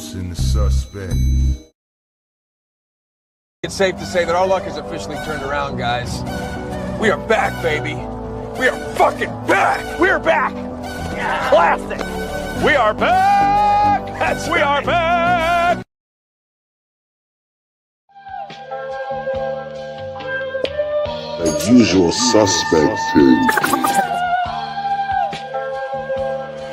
forcing the suspect. It's safe to say that our luck has officially turned around, guys. We are back, baby. We are fucking back. We're back. Yeah. Classic. We are back. We are back. The usual suspect team.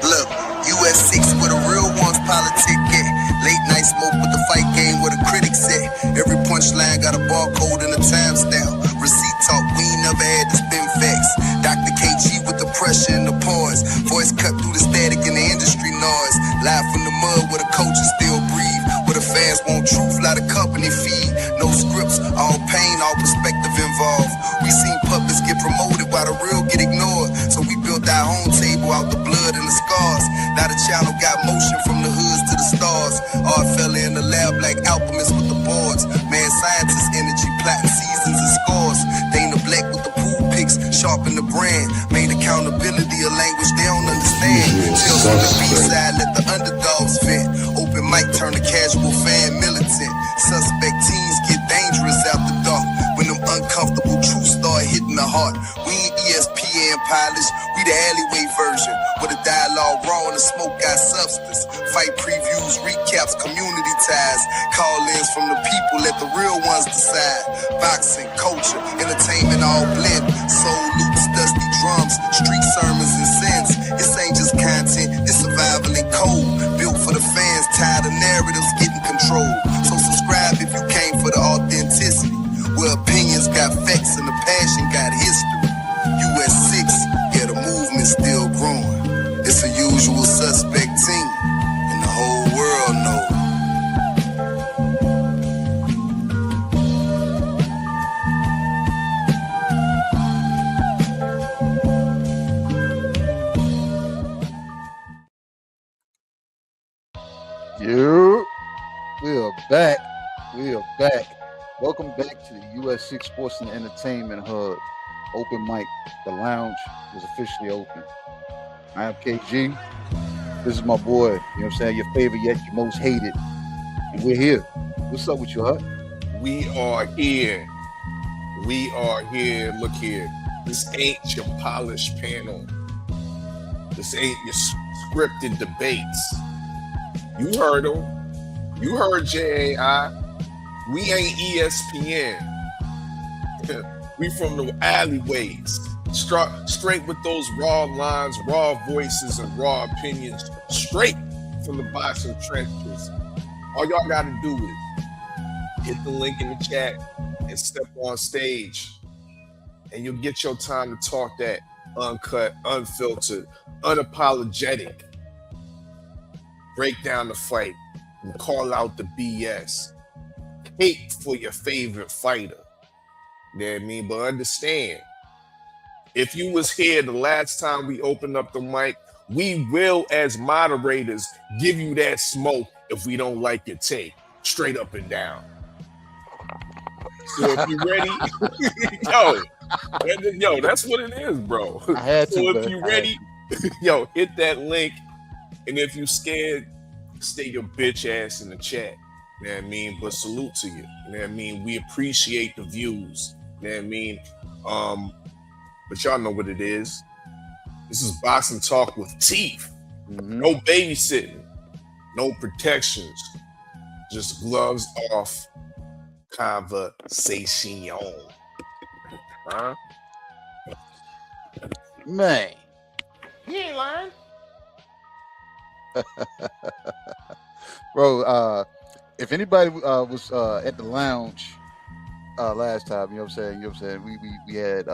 Look, US6 where the real ones politic get. Late night smoke with the fight game where the critics sit. Every punchline got a barcode and a timestamp. Receipt talk, we ain't never had to spin facts. Dr. KG with the pressure and the pause. Voice cut through the static and the industry noise. Live from the mud where the coaches still breathe. Where the fans want truth, lot of company feed. No scripts, all pain, all perspective involved. We seen puppets get promoted while the real get ignored. So we built our own table out the blood and the scars. Now the channel got motion from the hoods to the stars. Art fella in the lab like alchemists with the boards. Man, scientist energy, plotting seasons and scores. Dana Black with the pool picks, sharpen the brand. Made accountability a language they don't understand. Tales on the B-side, let the underdogs vent. Open mic, turn the casual fan militant. Suspect teens get dangerous after dark. When them uncomfortable truths start hitting the heart. We ain't ESPN pilots, we the alleyway version. Where the dialogue raw and the smoke got substance. Fight previews, recaps, community ties. Call-ins from the people, let the real ones decide. Boxing, culture, entertainment all blend. Soul loops, dusty drums, street sermons and sins. This ain't just content, it's survival and code. Built for the fans, tired of narratives getting controlled. So subscribe if you came for the authenticity. Where opinions got facts and the passion got history. US6, yeah, the movement's still growing. It's a usual suspect team, and the whole world knows. You, we are back. We are back. Welcome back to the US6 Sports and Entertainment Hub. Open mic. The lounge is officially open. I am KG. This is my boy. You know what I'm saying? Your favorite yet your most hated. And we're here. What's up with you, Hut? We are here. We are here. Look here. This ain't your polished panel. This ain't your scripted debates. You heard them. You heard JAI. We ain't ESPN. We from the alleyways. Straight with those raw lines, raw voices, and raw opinions. Straight from the boxing trenches. All y'all gotta do is hit the link in the chat and step on stage. And you'll get your time to talk that uncut, unfiltered, unapologetic. Break down the fight and call out the BS. Hate for your favorite fighter. You know what I mean? But understand, if you was here the last time we opened up the mic, we will, as moderators, give you that smoke if we don't like your take. Straight up and down. So if you ready, yo, that's what it is, bro. I had to, so if man. you ready, yo, hit that link. And if you scared, stay your bitch ass in the chat. You know what I mean? But salute to you. You know what I mean? We appreciate the views. You know what I mean? But y'all know what it is. This is boxing talk with teeth. Mm-hmm. No babysitting. No protections. Just gloves off conversation. Huh? Man. He ain't lying. Bro, if anybody was at the lounge last time, you know what I'm saying? We had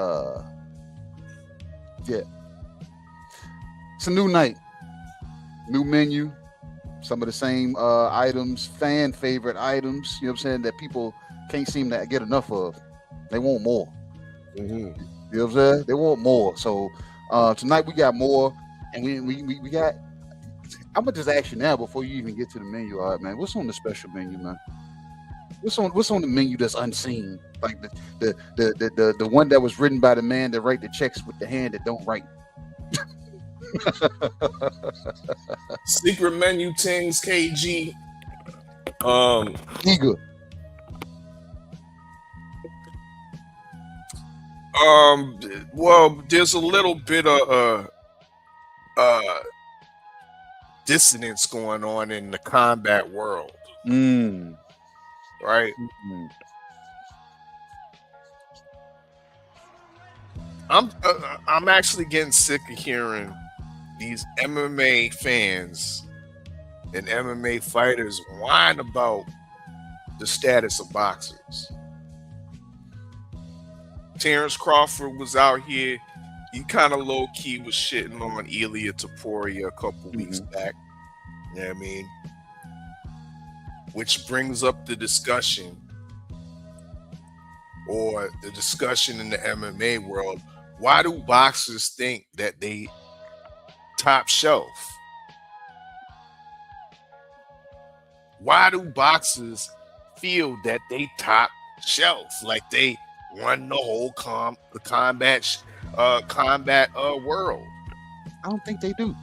yeah. It's a new night. New menu. Some of the same items, fan favorite items, you know what I'm saying, that people can't seem to get enough of. They want more. Mm-hmm. You know what I'm saying? They want more. So tonight we got more, and we got. I'm gonna just ask you now before you even get to the menu. All right, man. What's on the special menu, man? What's on the menu that's unseen? Like the one that was written by the man that write the checks with the hand that don't write. Secret menu things, KG. Eager. Well, there's a little bit of dissonance going on in the combat world, right? I'm actually getting sick of hearing these MMA fans and MMA fighters whine about the status of boxers. Terrence Crawford was out here. He kind of low key was shitting on Ilia Topuria a couple weeks back. You know what I mean? Which brings up the discussion, or the discussion in the MMA world. Why do boxers think that they top shelf? Why do boxers feel that they top shelf, like they run the whole combat world? I don't think they do.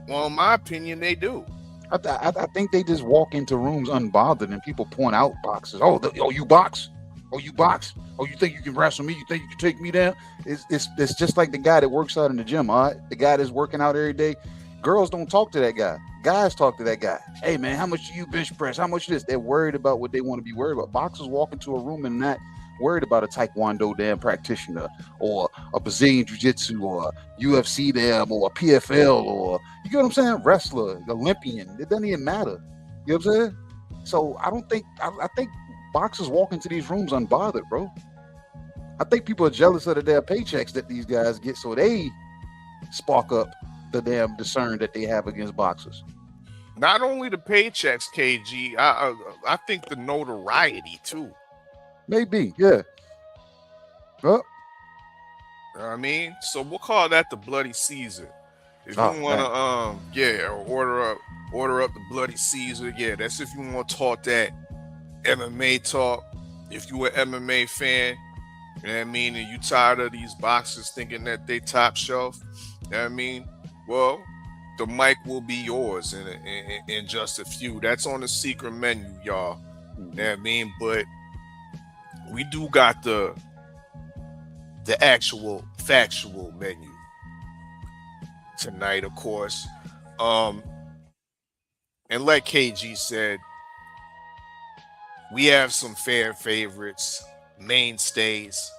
Well, in my opinion, they do. I think they just walk into rooms unbothered and people point out boxers. Oh, you box? Oh, you box? Oh, you think you can wrestle me? You think you can take me down? It's just like the guy that works out in the gym. All right, the guy that's working out every day. Girls don't talk to that guy. Guys talk to that guy. Hey man, how much do you bench press? How much this? They're worried about what they want to be worried about. Boxers walk into a room and not worried about a Taekwondo damn practitioner or a Brazilian Jiu-Jitsu or UFC damn or a PFL or, you get what I'm saying? Wrestler, Olympian. It doesn't even matter. You know what I'm saying? So I don't think, I think boxers walk into these rooms unbothered, bro. I think people are jealous of the damn paychecks that these guys get, so they spark up the damn discern that they have against boxers. Not only the paychecks, KG, I think the notoriety too. Maybe, yeah. Well, you know what I mean? So we'll call that the Bloody Caesar. If you want to, order up the Bloody Caesar. Yeah, that's if you want to talk that MMA talk. If you an MMA fan, you know what I mean, and you tired of these boxers thinking that they top shelf, you know what I mean? Well, the mic will be yours in just a few. That's on the secret menu, y'all. You know what I mean? But we do got the actual factual menu tonight, of course. And like KG said, we have some fan favorites, mainstays.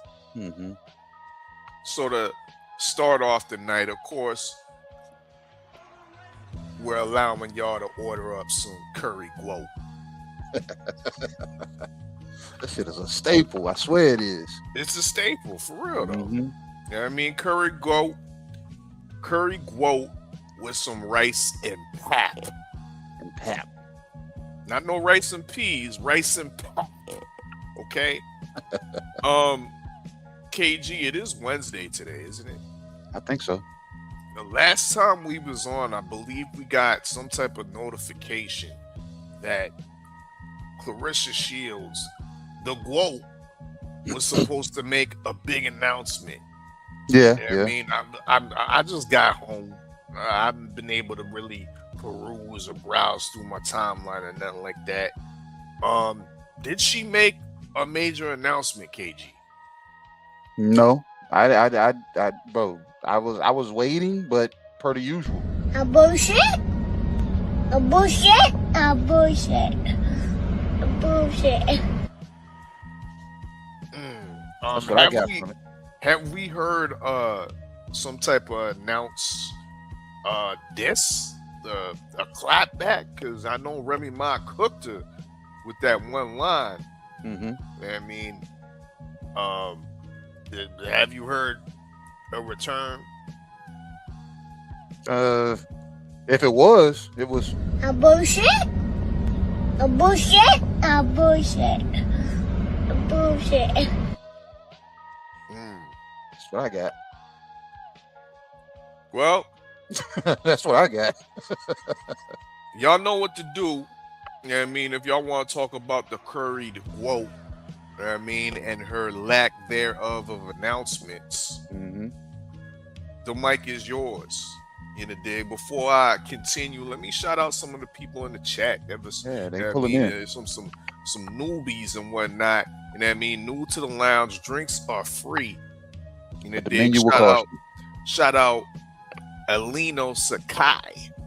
So to start off the night, of course, we're allowing y'all to order up some curry guo. That shit is a staple. I swear it is. It's a staple, for real, though. You know what I mean? Curry guo with some rice and pap. Not no rice and peas, rice and pap. Okay? KG, it is Wednesday today, isn't it? I think so. The last time we was on, I believe we got some type of notification that Clarissa Shields, the GWOAT, was supposed to make a big announcement. Yeah, I mean, I just got home. I haven't been able to really peruse or browse through my timeline or nothing like that. Did she make a major announcement, KG? No, bro. I was waiting, but per the usual. A bullshit. That's what I got from it. Have we heard some type of a clap back? Because I know Remy Ma cooked her with that one line. I mean, have you heard a return? If it was a bullshit. That's what I got. Well, that's what I got. Y'all know what to do. You know what I mean? If y'all want to talk about the curried GWOAT, you know what I mean, and her lack thereof of announcements, the mic is yours. in the day. Before I continue, let me shout out some of the people in the chat. That was, Yeah, they I pulling mean, in. some newbies and whatnot. You know what I mean? New to the lounge, drinks are free. You know, But the dig. menu will cost you. Shout out Alino Sakai.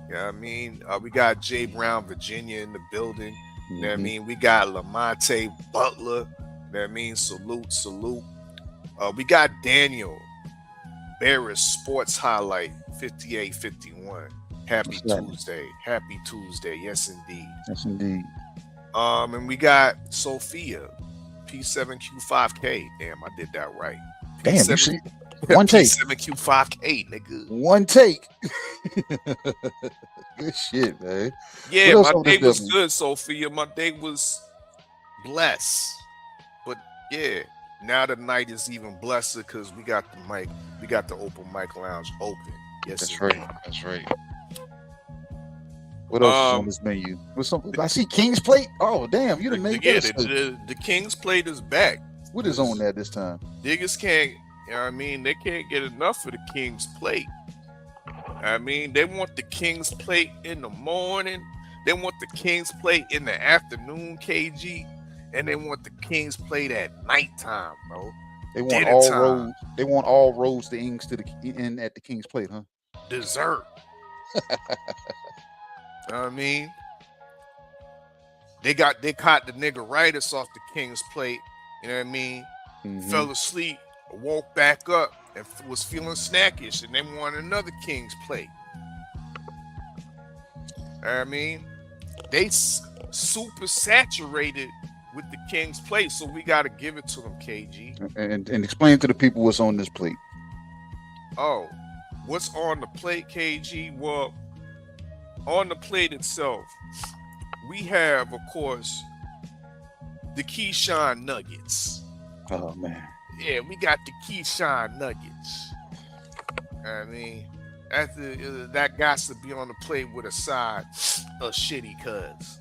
You know what I mean? We got Jay Brown, Virginia in the building. You know what I mean? We got Lamonte Butler. You know what I mean? Salute. We got Daniel Barris Sports Highlight 5851. Happy Tuesday. Yes, indeed. Yes, indeed. And we got Sophia P7Q5K. Damn, I did that right. Damn, you P7 see, one take. P7Q5K, nigga. One take. Good shit, man. Yeah, What else my on this day was building? good, Sophia. My day was blessed. But yeah, now the night is even blessed because we got the mic, we got the open mic lounge open. Yes, That's indeed. right. That's right. What else is on this menu? What's some? I see King's Plate. Oh, damn! You done made Yeah, that. the King's Plate is back. What is on that this time? Niggas can't, you know what I mean? They can't get enough of the King's Plate. I mean, they want the King's Plate in the morning. They want the King's Plate in the afternoon, KG. And they want the King's Plate at nighttime, bro. They want all roads. They want all roads to Ings to the in at the King's Plate, huh? Dessert. You know what I mean? They caught the niggeritis off the King's Plate. You know what I mean? Fell asleep, woke back up, and was feeling snackish, and they wanted another King's Plate. You know what I mean? They super saturated with the King's Plate, so we got to give it to them, KG. And explain to the people what's on this plate. Oh, what's on the plate, KG? Well, on the plate itself, we have, of course, the Keyshawn Nuggets. Oh, man. Yeah, we got the Keyshawn Nuggets. I mean, that got to be on the plate with a side of shitty cuz.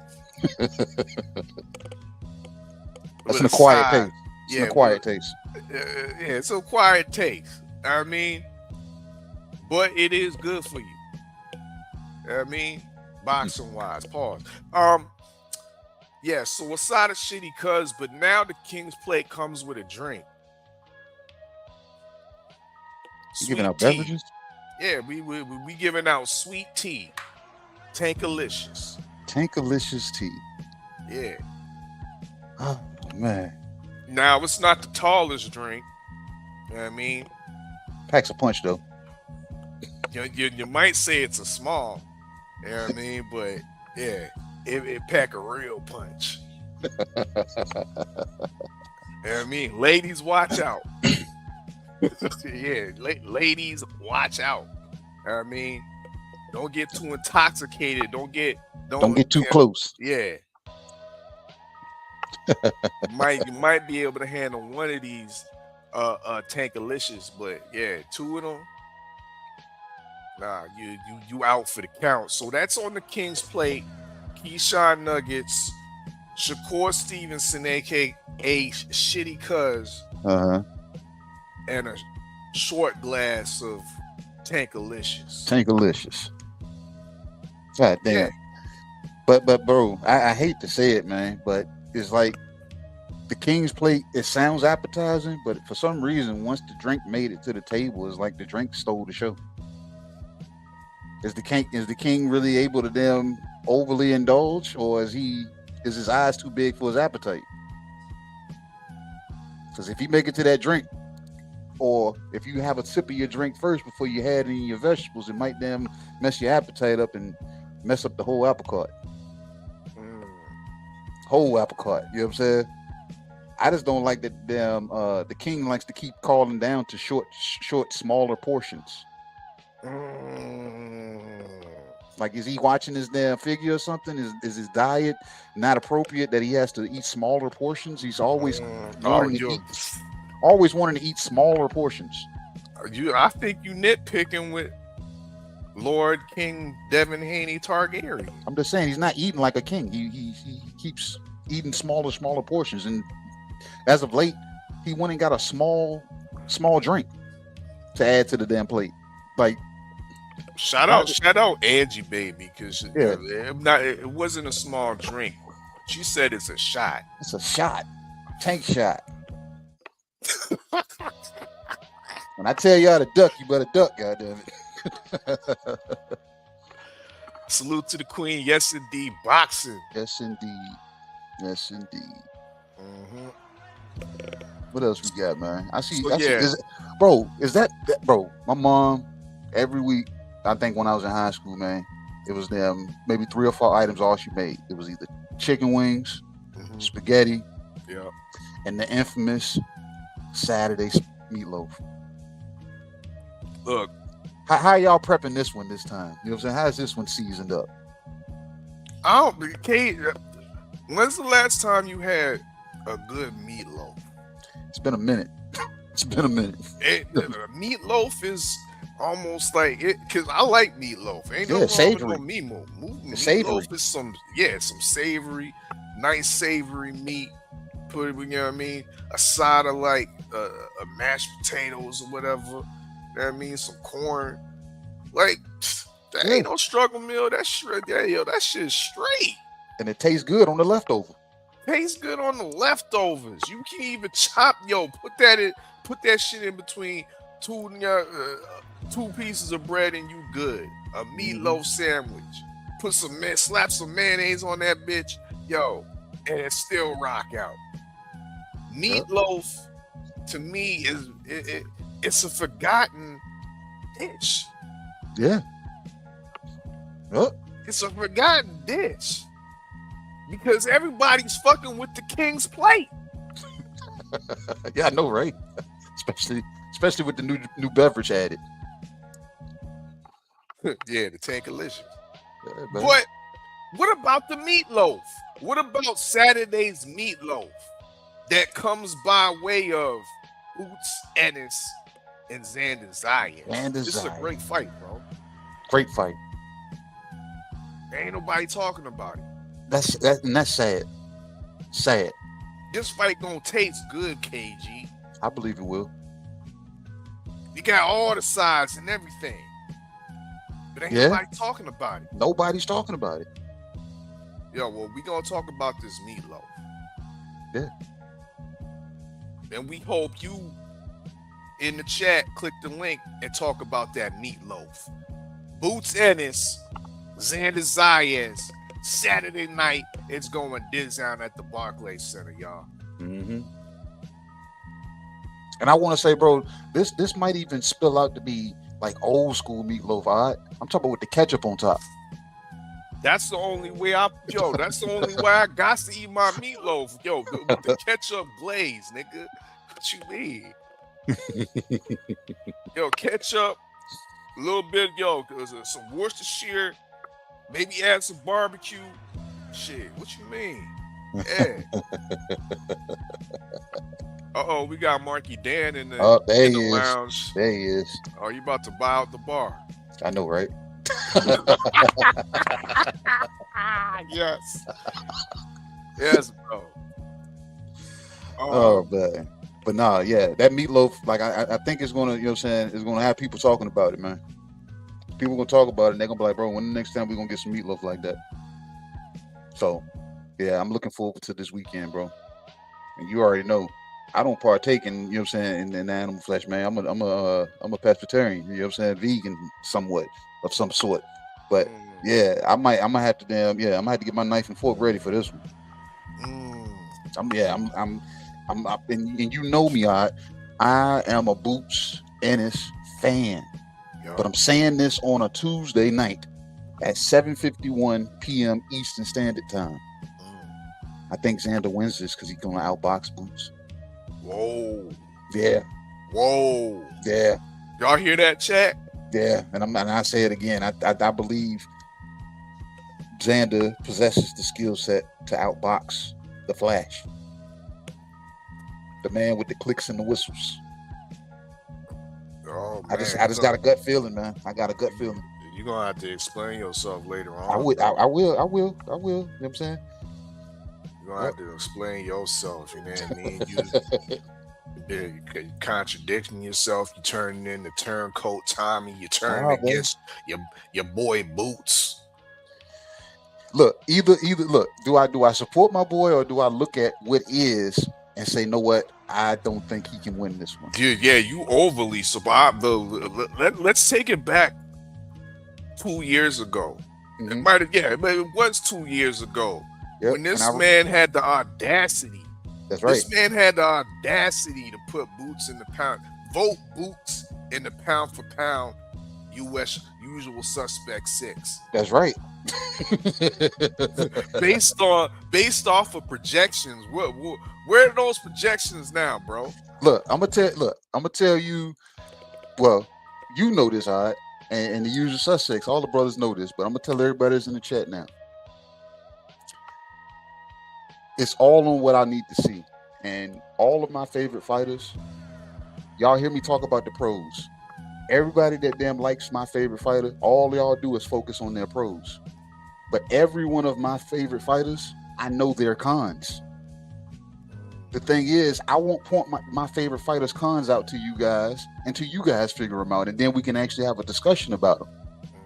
That's an acquired taste. It's an acquired taste. Yeah, it's an acquired taste. I mean, but it is good for you. I mean, boxing wise, pause. Yeah, so a side of shitty cuz, but now the King's Plate comes with a drink. You giving out beverages? Yeah, we giving out sweet tea. Tankalicious. Tankalicious tea. Yeah. Oh, man. Now, it's not the tallest drink. You know what I mean? Packs a punch, though. You might say it's a small. You know what I mean? But, yeah, it pack a real punch. You know what I mean? Ladies, watch out. Yeah, ladies, watch out. You know what I mean? Don't get too intoxicated. Don't get too close. Yeah. you might be able to handle one of these Tankalicious, but yeah, two of them, nah, you out for the count. So that's on the King's Plate. Keyshawn Nuggets, Shakur Stevenson, aka Shitty Cuz, and a short glass of Tankalicious. God damn. Yeah. But bro, I hate to say it, man, but it's like the King's Plate, it sounds appetizing, but for some reason, once the drink made it to the table, it's like the drink stole the show. Is the king really able to damn overly indulge, or is his eyes too big for his appetite? Because if you make it to that drink, or if you have a sip of your drink first before you had any of your vegetables, it might damn mess your appetite up and mess up the whole apple cart. Whole apple cart, you know what I'm saying? I just don't like that the king likes to keep calling down to short, smaller portions. Like, is he watching his damn figure or something? Is his diet not appropriate that he has to eat smaller portions? He's always wanting to eat smaller portions. I think you nitpicking with Lord King Devin Haney Targaryen. I'm just saying he's not eating like a king. He keeps eating smaller portions, and as of late, he went and got a small drink to add to the damn plate. Like, Shout out Angie, baby, because it wasn't a small drink. She said it's a shot. It's a shot, tank shot. When I tell y'all to duck, you better duck, goddamn it. Salute to the queen. Yes, indeed. Boxing. Yes, indeed. Yes, indeed. Mm-hmm. What else we got, man? I see. So, Is that bro? My mom every week. I think when I was in high school, man, it was them maybe 3 or 4 items all she made. It was either chicken wings, spaghetti, and the infamous Saturday meatloaf. Look, how y'all prepping this one this time? You know what I'm saying? How's this one seasoned up? When's the last time you had a good meatloaf? It's been a minute. It's been a minute. Meatloaf is almost like it, because I like meatloaf. Ain't no savory. wrong with no meatloaf. Savory. Meatloaf is some savory, nice savory meat. Put it, you know what I mean? A side of like a mashed potatoes or whatever. You know what I mean? Some corn. Like, that ain't no struggle meal. That shit is straight. And it tastes good on the leftover. Tastes good on the leftovers. You can even chop, put that shit in between two pieces of bread and you good. A meatloaf sandwich. Slap some mayonnaise on that bitch, and it still rock out. Meatloaf to me is it's a forgotten dish. Yeah. Yep. It's a forgotten dish. Because everybody's fucking with the king's plate. Yeah, I know, right? Especially with the new beverage added. Yeah, the Tankalicious. Yeah, but what about the meatloaf? What about Saturday's meatloaf that comes by way of Boots Ennis and Xander Zayas? This is a great fight, bro. Great fight. There ain't nobody talking about it. That's sad. Sad. This fight gonna taste good, KG. I believe it will. You got all the sides and everything. But ain't nobody talking about it. Nobody's talking about it. Well, we gonna talk about this meatloaf. Yeah. And we hope you in the chat click the link and talk about that meatloaf. Boots Ennis, Xander Zayas. Saturday night, it's going down at the Barclays Center, y'all. Mm-hmm. And I want to say, bro, this might even spill out to be like old school meatloaf. All right? I'm talking about with the ketchup on top. That's the only way that's the only way I got to eat my meatloaf. With the ketchup glaze, nigga. What you mean? Ketchup, a little bit, some Worcestershire. Maybe add some barbecue. Shit, what you mean? Yeah. We got Marky Dan in the lounge. There he is. Oh, you about to buy out the bar? I know, right? Yes. Yes, bro. Oh, man. But nah, yeah, that meatloaf, like I think it's gonna, it's gonna have people talking about it, man. People gonna talk about it and they're gonna be like, bro, when the next time we gonna get some meatloaf like that? So yeah, I'm looking forward to this weekend, bro. And you already know I don't partake in, in animal flesh, man. I'm a pescatarian, vegan somewhat of some sort. But yeah, I'm gonna have to get my knife and fork ready for this one. And you know me, I am a Boots Ennis fan. But I'm saying this on a Tuesday night at 7:51 p.m. Eastern Standard Time. I think Xander wins this because he's going to outbox Boots. Whoa. Yeah. Whoa. Yeah. Y'all hear that, chat? Yeah. And I say it again. I believe Xander possesses the skill set to outbox the Flash. The man with the clicks and the whistles. Oh, man. I just got a gut feeling, man. I got a gut feeling. You're gonna have to explain yourself later on. I will. You know what I'm saying? You're gonna have to explain yourself, you know what I mean? You're contradicting yourself. You're turning into turncoat Tommy. You're turning Nah, bro. against your boy Boots. Look, either look, do I support my boy or do I look at what is and say, know what? I don't think he can win this one. Yeah, you overly let's take it back 2 years ago. It Mhm. might have, yeah, but it was 2 years ago Yep. when this And man had the audacity. that's right. This man had the audacity to put Boots in the pound, vote Boots in the pound for pound US usual suspect 6. That's right. Based off of projections. Where are those projections now, bro? Look, I'm gonna tell you. Well, you know this, all right, and the usual suspects. All the brothers know this, but I'm gonna tell everybody that's in the chat now. It's all on what I need to see, and all of my favorite fighters. Y'all hear me talk about the pros. Everybody that damn likes my favorite fighter, all y'all do is focus on their pros. But every one of my favorite fighters, I know their cons. The thing is, I won't point my favorite fighters' cons out to you guys until you guys figure them out, and then we can actually have a discussion about them.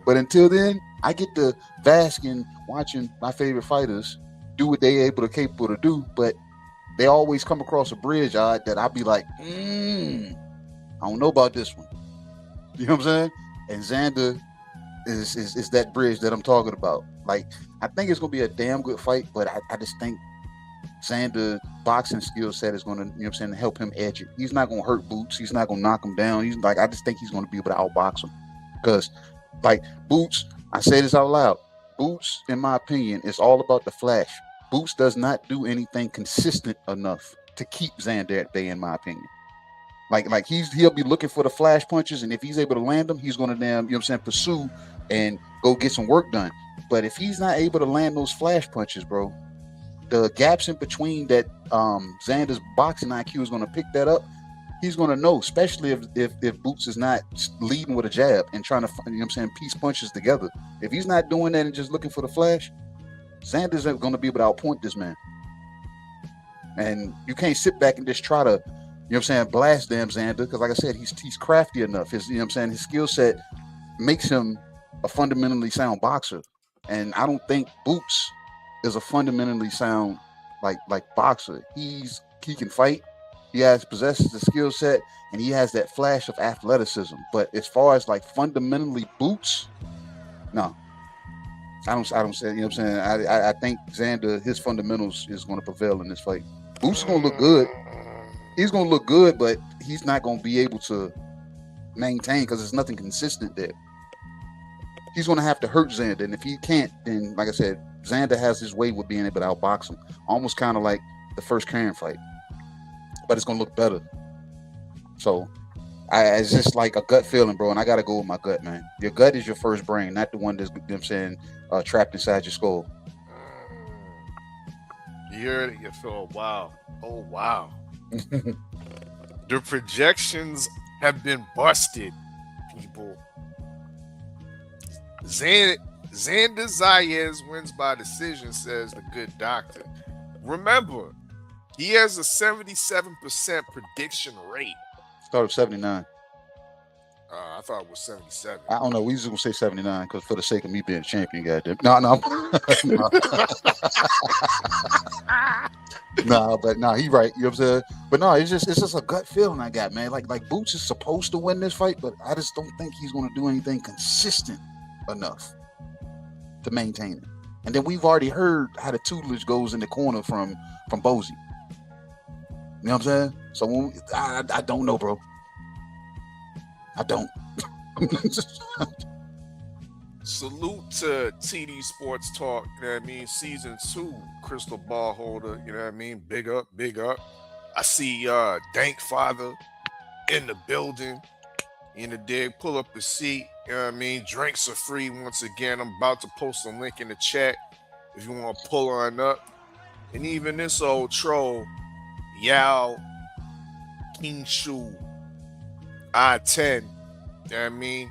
But until then, I get to bask in watching my favorite fighters do what they capable to do, but they always come across a bridge that I'll be like, I don't know about this one. You know what I'm saying? And Xander is that bridge that I'm talking about. Like, I think it's gonna be a damn good fight, but I just think Xander's boxing skill set is gonna, you know what I'm saying, help him edge it. He's not gonna hurt Boots. He's not gonna knock him down. He's like, I just think he's gonna be able to outbox him. Because, like, Boots, I say this out loud. Boots, in my opinion, is all about the flash. Boots does not do anything consistent enough to keep Xander at bay, in my opinion. Like he'll be looking for the flash punches, and if he's able to land them, he's gonna damn, you know what I'm saying, pursue and go get some work done. But if he's not able to land those flash punches, bro, the gaps in between that Xander's boxing IQ is gonna pick that up. He's gonna know, especially if Boots is not leading with a jab and trying to, you know what I'm saying, piece punches together. If he's not doing that and just looking for the flash, Xander's gonna be able to outpoint this man. And you can't sit back and just try to, you know what I'm saying, blast damn Xander, because like I said, he's crafty enough. His, you know what I'm saying, his skill set makes him a fundamentally sound boxer. And I don't think Boots is a fundamentally sound like boxer. He can fight. He possesses the skill set, and he has that flash of athleticism. But as far as like fundamentally Boots, no. I don't say, you know what I'm saying? I think Xander, his fundamentals is going to prevail in this fight. Boots is going to look good. He's going to look good, but he's not going to be able to maintain because there's nothing consistent there. He's going to have to hurt Xander, and if he can't, then, like I said, Xander has his way with being able to outbox him, almost kind of like the first Karen fight, but it's going to look better. So it's just like a gut feeling, bro, and I got to go with my gut, man. Your gut is your first brain, not the one that's, you know what I'm saying, trapped inside your skull. You hear it, you feel, wow. Oh, wow. The projections have been busted, people. Xander Zayas wins by decision, says the good doctor. Remember, he has a 77% prediction rate. Start of 79. I thought it was 77. I don't know. We just gonna say 79 because for the sake of me being a champion, goddamn. No. No, he right. You know what I'm saying? But no, it's just a gut feeling I got, man. Like Boots is supposed to win this fight, but I just don't think he's gonna do anything consistent enough to maintain it. And then we've already heard how the tutelage goes in the corner from Bozy. You know what I'm saying? So I don't know, bro. I don't. Salute to TD Sports Talk, you know what I mean? Season 2, crystal ball holder, you know what I mean? Big up, big up. I see Dank Father in the building, in the dig, pull up a seat, you know what I mean? Drinks are free once again. I'm about to post a link in the chat if you want to pull on up. And even this old troll, Yao King Shu, I-10, you know what I mean?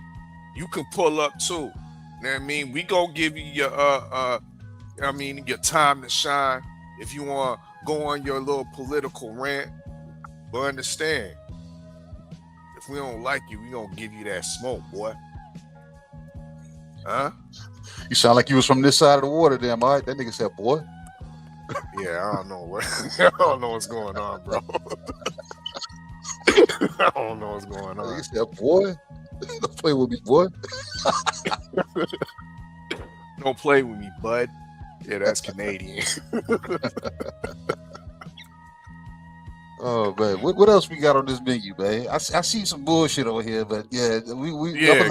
You can pull up too. You know what I mean? We gonna give you your your time to shine. If you want to go on your little political rant, But understand, if we don't like you, we gonna give you that smoke, boy. Huh? You sound like you was from this side of the water, damn. All right, that nigga said, boy. Yeah, I don't know what I don't know what's going on, bro. I don't know what's going on. He said, boy, don't play with me, boy. Don't play with me, bud. Yeah, that's Canadian. Oh man, what else we got on this menu, man? I see some bullshit over here, but yeah, Yeah,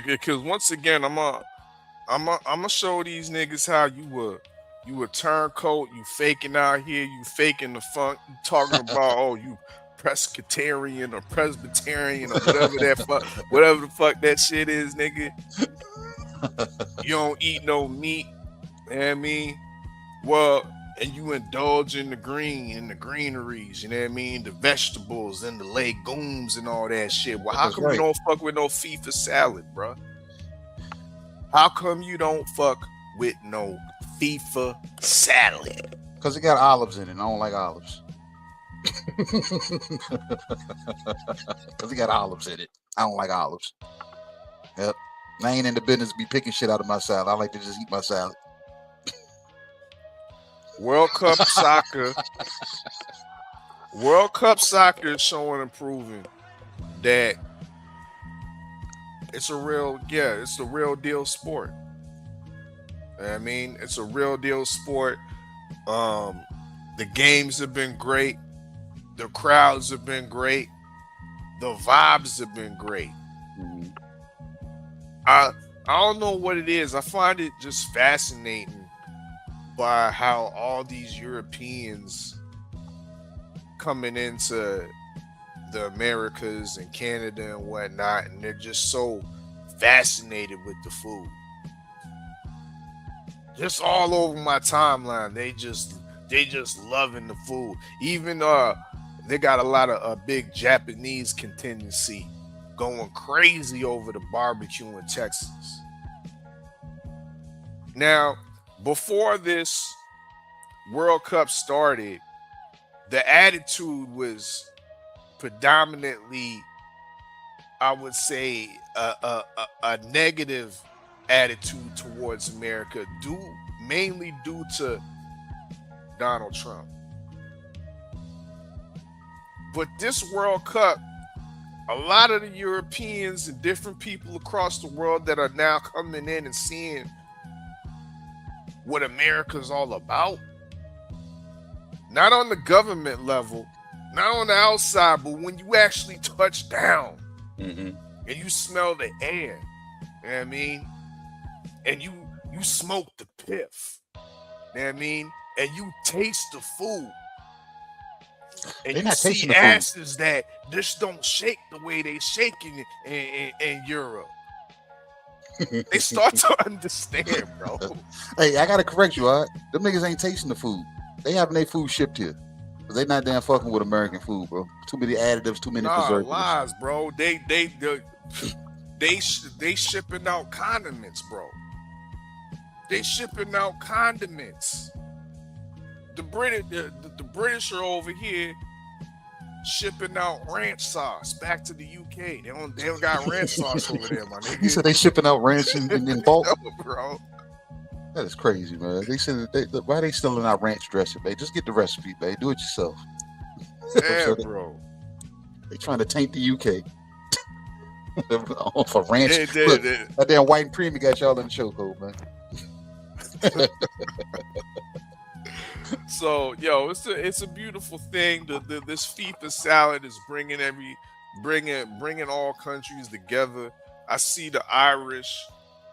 because once again, I'm gonna show these niggas how you a turncoat, you faking out here, you faking the funk, you talking about you Presbyterian or Presbyterian or whatever the fuck that shit is, nigga. You don't eat no meat, you know what I mean? Well, and you indulge in the greeneries, you know what I mean? The vegetables and the legumes and all that shit. Well, how come you don't fuck with no FIFA salad, bro? How come you don't fuck with no FIFA salad? Because it got olives in it. I don't like olives. Because it got olives in it. I don't like olives. Yep. I ain't in the business to be picking shit out of my salad. I like to just eat my salad. World Cup soccer is showing and proving that it's a real deal sport. I mean, it's a real deal sport. The games have been great. The crowds have been great. The vibes have been great. Mm-hmm. I don't know what it is. I find it just fascinating by how all these Europeans coming into the Americas and Canada and whatnot, and they're just so fascinated with the food. Just all over my timeline, they just loving the food. Even they got a lot of big Japanese contingency going crazy over the barbecue in Texas. Now, before this World Cup started, the attitude was predominantly, I would say, a negative attitude towards America, mainly due to Donald Trump. But this World Cup, a lot of the Europeans and different people across the world that are now coming in and seeing what America's all about, not on the government level, not on the outside, but when you actually touch down and you smell the air, you know what I mean? And you smoke the piff, you know what I mean? And you taste the food. And you see asses that just don't shake the way they shake in Europe. They start to understand, bro. Hey, I gotta correct you, all right? Them niggas ain't tasting the food. They having their food shipped here. Cause they not damn fucking with American food, bro. Too many additives, too many preservatives. Lies, bro. They shipping out condiments, bro. They shipping out condiments. The British are over here shipping out ranch sauce back to the UK. They don't got ranch sauce over there, my nigga. You said they shipping out ranch in bulk? No, bro. That is crazy, man. They said why are they still in our ranch dressing, babe? Just get the recipe, babe. Do it yourself. Yeah, bro. They trying to taint the UK. For ranch. Look, that damn white and creamy got y'all in the chokehold, man. So, yo, it's a beautiful thing. This FIFA salad is bringing all countries together. I see the Irish.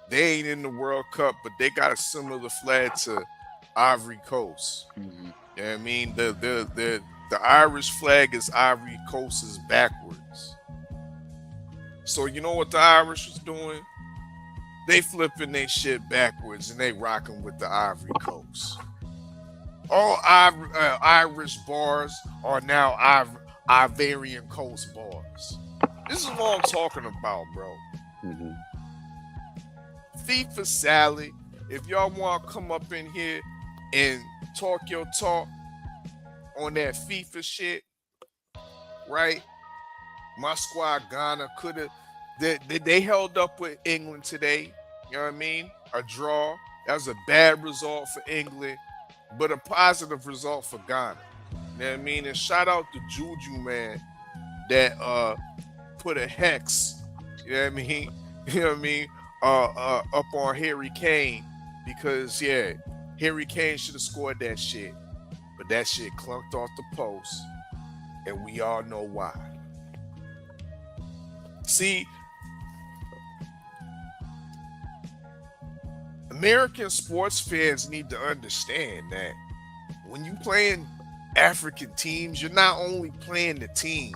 They ain't in the World Cup, but they got a similar flag to Ivory Coast. Mm-hmm. You know what I mean? The Irish flag is Ivory Coast's backwards. So you know what the Irish was doing? They flipping their shit backwards and they rocking with the Ivory Coast. All Irish bars are now Ivorian Coast bars. This is what I'm talking about, bro. Mm-hmm. FIFA salad. If y'all want to come up in here and talk your talk on that FIFA shit, right? My squad, Ghana, could have. They held up with England today. You know what I mean? A draw. That was a bad result for England, but a positive result for Ghana. You know what I mean? And shout out to Juju, man, that put a hex, you know what I mean? You know what I mean? Up on Harry Kane, because yeah, Harry Kane should have scored that shit, but that shit clunked off the post, and we all know why. See, American sports fans need to understand that when you playing African teams, you're not only playing the team,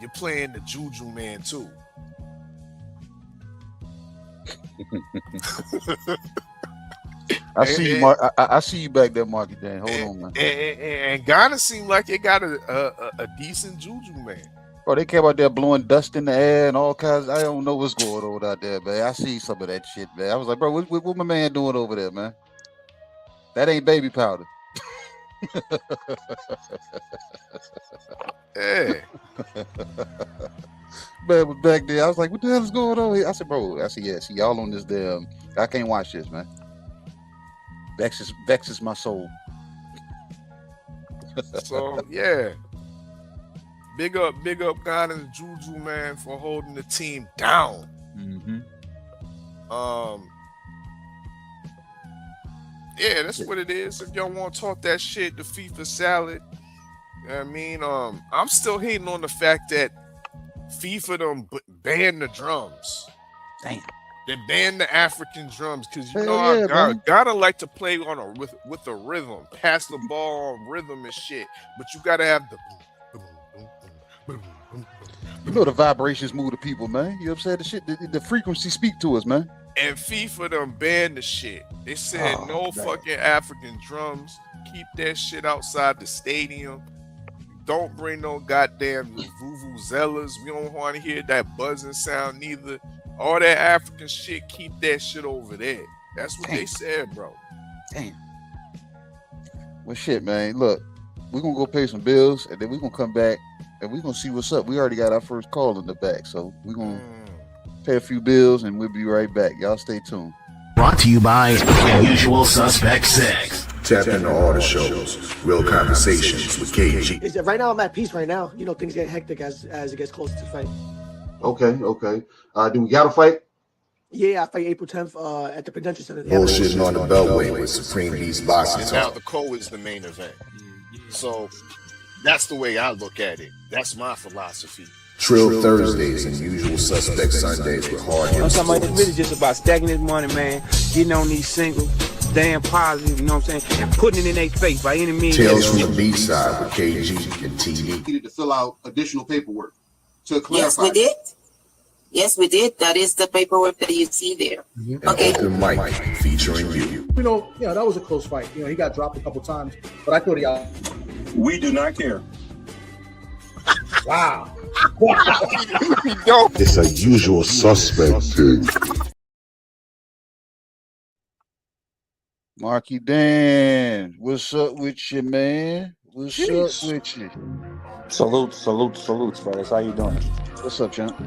you're playing the Juju man too. I see you, Mark. I see you back there, Marky Dan. Hold on, man. And Ghana seemed like it got a decent Juju man. Bro, they came out there blowing dust in the air and all kinds. I don't know what's going on out there, man. I see some of that shit, man. I was like, bro, what my man doing over there, man? That ain't baby powder. Yeah. Man was back there. I was like, what the hell is going on here? I said, bro, yeah, see y'all on this damn. I can't watch this, man. Vexes my soul. So yeah. Big up Ghana and Juju, man, for holding the team down. Mm-hmm. Yeah, that's what it is. If y'all want to talk that shit, the FIFA salad. You know what I mean? I'm still hating on the fact that FIFA them banned the drums. Damn. They banned the African drums because you Hell know yeah, how man. gotta like to play on with a rhythm, pass the ball on rhythm and shit. But you gotta have the boom, boom, boom, boom, boom, boom. You know the vibrations move the people, man. You know what I'm saying? The shit, the frequency speak to us, man. And FIFA them banned the shit. They said no man. fucking African drums. Keep that shit outside the stadium. Don't bring no goddamn vuvuzelas. We don't want to hear that buzzing sound neither. All that African shit, keep that shit over there. That's what they said, bro. Damn. Well, shit, man. Look, we're going to go pay some bills, and then we're going to come back, and we're going to see what's up. We already got our first call in the back, so we're going to pay a few bills, and we'll be right back. Y'all stay tuned. Brought to you by The Usual Suspect 6. Tap into all the shows. Real conversations with KG. Right now, I'm at peace right now. You know, things get hectic as it gets closer to fight. Okay. Do we got to fight? Yeah, I fight April 10th at the Prudential Center. Bullshitting on the Beltway with Supreme Beast Boxing And now Talk. the co is the main event. So that's the way I look at it. That's my philosophy. Trill Thursdays and Usual Suspect Sundays with hard I'm hits. talking about it's really just about stacking this money, man, getting on these singles, staying positive, you know what I'm saying, and putting it in their face by any means. Tales from the B-side with KG and TD. Needed to fill out additional paperwork to clarify. Yes, we did. Yes, we did. That is the paperwork that you see there. An Okay. open mic featuring you. You know, that was a close fight. You know, he got dropped a couple times, but I thought he out. We do not care. Wow. It's a Usual Suspect thing. Marky Dan, what's up with you, man? What's up with you? Salutes, fellas. How you doing? What's up, champ?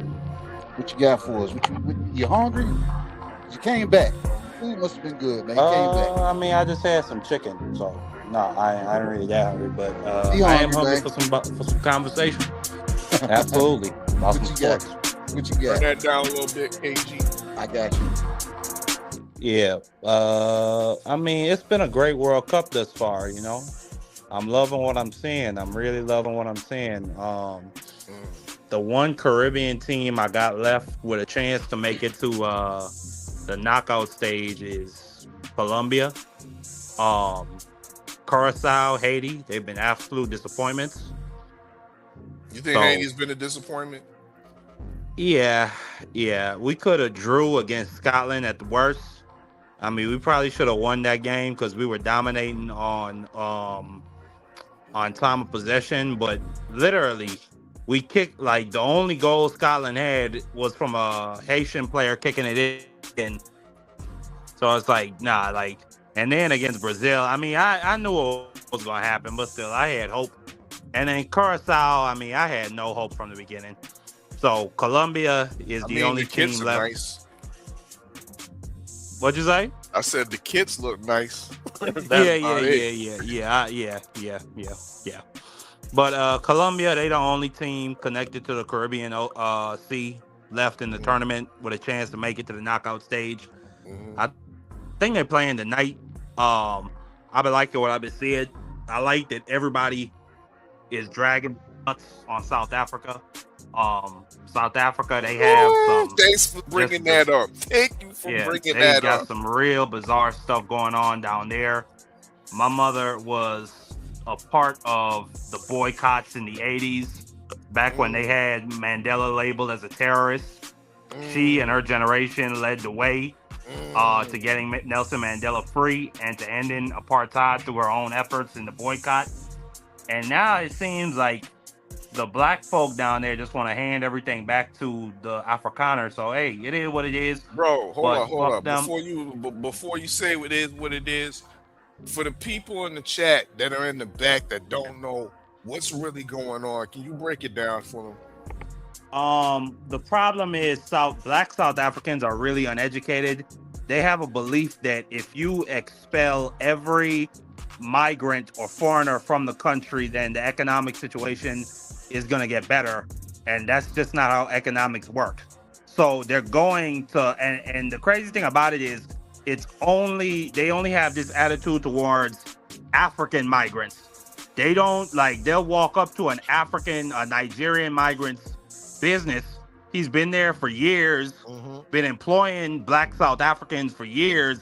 What you got for us? You hungry? You came back. Food must have been good, man. You came back. I mean, I just had some chicken, so no, I ain't really that hungry, but I am hungry for some conversation. Absolutely. What you got? What you got? Turn that down a little bit, KG. I got you. Yeah. I mean, it's been a great World Cup thus far, you know. I'm loving what I'm seeing. I'm really loving what I'm seeing. The one Caribbean team I got left with a chance to make it to the knockout stage is Colombia. Curacao, Haiti, they've been absolute disappointments. You think Haiti's been a disappointment? Yeah. We could have drew against Scotland at the worst. I mean, we probably should have won that game because we were dominating on time of possession, but literally we kicked, like, the only goal Scotland had was from a Haitian player kicking it in. So it's like, nah, like, and then against Brazil, I mean, I knew what was going to happen, but still, I had hope. And then Curacao, I mean, I had no hope from the beginning. So Colombia is the only the kids team are left. nice. What'd you say? I said the kids look nice. Yeah. But Colombia, they the only team connected to the Caribbean Sea left in the tournament with a chance to make it to the knockout stage. I think they're playing tonight. I've been liking what I've been seeing. I like that everybody is dragging nuts on South Africa. South Africa, they have some. Thanks for bringing that up. Thank you for bringing that up. They got some real bizarre stuff going on down there. My mother was a part of the boycotts in the 80s, back when they had Mandela labeled as a terrorist. She and her generation led the way to getting Nelson Mandela free and to ending apartheid through her own efforts in the boycott. And now it seems like the black folk down there just want to hand everything back to the Afrikaners. So hey, it is what it is. Bro, hold up. Them. Before you say what it is, for the people in the chat that are in the back that don't know what's really going on, can you break it down for them? The problem is black South Africans are really uneducated. They have a belief that if you expel every migrant or foreigner from the country, then the economic situation is going to get better. And that's just not how economics work. So they're going to, and the crazy thing about it is they only have this attitude towards African migrants. They don't they'll walk up to a Nigerian migrant's business. He's been there for years, been employing black South Africans for years,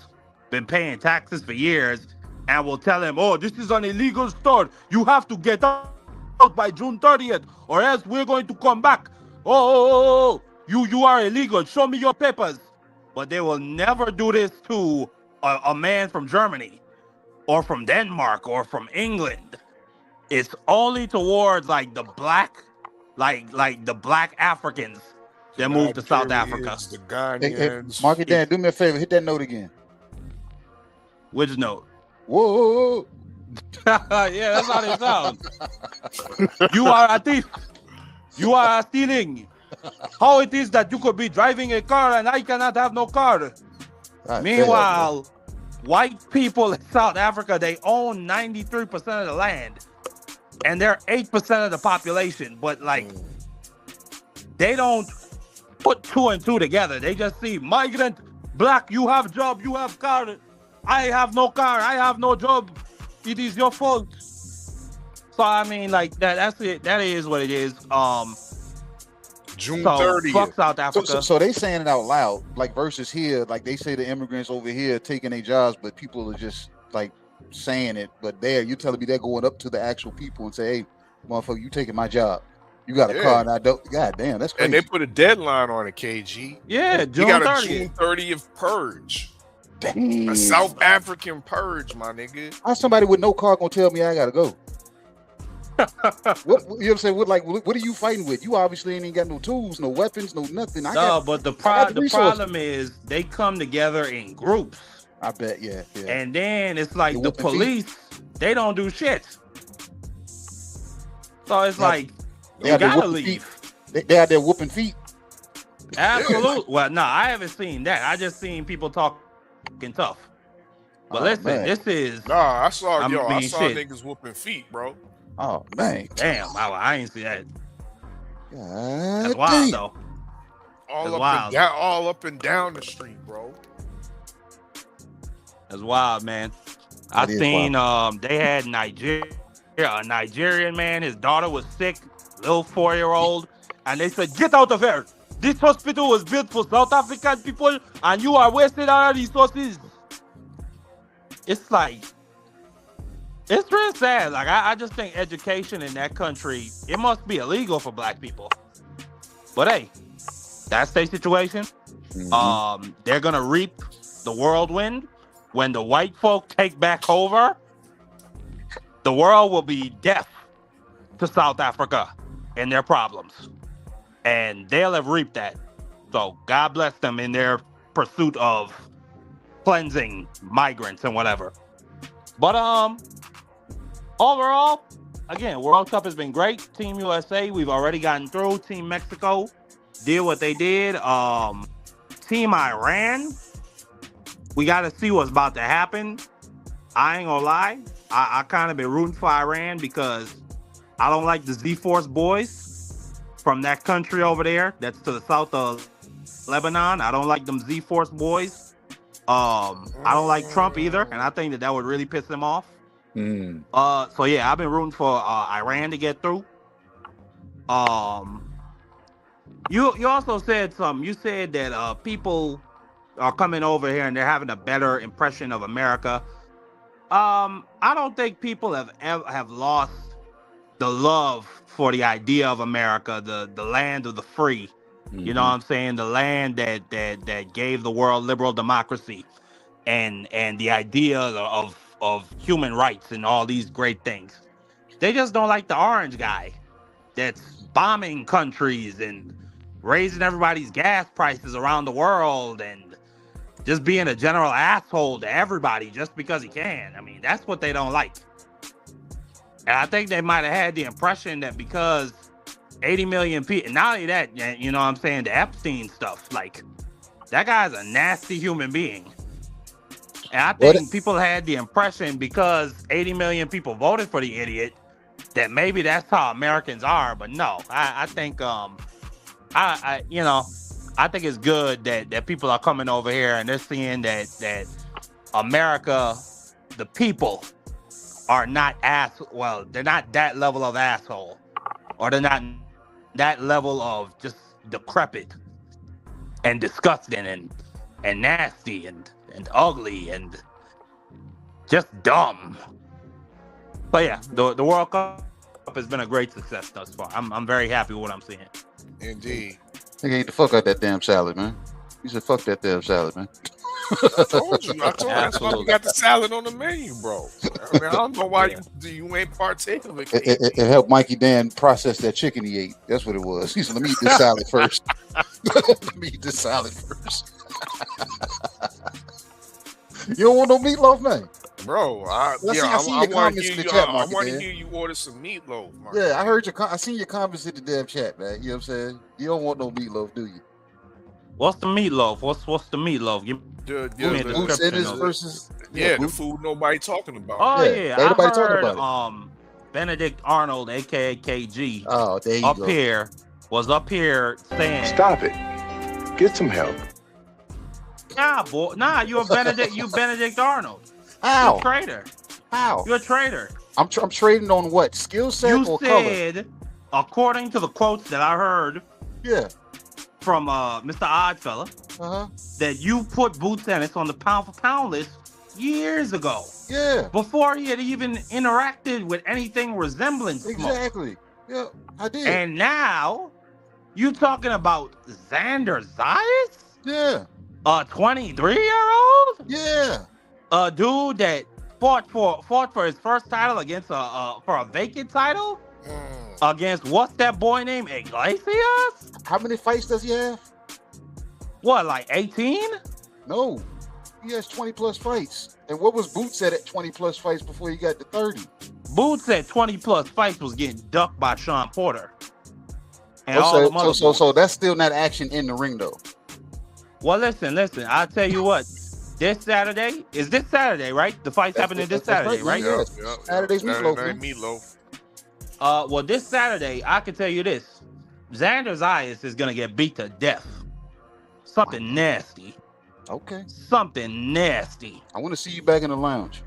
been paying taxes for years, and will tell him, oh, this is an illegal store. You have to get out by June 30th, or else we're going to come back. Oh, you are illegal. Show me your papers. But they will never do this to a man from Germany or from Denmark or from England. It's only towards the black, the black Africans that move to South Africa. The Ghanaians. Hey, Mark it down. Do me a favor. Hit that note again. Which note? Whoa. Yeah, that's how they sound. You are a thief. You are stealing. How it is that you could be driving a car and I cannot have no car? Meanwhile, white people in South Africa, they own 93% of the land. And they're 8% of the population. But they don't put two and two together. They just see migrant, black, you have job, you have car. I have no car, I have no job. It is your fault. So I mean, that's it. That is what it is. June 30th. Fuck South Africa. So they saying it out loud, versus here, they say the immigrants over here taking their jobs, but people are just saying it. But there, you're telling me they're going up to the actual people and say, hey, motherfucker, you taking my job. You got a car and I don't. God damn, that's crazy. And they put a deadline on it, KG. Yeah, June 30th. You got a June 30th purge. Damn. A South African purge, my nigga. How somebody with no car gonna tell me I gotta go? What you know what I'm saying? What are you fighting with? You obviously ain't got no tools, no weapons, no nothing. But the problem is they come together in groups. I bet, yeah. And then it's the police, they don't do shit. So it's you gotta leave. They out there whooping feet. Absolutely. Well, no, I haven't seen that. I just seen people talking tough. But listen, man. This is. Nah, I saw shit. niggas whooping feet, bro. Oh man, damn! I ain't see that. God That's wild though. All up and down the street, bro. That's wild, man. I seen they had a Nigerian man. His daughter was sick, little 4-year-old, and they said, "Get out of here! This hospital was built for South African people, and you are wasting our resources." It's it's real sad. I just think education in that country, it must be illegal for black people. But hey, that's their situation. Mm-hmm. They're gonna reap the whirlwind when the white folk take back over. The world will be deaf to South Africa and their problems, and they'll have reaped that. So God bless them in their pursuit of cleansing migrants and whatever. But overall, again, World Cup has been great. Team USA, we've already gotten through. Team Mexico did what they did. Team Iran, we got to see what's about to happen. I ain't gonna lie. I kind of been rooting for Iran because I don't like the Z-Force boys from that country over there. That's to the south of Lebanon. I don't like them Z-Force boys. I don't like Trump either, and I think that would really piss him off. So yeah, I've been rooting for Iran to get through. You also said something. You said that people are coming over here and they're having a better impression of America. I don't think people have lost the love for the idea of America, the land of the free. You know what I'm saying? The land that gave the world liberal democracy and the idea of human rights and all these great things. They just don't like the orange guy that's bombing countries and raising everybody's gas prices around the world and just being a general asshole to everybody just because he can. I mean, that's what they don't like. And I think they might have had the impression that because 80 million people, not only that, you know what I'm saying, the Epstein stuff, like, that guy's a nasty human being. And I think people had the impression because 80 million people voted for the idiot that maybe that's how Americans are. But no, I think, I think it's good that people are coming over here and they're seeing that America, the people, are not they're not that level of asshole, or they're not that level of just decrepit and disgusting and nasty and ugly and just dumb. But yeah, the World Cup has been a great success thus far. I'm very happy with what I'm seeing. Indeed. Nigga ate the fuck out that damn salad, man. You said fuck that damn salad, man. I told you. That's why we got the salad on the menu, bro. I mean, I don't know why you ain't partake of it. It helped Mikey Dan process that chicken he ate. That's what it was. He said, let me eat this salad first. Let me eat this salad first. You don't want no meatloaf, man? Bro, I want to hear you order some meatloaf, Mark. Yeah, I heard I seen your comments in the damn chat, man. You know what I'm saying? You don't want no meatloaf, do you? What's the meatloaf? What's the meatloaf? The food nobody talking about. Oh yeah, I heard, talking about it. Benedict Arnold, aka KG, there you go. was up here saying, Stop it. Get some help. Nah, boy. Nah, you Benedict Arnold. How? You're a traitor. How? You're a traitor. I'm trading on what? Skill set you or said, color? According to the quotes that I heard from Mr. Oddfella, that you put Boots Ennis on the pound for pound list years ago. Yeah. Before he had even interacted with anything resembling smoke. Exactly. Yeah, I did. And now you talking about Xander Zayas? Yeah. A 23-year-old? Yeah. A dude that fought for his first title against for a vacant title against what's that boy named Iglesias? How many fights does he have? What, like 18? No, he has 20 plus fights. And what was Boots at 20 plus fights before he got to 30? Boots at 20 plus fights was getting ducked by Sean Porter. And so that's still not action in the ring though. Well, listen. I'll tell you what. This Saturday, right? The fight's happening this Saturday, right? Yeah. Saturday's meatloaf. Well, this Saturday, I can tell you this: Xander Zayas is gonna get beat to death. Something nasty. Okay. Something nasty. I want to see you back in the lounge.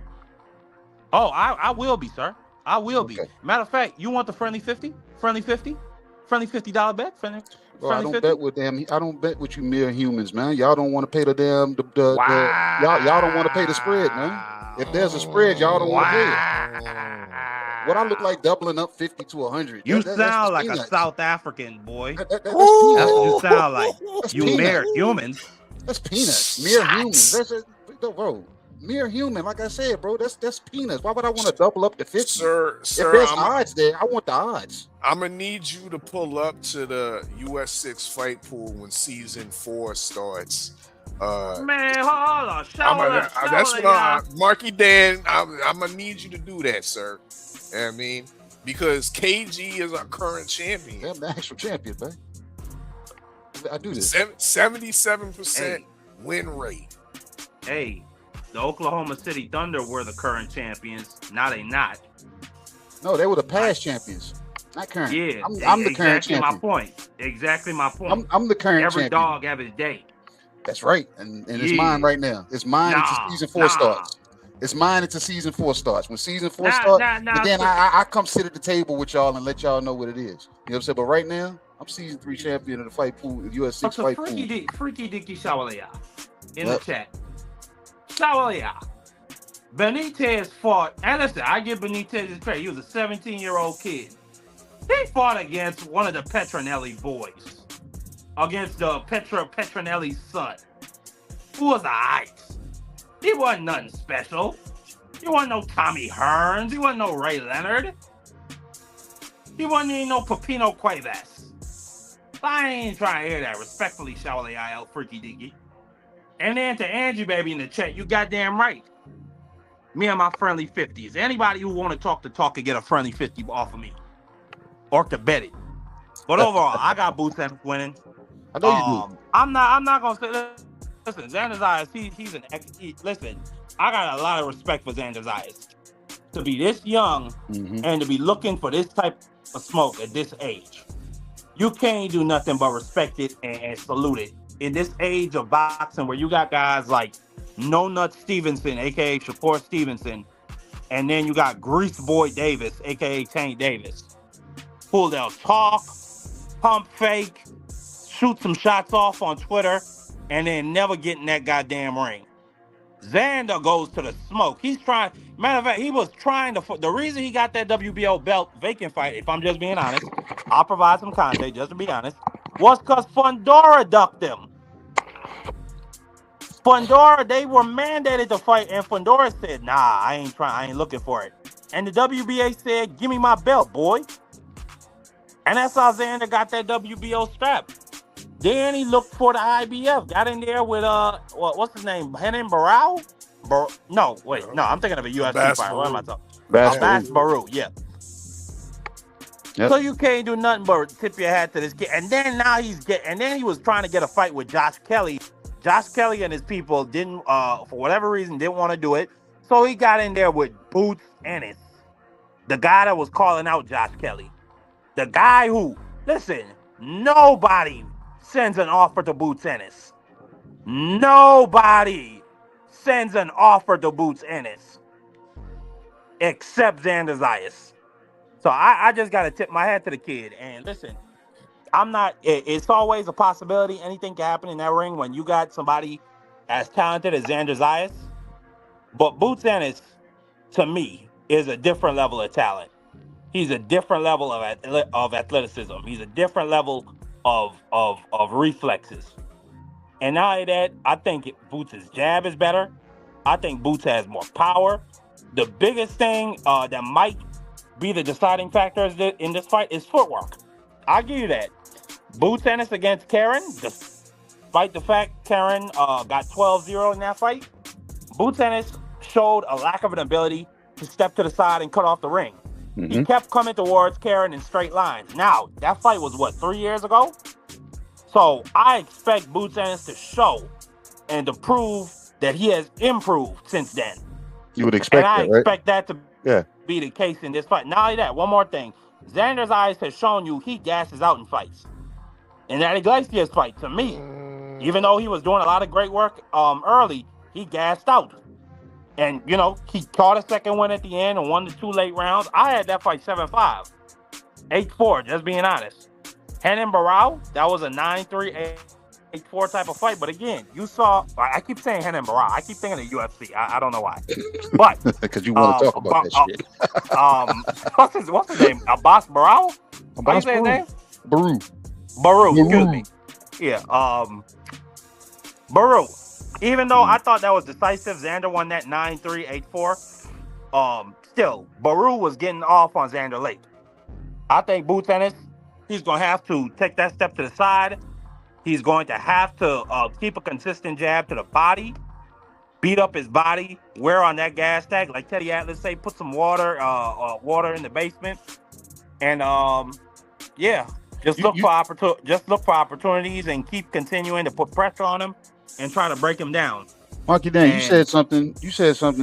Oh, I will be, sir. I will be. Matter of fact, you want the friendly 50? Friendly $50 bet? Bro, I don't bet with them. I don't bet with you mere humans, man. Y'all don't want to pay the damn y'all don't want to pay the spread, man. If there's a spread, y'all don't want to pay it. What I look like doubling up 50 to 100. You sound like a South African boy. That's what you sound like. That's you peanuts. mere humans. That's peanuts. Mere humans. Bro. Mere human, like I said, bro. That's peanuts. Why would I want to double up to 50? Sir, if there's odds there, I want the odds. I'm gonna need you to pull up to the US6 fight pool when season 4 starts. Man, hold on. That's what Marky Dan. I'm gonna need you to do that, sir. You know what I mean, because KG is our current champion. I'm the actual champion, man. I do this. 77% win rate. Hey, the Oklahoma City Thunder were the current champions. Now they not. No, they were the past champions, not current. Yeah, I'm the current champion. Exactly my point. I'm the current Every champion. dog have his day. That's right, and it's mine right now. It's mine until season 4 starts. It's mine until season 4 starts. When season 4 starts, then I come sit at the table with y'all and let y'all know what it is. You know what I'm saying? But right now, I'm season 3 champion of the fight pool, US6 fight pool. Freaky Dicky Shawalea in the chat. Shawalea. Benitez fought, and listen, I give Benitez his credit. He was a 17-year-old kid. He fought against one of the Petronelli boys, against the Petronelli's son, who was alright. He wasn't nothing special. He wasn't no Tommy Hearns. He wasn't no Ray Leonard. He wasn't even no Pepino Cuevas. I ain't trying to hear that. Respectfully, Shawley IL Freaky Diggy. And then to Angie Baby in the chat, you goddamn right. Me and my friendly 50s. Anybody who want to talk can get a friendly 50 off of me. Or to bet it. But overall, I got Boots Ennis winning. I know you do. I'm not gonna say. Listen, Xander Zayas, he's an listen. I got a lot of respect for Xander Zayas to be this young and to be looking for this type of smoke at this age. You can't do nothing but respect it and salute it. In this age of boxing, where you got guys like No Nut Stevenson, aka Shakur Stevenson, and then you got Grease Boy Davis, aka Tank Davis, who they'll talk, pump fake, shoot some shots off on Twitter, and then never get in that goddamn ring. Xander goes to the smoke. He's trying, matter of fact, he was trying to, the reason he got that WBO belt vacant fight, if I'm just being honest, I'll provide some context just to be honest, was because Fundora ducked him. Fundora, they were mandated to fight, and Fundora said, nah, I ain't looking for it. And the WBA said, give me my belt, boy. And that's how Xander got that WBO strap. Then he looked for the IBF. Got in there with what's his name? Henan Barao? No, I'm thinking of a UFC fighter. What am I talking? Bass Baru, yeah. Yep. So you can't do nothing but tip your hat to this kid. And then he was trying to get a fight with Josh Kelly. Josh Kelly and his people didn't, for whatever reason, didn't want to do it. So he got in there with Boots Ennis, the guy that was calling out Josh Kelly. The guy who, listen, nobody sends an offer to Boots Ennis. Nobody sends an offer to Boots Ennis except Xander Zayas. So I just got to tip my hat to the kid. And listen, it's always a possibility. Anything can happen in that ring when you got somebody as talented as Xander Zayas. But Boots Ennis, to me, is a different level of talent. He's a different level of athleticism. He's a different level of reflexes. And not only that, I think Boots' jab is better. I think Boots has more power. The biggest thing that might be the deciding factor in this fight is footwork. I'll give you that. Boots Ennis against Karen, despite the fact Karen got 12-0 in that fight, Boots Ennis showed a lack of an ability to step to the side and cut off the ring. He kept coming towards Karen in straight lines. Now, that fight was, 3 years ago? So I expect Boots Ennis to show and to prove that he has improved since then. You would expect that, right? And I expect that to be the case in this fight. Not only that, one more thing. Xander's eyes has shown you he gasses out in fights. In that Iglesias fight, to me, even though he was doing a lot of great work early, he gassed out. And, he caught a second win at the end and won the 2 late rounds. I had that fight 7-5, 8-4, just being honest. Henan Barao, that was a 9-3, 8-4 type of fight. But again, you saw, I keep saying Henan Barao. I keep thinking of UFC. I don't know why. But because you want to talk about that shit. What's his name? Abbas Barao? How you say his name? Baru, excuse me. Yeah, Baru. Even though I thought that was decisive, Xander won that 9-3, 8-4. Still, Baru was getting off on Xander late. I think Boots Ennis, he's going to have to take that step to the side. He's going to have to keep a consistent jab to the body, beat up his body, wear on that gas tag. Like Teddy Atlas say, put some water in the basement. And yeah, just look for opportunities and keep continuing to put pressure on him and try to break him down. Marky Dan, you said something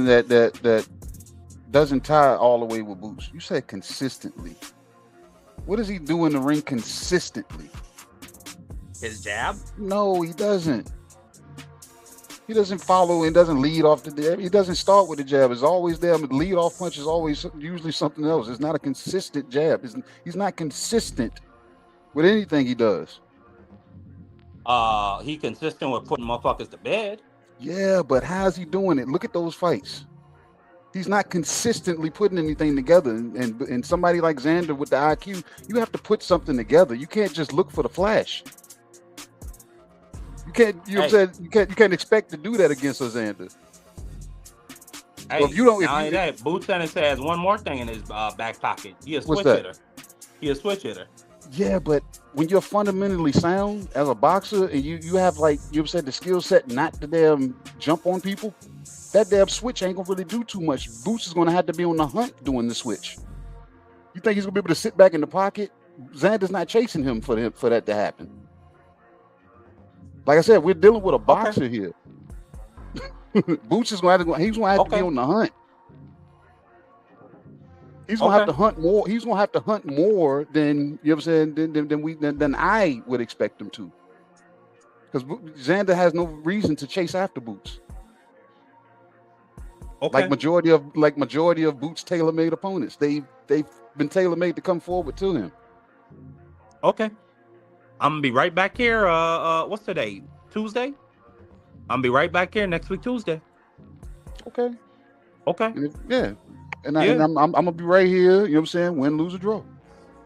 that doesn't tie all the way with Boots. You said consistently. What does he do in the ring consistently? His jab? No, he doesn't. He doesn't follow and doesn't lead off the jab. He doesn't start with the jab. It's always there. The lead off punch is always usually something else. It's not a consistent jab. He's not consistent with anything he does. He consistent with putting motherfuckers to bed. Yeah, but how's he doing it? Look at those fights. He's not consistently putting anything together. And somebody like Xander with the IQ, you have to put something together. You can't just look for the flash. You can't. You can't expect to do that against a Xander. Hey, well, if you don't, that Boots Ennis has one more thing in his back pocket. He a switch hitter. He a switch hitter. Yeah, but when you're fundamentally sound as a boxer and you have, like you said, the skill set not to damn jump on people, that damn switch ain't gonna really do too much. Boots is gonna have to be on the hunt doing the switch. You think he's gonna be able to sit back in the pocket? Xander's not chasing him for that to happen. Like I said, we're dealing with a boxer here. Boots is gonna have to be on the hunt. He's gonna have to hunt more. He's gonna have to hunt more than than I would expect him to. Because Xander has no reason to chase after Boots. Okay. Like majority of Boots' tailor-made opponents, they've been tailor-made to come forward to him. Okay. I'm gonna be right back here. What's today? Tuesday? I'm gonna be right back here next week Tuesday. Okay. Okay. And I'm gonna be right here, you know what I'm saying? Win, lose, or draw.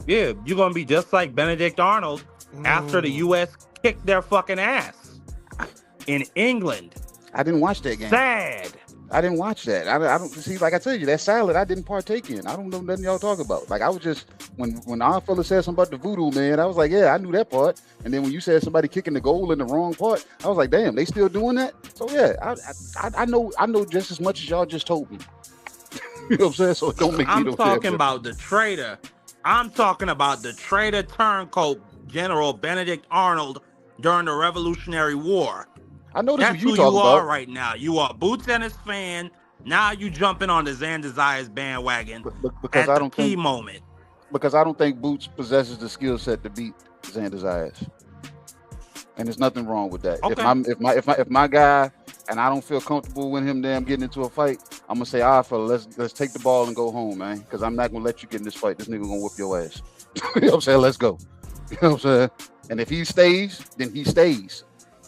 Yeah, you're gonna be just like Benedict Arnold after the US kicked their fucking ass in England. I didn't watch that game. Sad. I didn't watch that. I don't see, like I tell you, that salad I didn't partake in. I don't know nothing y'all talk about. Like I was just when our fella said something about the voodoo man, I was like, yeah, I knew that part. And then when you said somebody kicking the goal in the wrong part, I was like, damn, they still doing that? So yeah, I know just as much as y'all just told me. You know what I'm saying? So it don't make me no talking about the traitor. I'm talking about the traitor turncoat General Benedict Arnold during the Revolutionary War. I know that's what you you talking are about right now. You are Boots Ennis fan. Now you jumping on the Xander Zayas bandwagon because at the key moment. Because I don't think Boots possesses the skill set to beat Xander Zayas, and there's nothing wrong with that. Okay. If my guy and I don't feel comfortable with him getting into a fight, I'm gonna say, all right, fella, let's take the ball and go home, man. Because I'm not gonna let you get in this fight. This nigga gonna whoop your ass. You know what I'm saying? Let's go. You know what I'm saying? And if he stays, then he stays.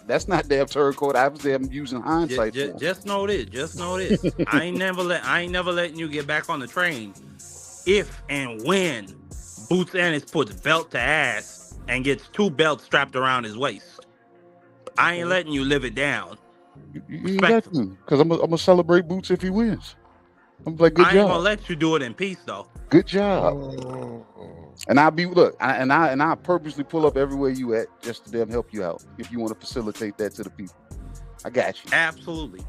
That's not damn turncoat. I was there using hindsight. Just know this. Just know this. I ain't never letting you get back on the train if and when Boots Ennis puts belt to ass and gets 2 belts strapped around his waist. I ain't letting you live it down. You ain't got to, because I'm gonna celebrate Boots if he wins. I'm like, good job. I ain't gonna let you do it in peace though. Good job. And I purposely pull up everywhere you at just to damn help you out if you want to facilitate that to the people. I got you. Absolutely.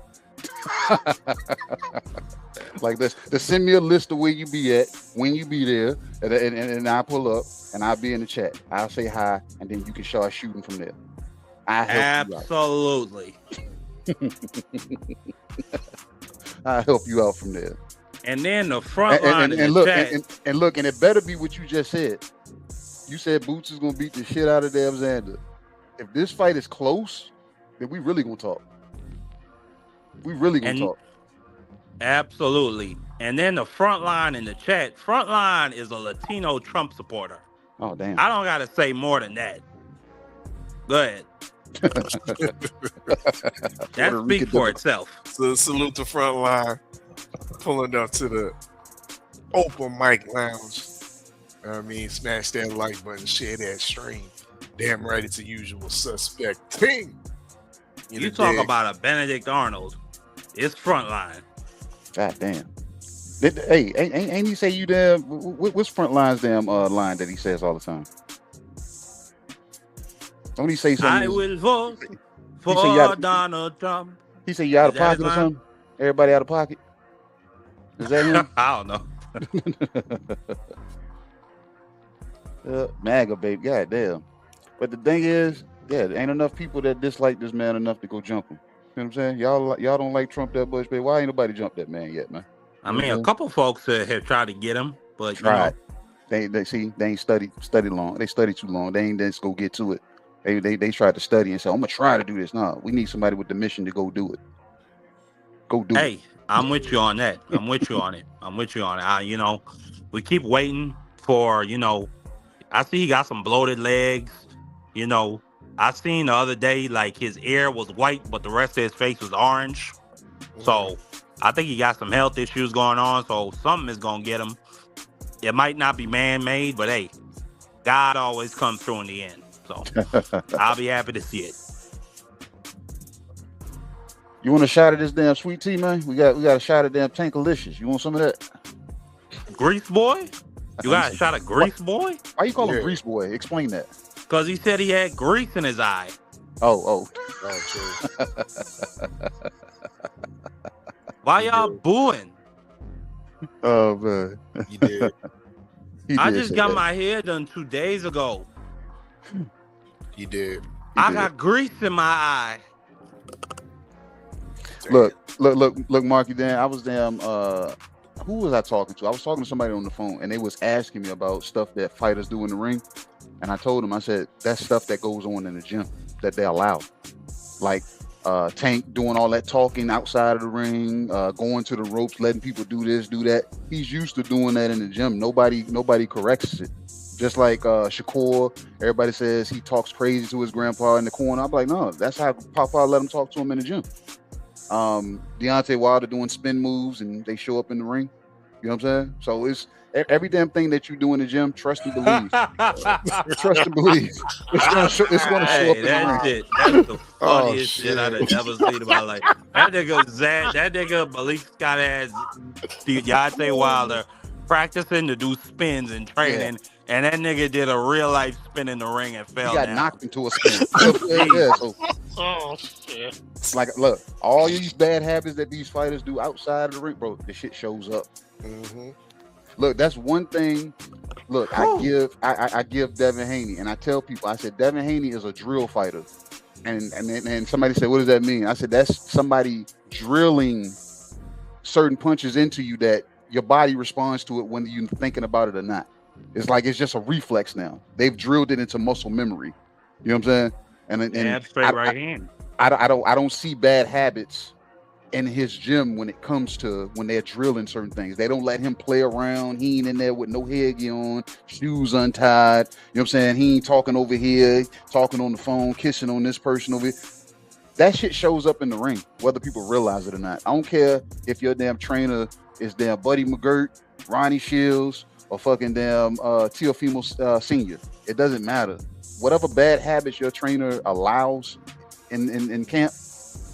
Like this, to send me a list of where you be at when you be there, and I pull up and I'll be in the chat. I'll say hi, and then you can start shooting from there. Absolutely. I'll help you out from there. And then the front line and it better be what you just said. You said Boots is gonna beat the shit out of damn Xander. If this fight is close, then we really gonna talk. We really gonna talk. Absolutely. And then the front line in the chat. Front line is a Latino Trump supporter. Oh damn! I don't gotta say more than that. Go ahead. That speaks for itself. So salute the front line. Pulling up to the open mic lounge. I mean, smash that like button, share that stream. Damn right, it's a usual suspect thing. You talk about a Benedict Arnold. It's Frontline. God damn. Hey, ain't he say you damn? What's Frontline's damn line that he says all the time? Don't he say something? I will vote for Donald Trump. He said you out of pocket or something? Everybody out of pocket? Is that him? I don't know. MAGA baby, goddamn. But the thing is, yeah, there ain't enough people that dislike this man enough to go jump him. You know what I'm saying? Y'all don't like Trump that much, baby. Why ain't nobody jumped that man yet, man? I mean, a couple folks have tried to get him, but tried. They see they ain't study long. They study too long. They ain't just go get to it. They tried to study and say, I'm gonna try to do this. No, we need somebody with the mission to go do it. Go do it. Hey, I'm with you on that. I'm with you on it. We keep waiting for, I see he got some bloated legs. I seen the other day, like, his ear was white, but the rest of his face was orange. So I think he got some health issues going on. So something is going to get him. It might not be man-made, but hey, God always comes through in the end. So I'll be happy to see it. You want a shot of this damn sweet tea, man? We got a shot of damn Tankalicious. You want some of that? Grease boy? You got a shot of Grease boy? Why you call him Grease boy? Explain that. Because he said he had grease in his eye. Oh, true. Why y'all booing? Oh man, you did. I just got my hair done 2 days ago. He did. I got grease in my eye. Look, Marky. Dan, I was damn. Who was I talking to? I was talking to somebody on the phone, and they was asking me about stuff that fighters do in the ring, and I told them, I said, that's stuff that goes on in the gym that they allow, like Tank doing all that talking outside of the ring, going to the ropes, letting people do this, do that. He's used to doing that in the gym. Nobody corrects it. Just like Shakur, everybody says he talks crazy to his grandpa in the corner. I'm like, no, that's how Papa let him talk to him in the gym. Deontay Wilder doing spin moves and they show up in the ring. You know what I'm saying? So it's every damn thing that you do in the gym, trust and believe. Trust and believe. It's gonna show up in the ring. That's the funniest shit I've ever seen in my life. That nigga Malik Scott has Deontay Wilder practicing to do spins and training. Yeah. And that nigga did a real life spin in the ring and fell down. He got knocked into a spin. Oh shit! Like, look, all these bad habits that these fighters do outside of the ring, bro, the shit shows up. Mm-hmm. Look, that's one thing. Look, I give Devin Haney, and I tell people, I said Devin Haney is a drill fighter, and somebody said, what does that mean? I said that's somebody drilling certain punches into you that your body responds to it whether you're thinking about it or not. It's like it's just a reflex now. They've drilled it into muscle memory. You know what I'm saying? And straight right hand. I don't see bad habits in his gym when it comes to when they're drilling certain things. They don't let him play around. He ain't in there with no headgear on, shoes untied. You know what I'm saying? He ain't talking over here, talking on the phone, kissing on this person over here. That shit shows up in the ring, whether people realize it or not. I don't care if your damn trainer is damn Buddy McGirt, Ronnie Shields, or fucking damn Teofimo Senior. It doesn't matter. Whatever bad habits your trainer allows in camp,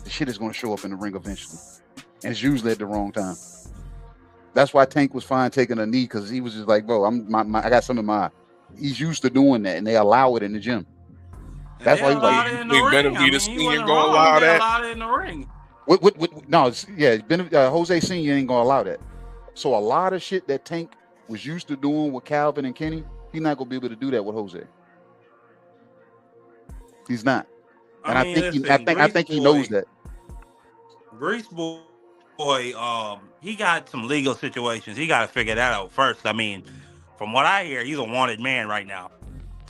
the shit is going to show up in the ring eventually. And it's usually at the wrong time. That's why Tank was fine taking a knee, because he was just like, bro, I got something in my eye. He's used to doing that, and they allow it in the gym. That's why he's like, Benavidez Senior gonna allow that? In the ring. No, Jose Senior ain't gonna allow that. So a lot of shit that Tank was used to doing with Calvin and Kenny, he's not gonna be able to do that with Jose. He's not. And I think he knows that. Grease boy, he got some legal situations. He got to figure that out first. I mean, from what I hear, he's a wanted man right now.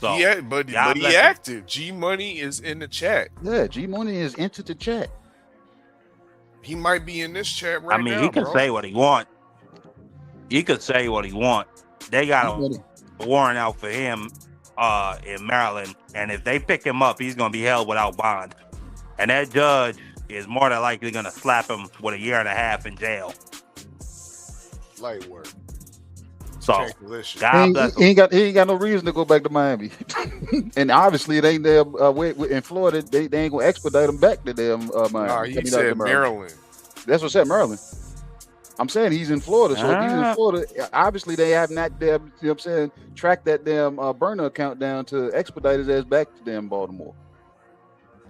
So yeah, but he active. GMoney is in the chat. Yeah, GMoney is entered the chat. He might be in this chat right now. I mean, he can say what he want. He could say what he want. They got a warrant out for him in Maryland, and if they pick him up, he's gonna be held without bond. And that judge is more than likely gonna slap him with 1.5 years in jail. Light work. So God bless him. He ain't got no reason to go back to Miami, and obviously it ain't there in Florida. They ain't gonna expedite him back to them Miami. Nah, he said Maryland. That's what said Maryland. I'm saying he's in Florida, so if he's in Florida, obviously they have not you know what I'm saying, tracked that damn burner account down to expedite his ass back to damn Baltimore.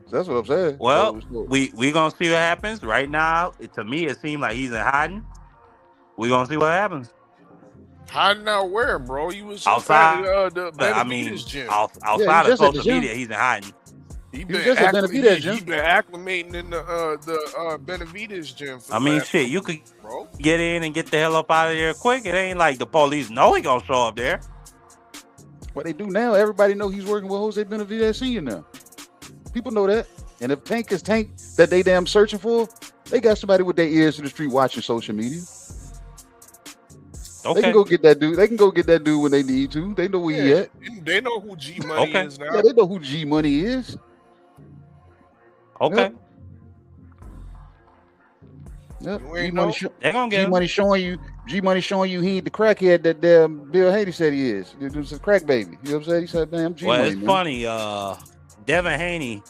So that's what I'm saying. Well, we gonna see what happens. Right now, to me, it seems like he's in hiding. We gonna see what happens. Hiding out where, bro? You was Outside. the I mean, Benavides gym. outside of just at the social gym. media, he's in hiding. He was just at Benavides gym. He been acclimating in the Benavides gym. For I the mean, last shit, you couple could weeks, bro. get in and get the hell up out of there quick. It ain't like the police know he gonna show up there. What they do now, everybody know he's working with Jose Benavidez Senior now. People know that. And if Tank is Tank that they damn searching for, they got somebody with their ears to the street watching social media. Okay. They can go get that dude. They can go get that dude when they need to. They know where he at. They know who GMoney is now. Yeah, they know who GMoney is. Okay. Yep. G-Money G-Money showing you. G-Money showing you he ain't the crackhead that damn Bill Hader said he is. It's a crack baby. You know what I'm saying? He said, "Damn, G-Money." Well, it's funny. Devin Haney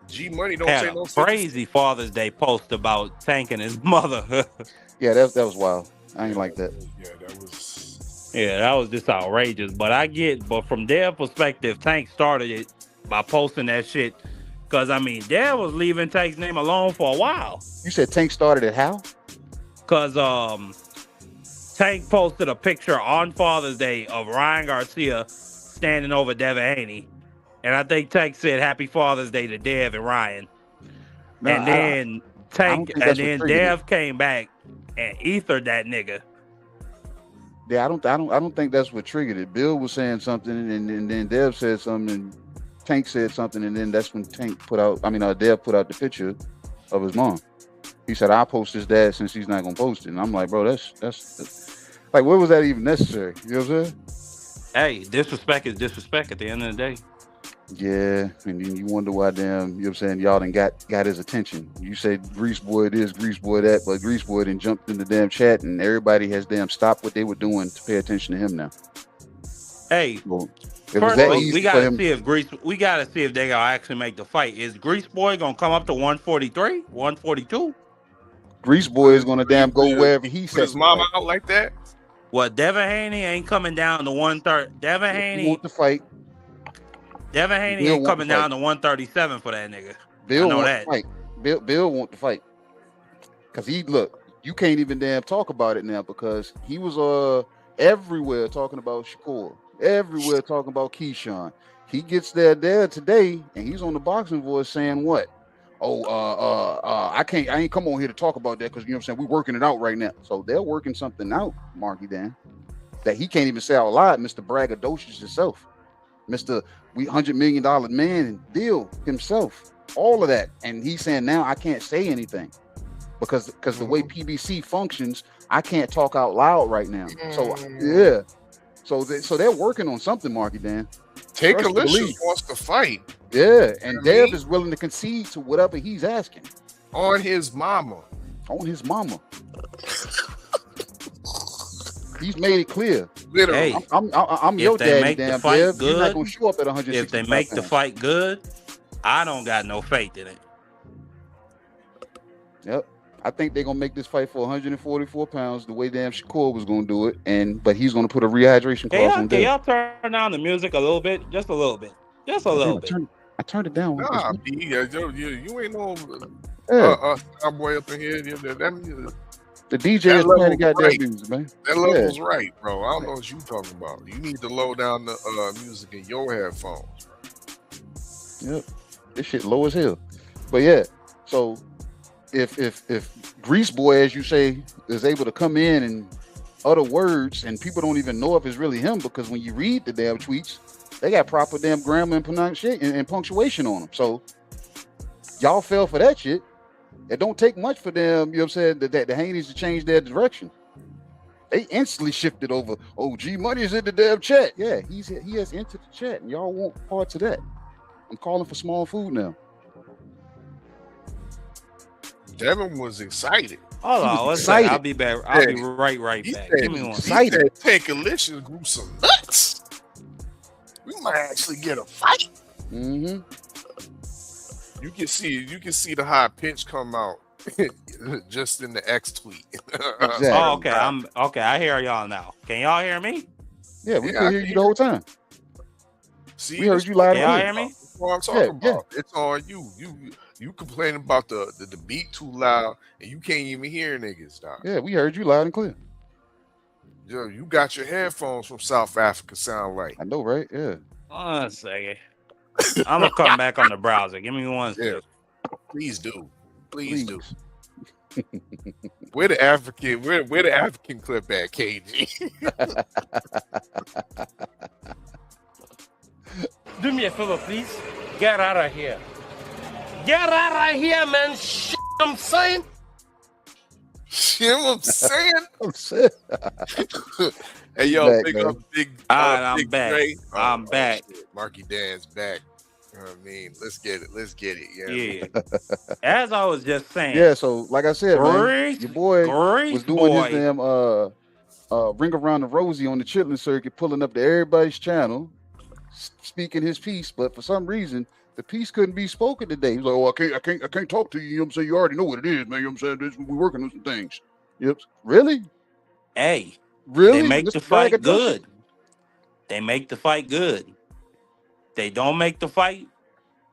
GMoney don't had say a no crazy Father's Day post about Tank and his mother. Yeah, that was wild. I ain't like that. Yeah, that was. Yeah, that was just outrageous. But from their perspective, Tank started it by posting that shit. Because, I mean, Dev was leaving Tank's name alone for a while. You said Tank started it how? Because Tank posted a picture on Father's Day of Ryan Garcia standing over Devin Haney. And I think Tank said Happy Father's Day to Dev and Ryan. No, and then Dev came back and ethered that nigga. Yeah, I don't think that's what triggered it. Bill was saying something, and then Dev said something, and Tank said something, and then that's when Dev put out the picture of his mom. He said, "I'll post his dad since he's not gonna post it." And I'm like, bro, that's like, what was that even necessary? You know what I'm saying? Hey, disrespect is disrespect at the end of the day. Yeah, and then you wonder why damn, you know what I'm saying, y'all done got his attention. You say Grease Boy this, Grease Boy that, but Grease Boy then jumped in the damn chat and everybody has damn stopped what they were doing to pay attention to him now. Hey, firstly, we gotta see if they gonna actually make the fight. Is Grease Boy gonna come up to 143, 142? Grease Boy is gonna damn go wherever he says. His mama out like that? Well, Devin Haney ain't coming down to 130. Devin Haney want to fight. Devin Haney ain't coming down to 137 for that nigga. Bill I know want that. to fight. Bill want to fight. Cause you can't even damn talk about it now because he was everywhere talking about Shakur, everywhere talking about Keyshawn. He gets there today and he's on the Boxing Voice saying what? I ain't come on here to talk about that because you know what I'm saying, we're working it out right now. So they're working something out, Marky Dan, that he can't even say out loud, Mr. Braggadocious himself. Mr. $100 million man deal himself, all of that. And he's saying now I can't say anything because the way PBC functions, I can't talk out loud right now. So yeah. So they're working on something, Marky Dan. Take Alicious wants to fight. Yeah, and Dev is willing to concede to whatever he's asking. On his mama. On his mama. He's made it clear. Literally. Hey, I'm your daddy, damn Dev. You're not gonna show up at 160. If they make the fight good, I don't got no faith in it. Yep. I think they're gonna make this fight for 144 pounds, the way damn Shakur was gonna do it, but he's gonna put a rehydration clause on Dev. Can y'all turn down the music a little bit? Just a little bit. Just a little bit. I turned it down. Nah, you ain't no cowboy up in here. The DJ is playing the goddamn music, man. That level's right, bro. I don't know what you talking about. You need to low down the music in your headphones. Yep, this shit low as hell. But yeah, so if Grease Boy, as you say, is able to come in and utter words, and people don't even know if it's really him because when you read the damn tweets, they got proper damn grammar and pronunciation and punctuation on them. So y'all fell for that shit. It don't take much for them, you know what I'm saying, the Haneys to change their direction. They instantly shifted over. Oh, GMoney is in the damn chat. Yeah, he has entered the chat, and y'all want parts of that. I'm calling for small food now. Devin was excited. Hold on, let's say I'll be back. I'll be right back. Give me one. He said, take Alicious grew some nuts. We might actually get a fight. Mm-hmm. You can see the high pitch come out just in the X tweet. Exactly. Oh, okay. I hear y'all now. Can y'all hear me? Yeah, we can hear you the whole time. See, we heard you loud and clear. clear. Y'all hear me? That's what I'm talking about. It's on you. You complaining about the beat too loud and you can't even hear niggas, dog. Yeah, we heard you loud and clear. Yo, you got your headphones from South Africa, sound like. I know, right? Yeah. 1 second. I'm gonna come back on the browser. Give me 1 second. Please do. Please do. Where the African clip at, KG? Do me a favor, please. Get out of here. Get out of here, man. Shit, I'm saying. Shit, I'm saying. I'm saying. Hey, yo, Back, big man. up, big. I'm Big back. Dre. I'm back. Shit. Marky Dan's back. You know what I mean? Let's get it. Let's get it. Yeah. As I was just saying. Yeah, so like I said, man, your boy was doing his damn ring around the rosy on the chitlin circuit, pulling up to everybody's channel, speaking his piece, but for some reason the piece couldn't be spoken today. He was like, "Oh, I can't talk to you. You know what I'm saying? You already know what it is, man. You know what I'm saying? We're working on some things." Yep. Really? Hey, really? they make Mr. the fight Braggadocious? good. They make the fight good. They don't make the fight.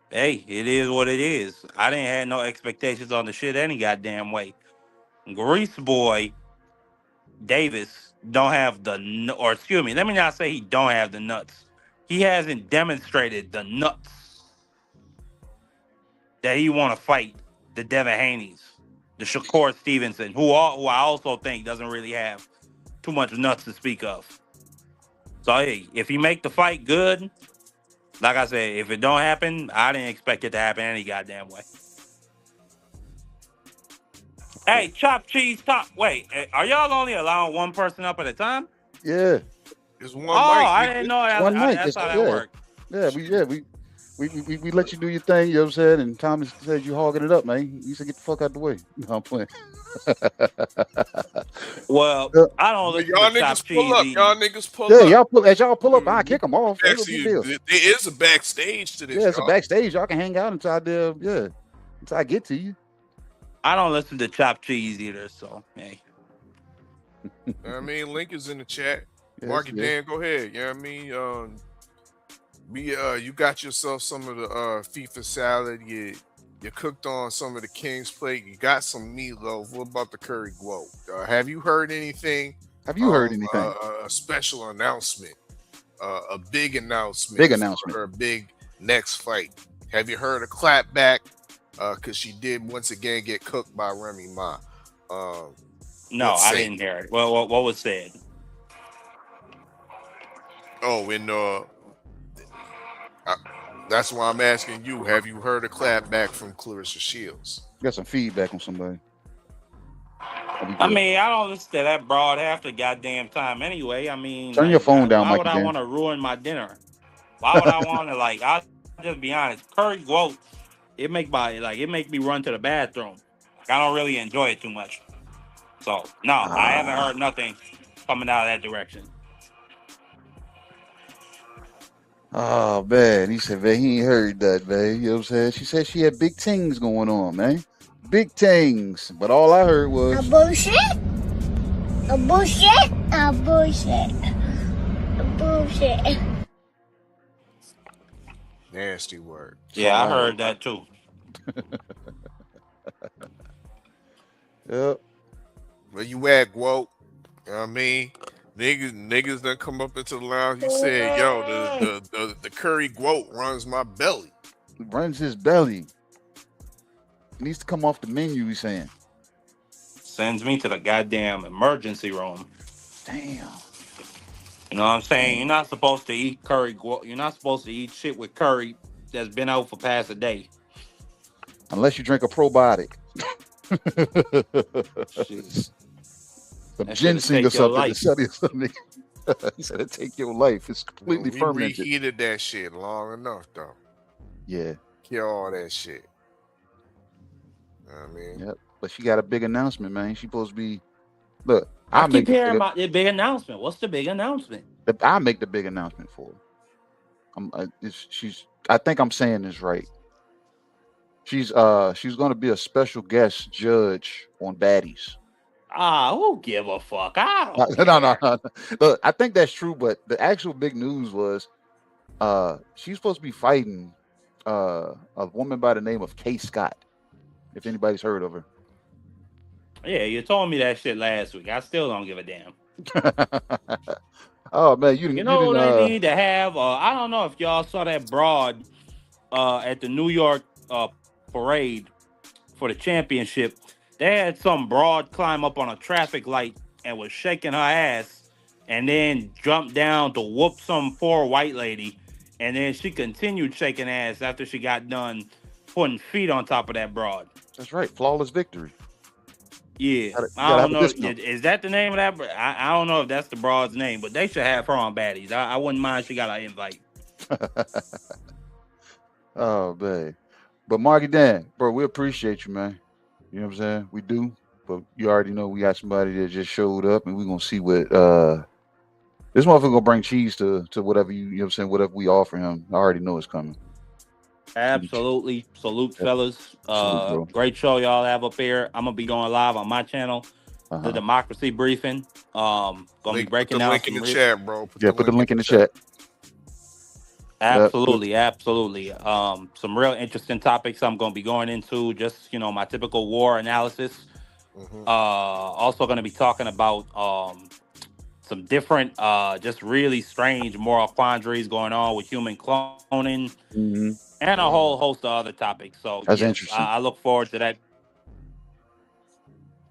Hey, it is what it is. I didn't have no expectations on the shit any goddamn way. Grease boy Davis don't have the, or excuse me, let me not say he don't have the nuts. He hasn't demonstrated the nuts that he want to fight the Devin Haney's, the Shakur Stevenson, who I also think doesn't really have too much nuts to speak of. So hey, if he make the fight good, like I said, if it don't happen, I didn't expect it to happen any goddamn way. Hey, chop cheese top. Wait, are y'all only allowing one person up at a time? Yeah. It's one Oh, mic. I didn't know that. One mic. That's how that Yeah. worked. Yeah, we let you do your thing, you know what I'm saying? And Thomas said you hogging it up, man. He said get the fuck out the way. No, I'm playing. Well, I don't listen Y'all to chop niggas pull cheese up. eating. Y'all niggas pull Yeah, up. as y'all pull up, I kick them off. Ain't no Actually, big deal. there is a backstage to this. Yeah, it's a y'all. backstage. Y'all can hang out until I get to you. I don't listen to chop cheese either, so hey. I mean, link is in the chat. Yes, Marky yes. Dan, go ahead. You know what I mean? You got yourself some of the FIFA salad. You cooked on some of the King's plate. You got some meatloaf. What about the curry glow? Have you heard anything? Have you heard anything? A special announcement, a big announcement. Big announcement. For her big next fight. Have you heard a clap back? Because she did once again get cooked by Remy Ma. No, I didn't hear it. Well, what was said? Oh, and that's why I'm asking you. Have you heard a clap back from Clarissa Shields? Got some feedback on somebody. I mean, I don't listen to that broad half the goddamn time anyway. I mean, Turn your phone down, why Mikey would I Dan. want to ruin my dinner? Why would I want to I'll just be honest. Curry gloat, it make me run to the bathroom. I don't really enjoy it too much. So no, I haven't heard nothing coming out of that direction. Oh man, he said, man, he ain't heard that, man. You know what I'm saying? She said she had big things going on, man. Big things. But all I heard was A bullshit. A bullshit. A bullshit. A bullshit. Nasty word. Yeah, I heard that too. Yep. Where you at, Guo? You know what I mean? Niggas done come up into the lounge. He said, yo, the curry Guo runs my belly. Runs his belly. Needs to come off the menu, he's saying. Sends me to the goddamn emergency room. Damn. You know what I'm saying? You're not supposed to eat curry. You're not supposed to eat shit with curry that's been out for past a day. Unless you drink a probiotic. Some ginseng or something to sell you something. He said it take your life. It's completely We fermented. reheated that shit long enough, though. Yeah. Kill all that shit. I mean, Yep. But she got a big announcement, man. She supposed to be. Look, I keep hearing about the big announcement. What's the big announcement? I'll make the big announcement for her. I think I'm saying this right. She's going to be a special guest judge on Baddies. Who give a fuck? No. Look, I think that's true, but the actual big news was she's supposed to be fighting a woman by the name of Kay Scott. If anybody's heard of her. Yeah, you told me that shit last week. I still don't give a damn. Oh man, you You didn't know they need to have. I don't know if y'all saw that broad at the New York parade for the championship. They had some broad climb up on a traffic light and was shaking her ass, and then jumped down to whoop some poor white lady, and then she continued shaking ass after she got done putting feet on top of that broad. That's right, flawless victory. Yeah, You I gotta don't have a know. discount. Is that the name of that? I don't know if that's the broad's name, but they should have her on baddies. I wouldn't mind if she got an invite. Oh man. But Marky Dan, bro, we appreciate you, man. You know what I'm saying? We do. But you already know we got somebody that just showed up, and we're gonna see what this motherfucker gonna bring cheese to whatever you know what I'm saying, whatever we offer him. I already know it's coming. Absolutely. Salute, fellas. Salute, bro. Great show y'all have up here. I'm gonna be going live on my channel, the Democracy Briefing. Gonna be breaking Put the down link in the chat, bro. Put the link in the chat. Absolutely, absolutely. Some real interesting topics I'm gonna be going into. Just my typical war analysis. Also gonna be talking about some different, just really strange moral quandaries going on with human cloning. And a whole host of other topics. So That's yes, interesting. I look forward to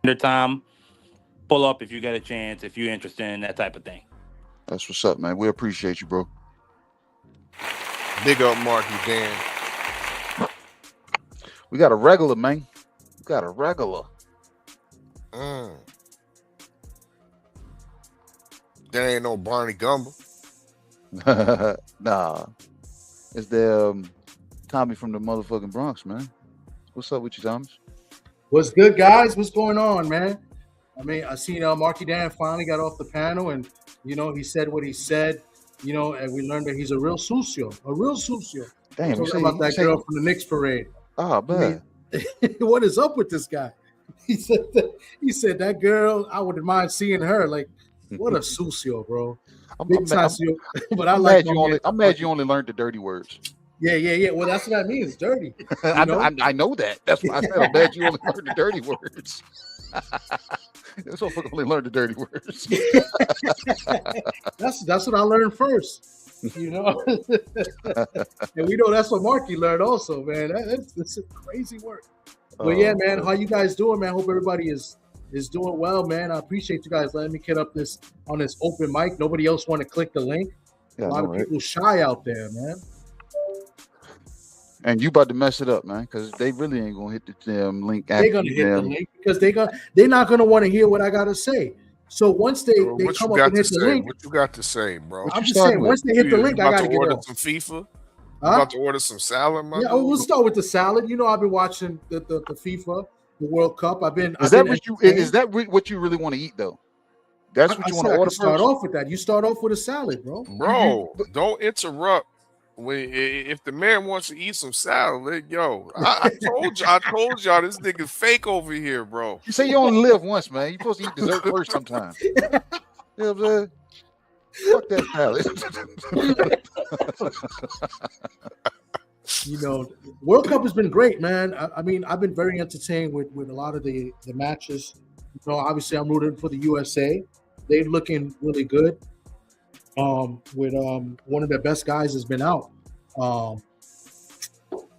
that. Time, pull up if you get a chance, if you're interested in that type of thing. That's what's up, man. We appreciate you, bro. Big up Marky Dan. We got a regular, man. We got a regular. There ain't no Barney Gumble. Nah. It's the Tommy from the motherfucking Bronx, man. What's up with you, Thomas? What's good, guys? What's going on, man? I mean, I seen Marky Dan finally got off the panel, and he said what he said. And we learned that he's a real sucio, Damn, talking about that girl from the Knicks parade. Oh man, what is up with this guy? He said that girl. I wouldn't mind seeing her. Like, what a sucio, bro. Big time sucio. But I'm mad you only learned the dirty words. Yeah. Well, that's what I mean. It's dirty. I know that. That's why I said I'm mad you only learned the dirty words. This motherfucker only learned the dirty words. That's what I learned first. And we know that's what Marky learned also, man. That's crazy work. But yeah, man, how you guys doing, man? Hope everybody is doing well, man. I appreciate you guys letting me get up on this open mic. Nobody else want to click the link. Yeah, a lot of people shy out there, man. And you about to mess it up, man, because they really ain't gonna hit the link. They're gonna hit the link because they're not gonna want to hear what I gotta say. So once they come up and hit the link, what you got to say, bro? I'm just saying, once they hit the link, I gotta get order off. some FIFA. About to order some salad, man. Yeah, we'll start with the salad. I've been watching the FIFA, the World Cup. Is that what you really want to eat though? That's what you want to order. Start off with that. You start off with a salad, bro. Bro, don't interrupt. If the man wants to eat some salad, I told y'all this nigga fake over here, bro. You say you only live once, man. You're supposed to eat dessert first sometime. You know what I'm saying? Fuck that salad. World Cup has been great, man. I mean, I've been very entertained with a lot of the matches. Obviously, I'm rooting for the USA. They're looking really good. With one of their best guys has been out. Oh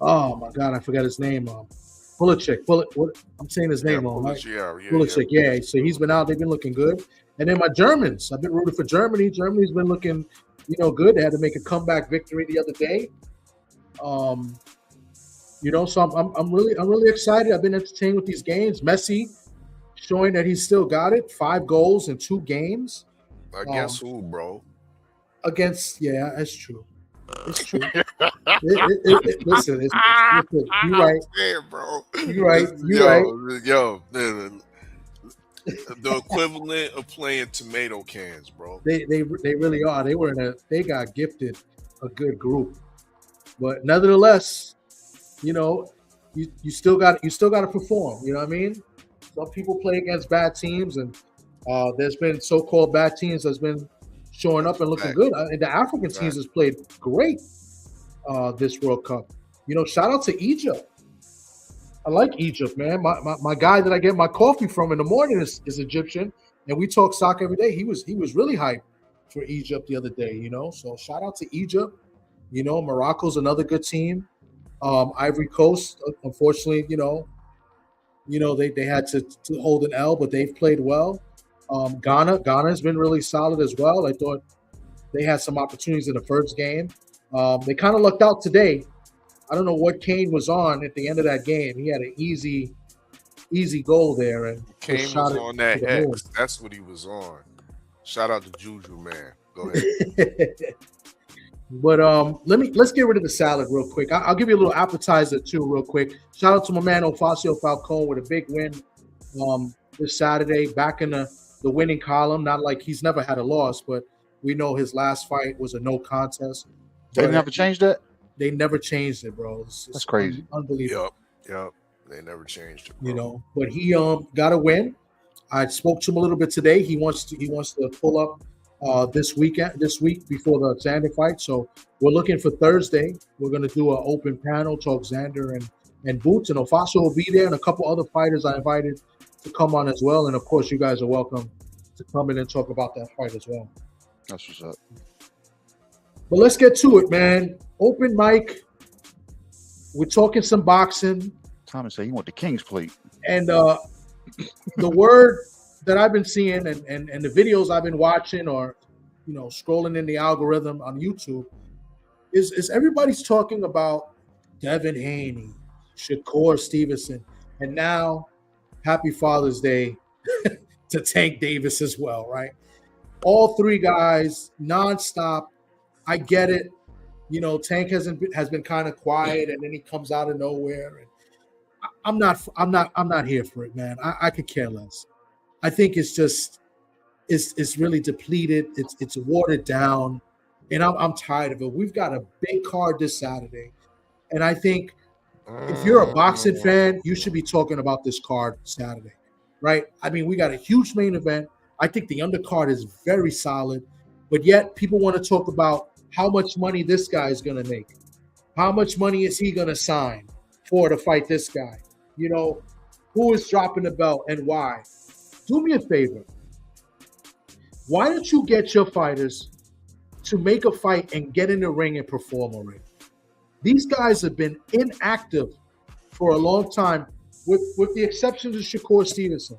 my God, I forgot his name. Pulisic. I'm saying his name wrong, right? Pulisic, yeah. So he's been out. They've been looking good. And then my Germans. I've been rooting for Germany. Germany's been looking, good. They had to make a comeback victory the other day. So I'm really excited. I've been entertained with these games. Messi showing that he's still got it. 5 goals in 2 games. Against who, bro? Yeah, that's true. It's true. Listen, you're right. Bro. You're right. Yo, the equivalent of playing tomato cans, bro. They really are. They got gifted a good group, but nevertheless, you still got to perform. You know what I mean? Some people play against bad teams, and there's been so-called bad teams that's been showing up and looking good. And the African teams has played great this World Cup. Shout out to Egypt. I like Egypt, man. My guy that I get my coffee from in the morning is Egyptian. and we talk soccer every day. He was really hyped for Egypt the other day, you know. So shout out to Egypt. You know, Morocco's another good team. Ivory Coast, unfortunately, you know, they had to hold an L, but they've played well. Ghana has been really solid as well. I thought they had some opportunities in the first game. They kind of lucked out today. I don't know what Kane was on at the end of that game. He had an easy goal there, and Kane was on that X. That's what he was on. Shout out to Juju, man. Go ahead. But let's get rid of the salad real quick. I'll give you a little appetizer too, real quick. Shout out to my man Ofacio Falcone with a big win this Saturday, back in the winning column. Not like he's never had a loss, but we know his last fight was a no contest. They never changed that? They never changed it, bro. It's crazy. Unbelievable. Yep. They never changed it, bro. You know, but he got a win. I spoke to him a little bit today. He wants to pull up this week before the Xander fight. So we're looking for Thursday. We're gonna do an open panel, talk Xander and Boots, and Ofaso will be there, and a couple other fighters I invited to come on as well. And of course, you guys are welcome to come in and talk about that fight as well. That's what's up. But let's get to it, man. Open mic. We're talking some boxing. Thomas said he want the King's plate. And the word that I've been seeing and the videos I've been watching, or you know, scrolling in the algorithm on YouTube, is everybody's talking about Devin Haney, Shakur Stevenson, and now happy Father's Day to Tank Davis as well, right? All three guys nonstop. I get it. You know, Tank has been kind of quiet, and then he comes out of nowhere. And I'm not here for it, man. I could care less. I think it's just it's really depleted. It's watered down, and I'm tired of it. We've got a big card this Saturday, and I think if you're a boxing fan, you should be talking about this card Saturday, right? I mean, we got a huge main event. I think the undercard is very solid, but yet people want to talk about how much money this guy is going to make. How much money is he going to sign for to fight this guy? You know, who is dropping the belt and why? Do me a favor. Why don't you get your fighters to make a fight and get in the ring and perform already? These guys have been inactive for a long time, with the exception of Shakur Stevenson,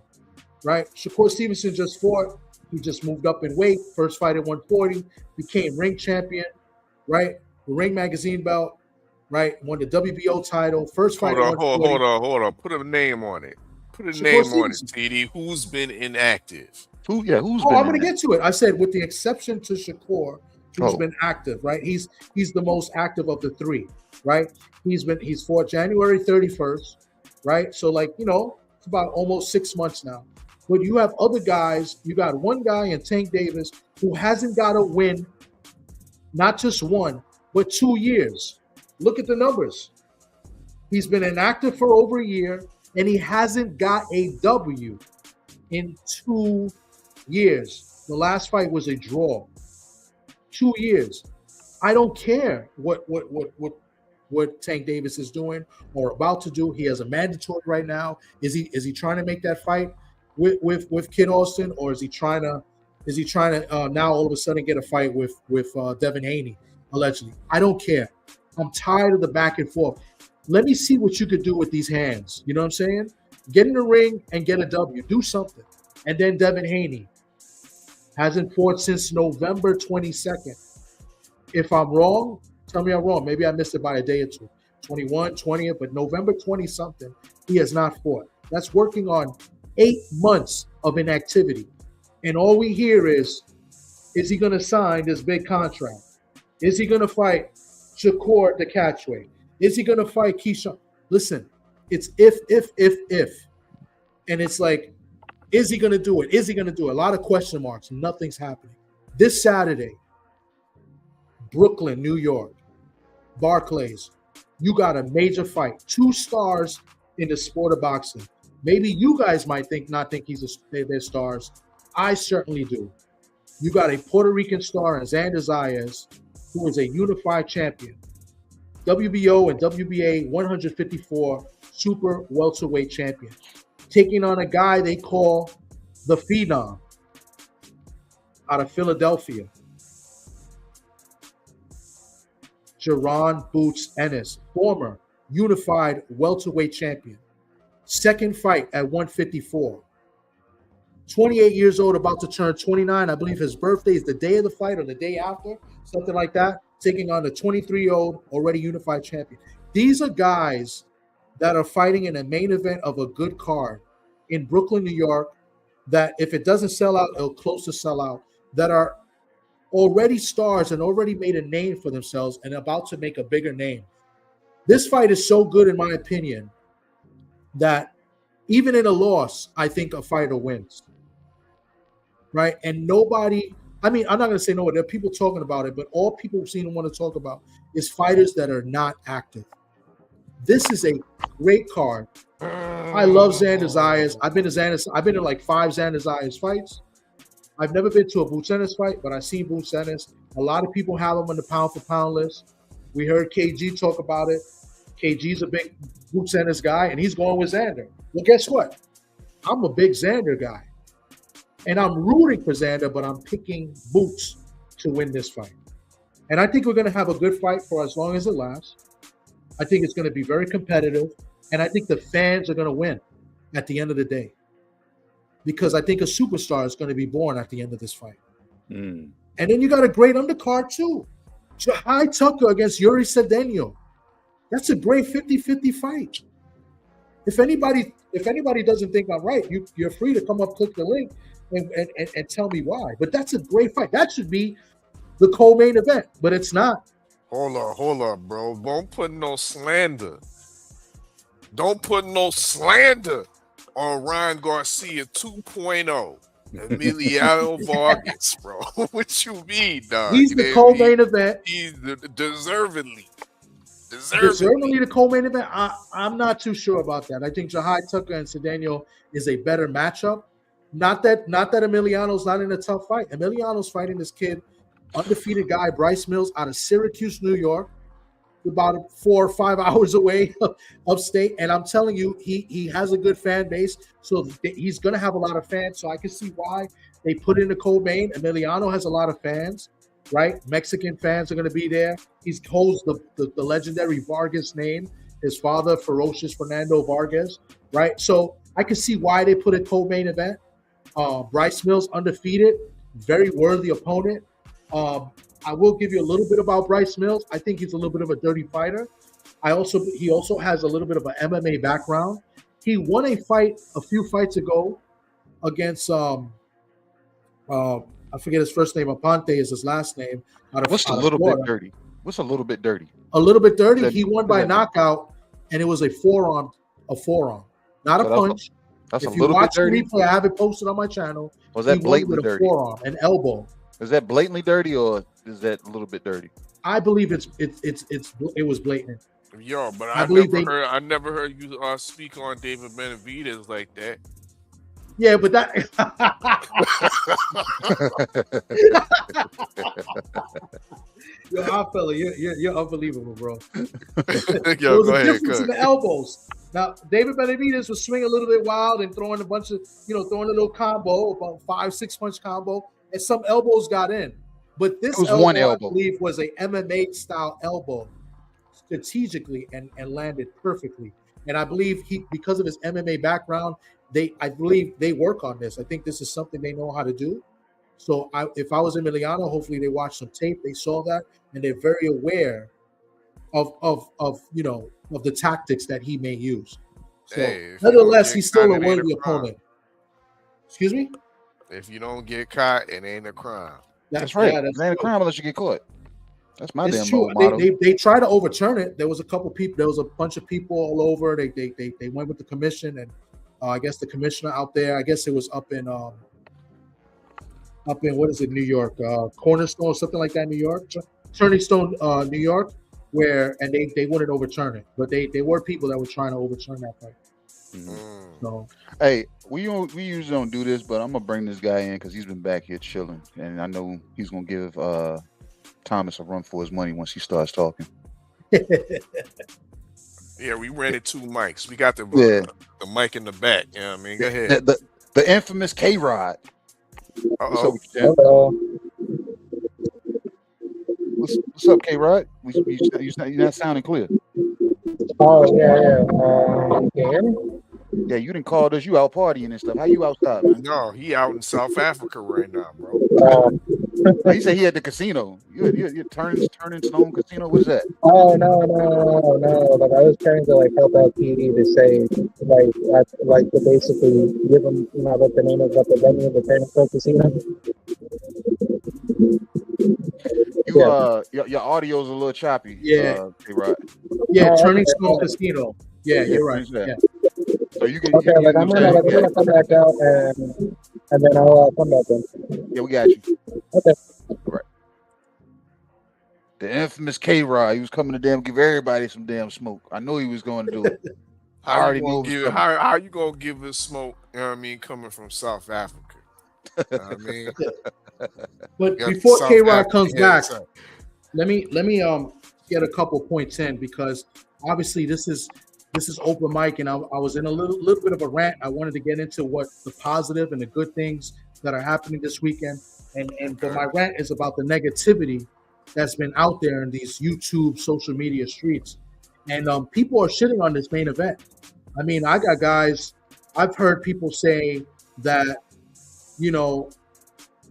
right? Shakur Stevenson just fought. He just moved up in weight. First fight at 140, became ring champion, right? The Ring Magazine belt, right? Won the WBO title. First fight at 140. Hold on. Put a name on it. Put a name on it, TD. Who's been inactive? Who's been I'm going to get to it. I said with the exception to Shakur, who's been active, right? He's the most active of the three, right? He's fought January 31st, right? So like, you know, it's about almost 6 months now. But you have other guys. You got one guy in Tank Davis who hasn't got a win, not just one, but 2 years. Look at the numbers. He's been inactive for over a year, and he hasn't got a W in 2 years. The last fight was a draw. 2 years. I don't care what Tank Davis is doing or about to do. He has a mandatory right now. Is he trying to make that fight with Kid Austin, or is he trying to now all of a sudden get a fight with Devin Haney, allegedly? I don't care. I'm tired of the back and forth. Let me see what you could do with these hands. You know what I'm saying? Get in the ring and get a W. Do something. And then Devin Haney hasn't fought since November 22nd. If I'm wrong, tell me I'm wrong. Maybe I missed it by a day or two. 21, 20th, but November 20-something, he has not fought. That's working on 8 months of inactivity. And all we hear is he going to sign this big contract? Is he going to fight Shakur the catchweight? Is he going to fight Keyshawn? Listen, it's if. And it's like, is he going to do it? Is he going to do it? A lot of question marks. Nothing's happening. This Saturday, Brooklyn, New York, Barclays, you got a major fight. 2 stars in the sport of boxing. Maybe you guys might not think they're stars. I certainly do. You got a Puerto Rican star in Xander Zayas, who is a unified champion. WBO and WBA 154 super welterweight champion. Taking on a guy they call the Phenom, out of Philadelphia. Jaron Boots Ennis, former unified welterweight champion. Second fight at 154. 28 years old, about to turn 29. I believe his birthday is the day of the fight or the day after, something like that. Taking on the 23-year-old already unified champion. These are guys that are fighting in a main event of a good card in Brooklyn, New York, that if it doesn't sell out, it'll close to sell out, that are already stars and already made a name for themselves and about to make a bigger name. This fight is so good, in my opinion, that even in a loss, I think a fighter wins. Right? And nobody, I mean, I'm not going to say no, there are people talking about it, but all people seem to want to talk about is fighters that are not active. This is a great card. I love Xander Zayas. I've been to like 5 Xander Zayas fights. I've never been to a Boots Ennis fight, but I've seen Boots Ennis. A lot of people have him on the pound for pound list. We heard KG talk about it. KG's a big Boots Ennis guy, and he's going with Xander. Well, guess what? I'm a big Xander guy. And I'm rooting for Xander, but I'm picking Boots to win this fight. And I think we're going to have a good fight for as long as it lasts. I think it's going to be very competitive. And I think the fans are going to win at the end of the day. Because I think a superstar is going to be born at the end of this fight. And then you got a great undercard too. Jahai Tucker against Yuri Cedeno. That's a great 50-50 fight. If anybody doesn't think I'm right, you're free to come up, click the link, and tell me why. But that's a great fight. That should be the co-main event, but it's not. Hold on, bro. Don't put no slander. Don't put no slander on Ryan Garcia 2.0. Emiliano Vargas, bro. What you mean, dog? He's the co-main event. He's deservedly the co-main event. I'm not too sure about that. I think Jahai Tucker and Cedeno is a better matchup. Not that Emiliano's not in a tough fight. Emiliano's fighting this kid, undefeated guy, Bryce Mills, out of Syracuse, New York, about 4 or 5 hours away upstate. And I'm telling you, he has a good fan base, so he's going to have a lot of fans. So I can see why they put in the co-main. Emiliano has a lot of fans, right? Mexican fans are going to be there. He holds the legendary Vargas name. His father, Ferocious Fernando Vargas, right? So I can see why they put a co-main event. Bryce Mills, undefeated, very worthy opponent. I will give you a little bit about Bryce Mills. I think he's a little bit of a dirty fighter. He also has a little bit of an MMA background. He won a fight a few fights ago against I forget his first name. Aponte is his last name. What's a little bit dirty? What's a little bit dirty? A little bit dirty. He won by knockout, and it was a forearm, not a punch. That's if a you little watch bit dirty. The replay, I have it posted on my channel. Was that blatantly dirty? Forearm, an elbow. Is that blatantly dirty, or is that a little bit dirty? I believe it was blatant. Yo, but I never heard you speak on David Benavidez like that. Yeah, but that. Yo, fella, you're unbelievable, bro. There was a difference in the elbows. Now, David Benavidez was swinging a little bit wild and throwing a bunch of, throwing a little combo, about 5-6 punch combo, and some elbows got in. But this one elbow, I believe, was a MMA style elbow, strategically and landed perfectly. And I believe because of his MMA background, I believe they work on this. I think this is something they know how to do. So if I was Emiliano, hopefully they watched some tape, they saw that, and they're very aware of the tactics that he may use. So nevertheless, he's still a worthy opponent. Excuse me? If you don't get caught, it ain't a crime. That's right. It ain't a crime unless you get caught. That's my damn motto. They try to overturn it. There was a couple people. There was a bunch of people all over. They went with the commission, and I guess the commissioner out there. I guess it was up in what is it, New York, Cornerstone, something like that, New York, Turning Stone, New York, and they wouldn't overturn it, but they were people that were trying to overturn that fight. So, hey, we usually don't do this, but I'm gonna bring this guy in because he's been back here chilling, and I know he's gonna give Thomas a run for his money once he starts talking. Yeah, we rented 2 mics. We got the mic in the back. You know what I mean? Go ahead. The infamous K-Rod. What's up Uh-oh. with you, champ? Hello. What's up, K-Rod? You're not sounding clear. Oh, yeah. Can you hear me? Yeah, you didn't call us. You out partying and stuff. How you outside, man? No, he out in South Africa right now, bro. He said he at the casino. You're turning Stone Casino. What is that? Oh, no. Like, I was trying to, like, help out PD to say, like, to basically give him, what the name is, what the venue of the Turning Stone Casino. Your audio's a little choppy. Yeah. K-Rod. Yeah, Oh, Turning okay. Stone Casino. Yeah, you're right. Yeah. So you can. Okay, like, I'm gonna come back out and then I'll come back in. Yeah, we got you. Okay. All right. The infamous K-Rod. He was coming to give everybody some damn smoke. I knew he was going to do it. I already knew. How you gonna give us smoke? You know what I mean, coming from South Africa. You know what I mean, But Yeah, before South K-Rod Africa comes back, heads up. let me get a couple points in, because obviously this is open mic, and I was in a little bit of a rant. I wanted to get into what the positive and the good things that are happening this weekend, but my rant is about the negativity that's been out there in these YouTube social media streets, and people are shitting on this main event. I mean, I got guys. I've heard people say that, you know,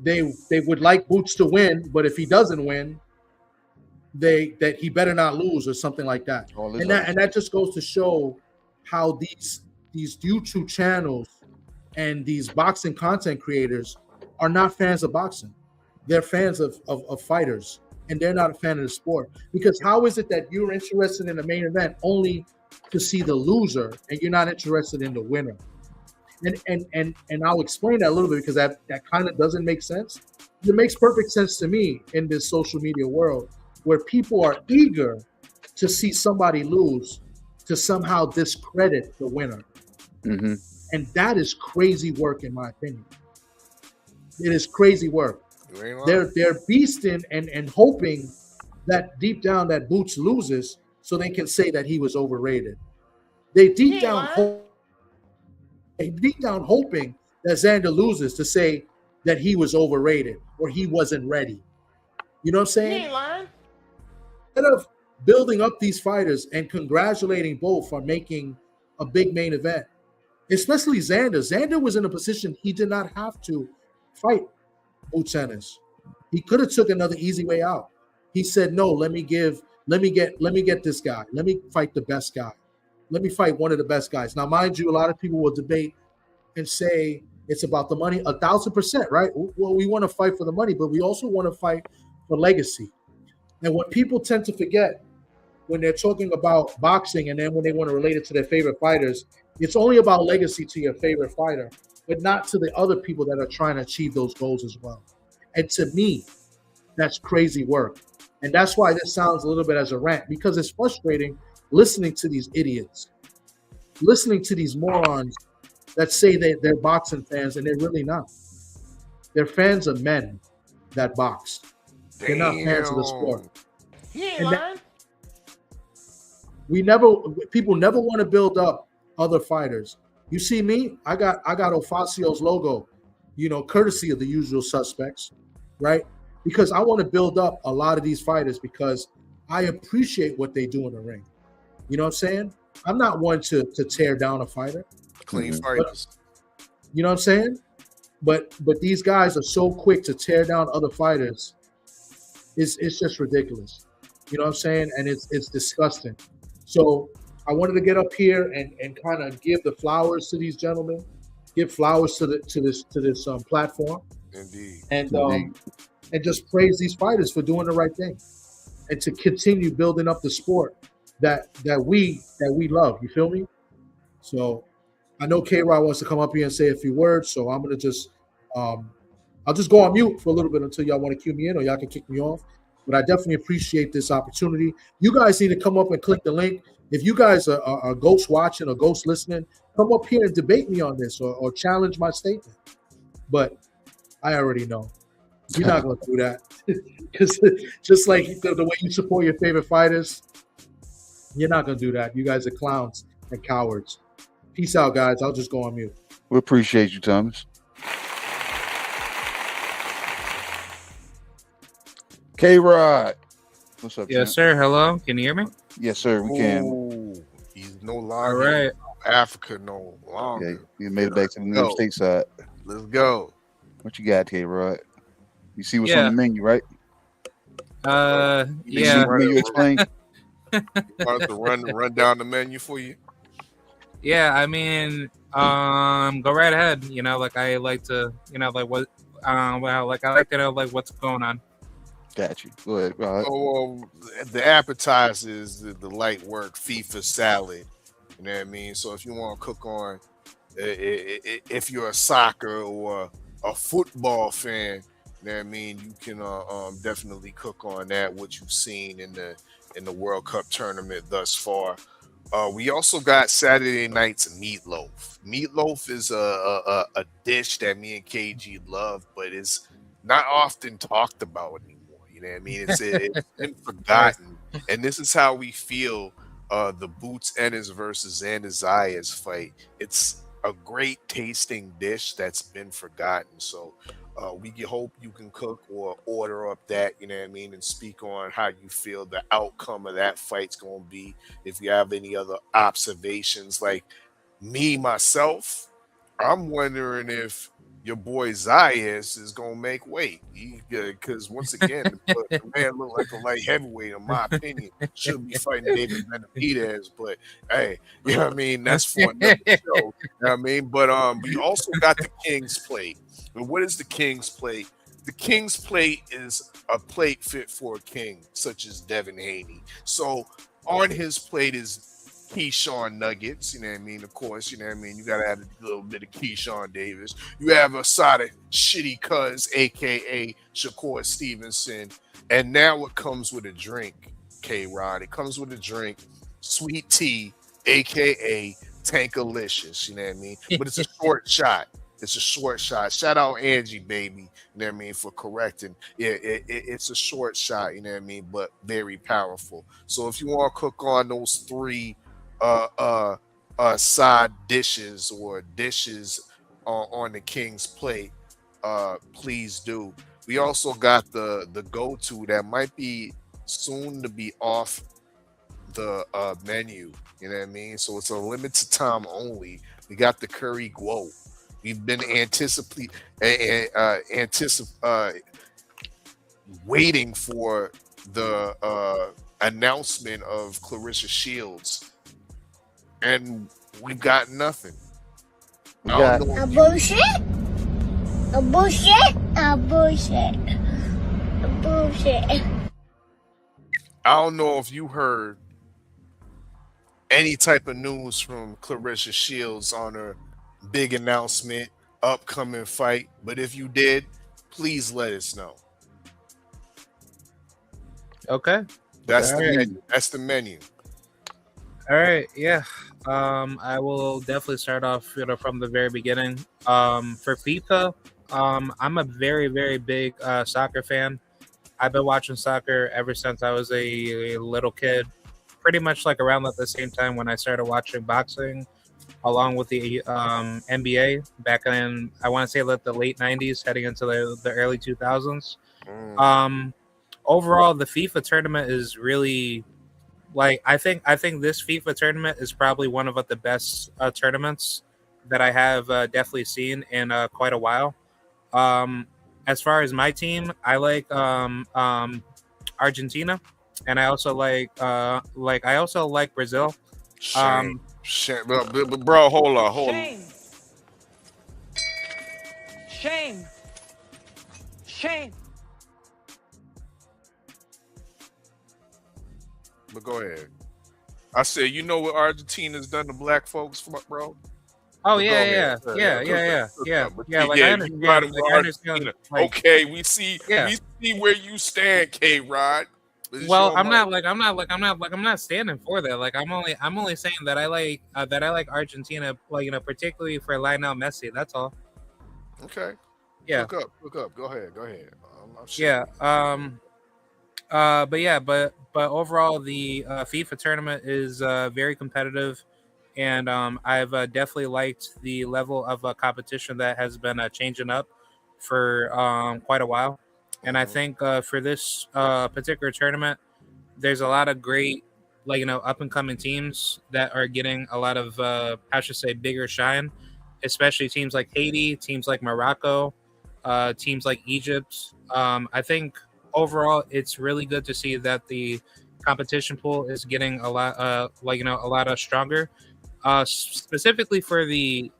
they would like Boots to win, but if he doesn't win, that he better not lose or something like that. And that just goes to show how these YouTube channels and these boxing content creators are not fans of boxing. They're fans of fighters, and they're not a fan of the sport. Because how is it that you're interested in the main event only to see the loser, and you're not interested in the winner? And I'll explain that a little bit, because that kind of doesn't make sense. It makes perfect sense to me in this social media world, where people are eager to see somebody lose to somehow discredit the winner. Mm-hmm. And that is crazy work, in my opinion. It is crazy work. They're beasting and hoping that deep down that Boots loses so they can say that he was overrated. They deep down hoping that Xander loses to say that he was overrated or he wasn't ready. You know what I'm saying? Instead of building up these fighters and congratulating both for making a big main event, especially Xander. Xander was in a position he did not have to fight Boots Ennis. He could have took another easy way out. He said, no, let me get this guy. Let me fight the best guy. Let me fight one of the best guys. Now, mind you, a lot of people will debate and say it's about the money. 1,000%, right? Well, we want to fight for the money, but we also want to fight for legacy. And what people tend to forget when they're talking about boxing, and then when they want to relate it to their favorite fighters, it's only about legacy to your favorite fighter, but not to the other people that are trying to achieve those goals as well. And to me, that's crazy work. And that's why this sounds a little bit as a rant, because it's frustrating listening to these idiots, listening to these morons that say that they're boxing fans, and they're really not. They're fans of men that box. They're not fans of the sport. And people never want to build up other fighters. You see me, I got Ofacio's logo, courtesy of the Usual Suspects, right? Because I want to build up a lot of these fighters, because I appreciate what they do in the ring. You know what I'm saying? I'm not one to tear down a fighter. Clean fighters. You know what I'm saying? But these guys are so quick to tear down other fighters. It's just ridiculous. You know what I'm saying? And it's disgusting. So I wanted to get up here and kind of give the flowers to these gentlemen, give flowers to this platform. Indeed. And just praise these fighters for doing the right thing, and to continue building up the sport that we love. You feel me? So I know K-Rod wants to come up here and say a few words, so I'm gonna just I'll just go on mute for a little bit until y'all want to cue me in, or y'all can kick me off. But I definitely appreciate this opportunity. You guys need to come up and click the link. If you guys are ghost watching or ghost listening, come up here and debate me on this, or challenge my statement. But I already know you're not going to do that, because just like the way you support your favorite fighters, you're not going to do that. You guys are clowns and cowards. Peace out, guys. I'll just go on mute. We appreciate you, Thomas. K-Rod. What's up, Yes, champ? sir. Hello. Can you hear me? Yes, sir. We can. Ooh, he's no All longer right. in Africa no Yeah, longer. you made it back to the New York Go. State side. Let's go. What you got, K-Rod? You see what's on Yeah. the menu, right? You Yeah. need me to explain? You want us to run down the menu for you? Yeah. I mean, go right ahead. You know, like I like to, you know, like what, well, like I like to know like what's going on. Got you. Go ahead. Go ahead. Oh, the appetizers, the light work, FIFA salad. You know what I mean? So if you want to cook on, if you're a soccer or a football fan, you know what I mean, you can definitely cook on that. What you've seen in the World Cup tournament thus far. We also got Saturday night's meatloaf. Meatloaf is a dish that me and KG love, but it's not often talked about anymore. You know what I mean? It's been forgotten, and this is how we feel. The Boots Ennis versus Zayas fight. It's a great tasting dish that's been forgotten. So we hope you can cook or order up that, you know what I mean, and speak on how you feel the outcome of that fight's going to be. If you have any other observations, like me, myself, I'm wondering if your boy Zayas is going to make weight. Because once again, the man look like a light heavyweight, in my opinion. Should be fighting David Benavidez, but hey, you know what I mean? That's for another show. You know what I mean? But we also got the King's Plate. And what is the King's Plate? The King's Plate is a plate fit for a king, such as Devin Haney. So on his plate is Keyshawn Nuggets, you know what I mean? Of course, you know what I mean? You got to have a little bit of Keyshawn Davis. You have a side of Shitty Cuz, a.k.a. Shakur Stevenson. And now it comes with a drink, K-Rod. It comes with a drink, sweet tea, a.k.a. Tankalicious, you know what I mean? But it's a short shot. It's a short shot. Shout out Angie, baby. You know what I mean, for correcting. Yeah, it's a short shot, you know what I mean, but very powerful. So if you want to cook on those three side dishes or dishes on the King's Plate, please do. We also got the go-to that might be soon to be off the menu. You know what I mean? So it's a limited time only. We got the curry guo. We've been waiting for the announcement of Clarissa Shields, and we've got nothing. We got A bullshit. A bullshit. A bullshit. A bullshit. I don't know if you heard any type of news from Clarissa Shields on her big announcement, upcoming fight, but if you did, please let us know. Okay. That's All the right. menu. That's the menu. All right. Yeah. I will definitely start off, you know, from the very beginning. For FIFA, I'm a very, very big soccer fan. I've been watching soccer ever since I was a little kid, pretty much like around at the same time when I started watching boxing, along with the NBA back in, I want to say, like the late 90s, heading into the early 2000s. Overall, the FIFA tournament is really, like, I think this FIFA tournament is probably one of the best tournaments that I have definitely seen in quite a while. As far as my team, I like Argentina, and I also like Brazil. Shame. Bro, hold on. Shame. But go ahead. I said, you know what Argentina's done to black folks, bro? Oh But yeah, go yeah, ahead. yeah, Cook yeah, up, cook yeah, up. But yeah. Like yeah, I you understand. got it Like with I understand. Argentina. Like, Okay, we see yeah. where you stand, K-Rod. Well, I'm not standing for that. Like I'm only saying that I like Argentina, like, you know, particularly for Lionel Messi. That's all. Okay. Yeah. Cook up. Go ahead. Yeah. But overall, the FIFA tournament is very competitive, and I've definitely liked the level of competition that has been changing up for quite a while. And I think for this particular tournament, there's a lot of great, up and coming teams that are getting a lot of, I should say, bigger shine, especially teams like Haiti, teams like Morocco, teams like Egypt. I think overall, it's really good to see that the competition pool is getting a lot, a lot stronger. Specifically for the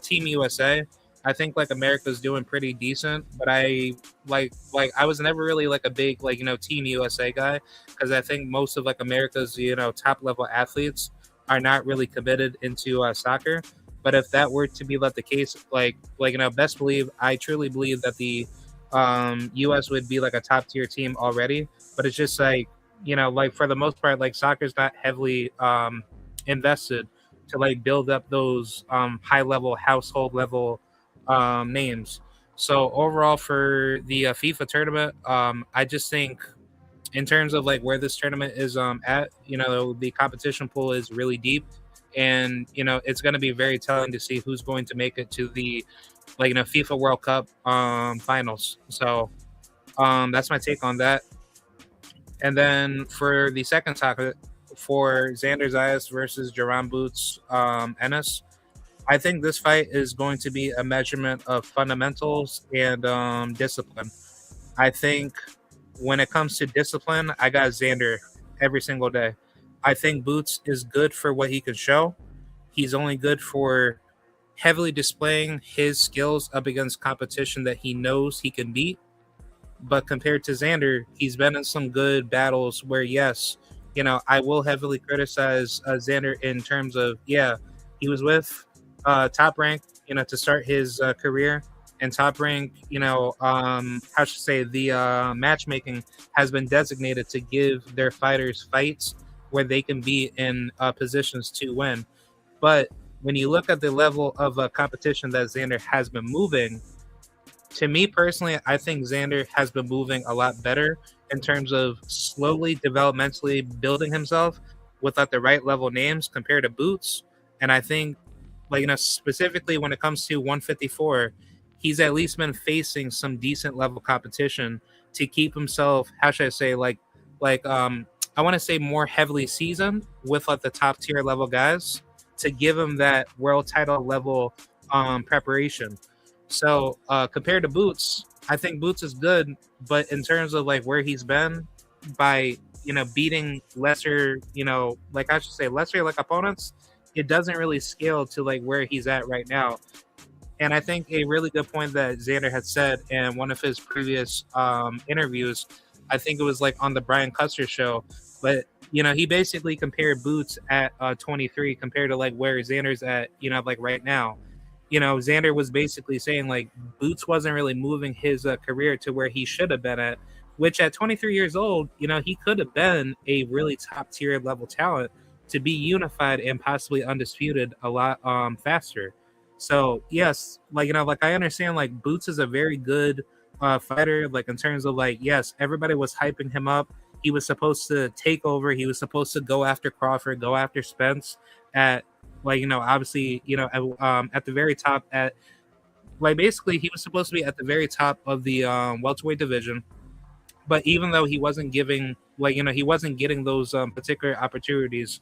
Team USA, I think like America's doing pretty decent, but I was never really like a big Team USA guy because I think most of like America's top level athletes are not really committed into soccer. But if that were to be the case, best believe I truly believe that the US would be like a top tier team already. But it's just like for the most part, like soccer's not heavily invested to like build up those high level household level names. So overall for the FIFA tournament, I just think in terms of like where this tournament is at, the competition pool is really deep, and it's going to be very telling to see who's going to make it to the FIFA World Cup finals. So that's my take on that. And then for the second topic, for Xander Zayas versus Jerome Boots Ennis, I think this fight is going to be a measurement of fundamentals and discipline. I think when it comes to discipline, I got Xander every single day. I think Boots is good for what he can show. He's only good for heavily displaying his skills up against competition that he knows he can beat. But compared to Xander, he's been in some good battles where, yes, I will heavily criticize Xander in terms of, he was with Top Rank, to start his career. And Top Rank, how should I say, the matchmaking has been designated to give their fighters fights where they can be in positions to win. But when you look at the level of competition that Xander has been moving, to me personally, I think Xander has been moving a lot better in terms of slowly, developmentally building himself with the right level names compared to Boots. And I think, specifically when it comes to 154, he's at least been facing some decent level competition to keep himself, how should I say, I want to say more heavily seasoned with the top tier level guys to give him that world title level preparation. So compared to Boots, I think Boots is good, but in terms of where he's been by beating lesser, I should say lesser opponents, it doesn't really scale to where he's at right now. And I think a really good point that Xander had said in one of his previous interviews, I think it was on the Brian Custer show, but he basically compared Boots at 23 compared to where Xander's at, right now. Xander was basically saying Boots wasn't really moving his career to where he should have been at, which at 23 years old, he could have been a really top tier level talent to be unified and possibly undisputed a lot faster. So yes, I understand Boots is a very good fighter, in terms of yes, everybody was hyping him up. He was supposed to take over. He was supposed to go after Crawford, go after Spence at obviously, at the very top at basically he was supposed to be at the very top of the welterweight division. But even though he wasn't giving he wasn't getting those particular opportunities,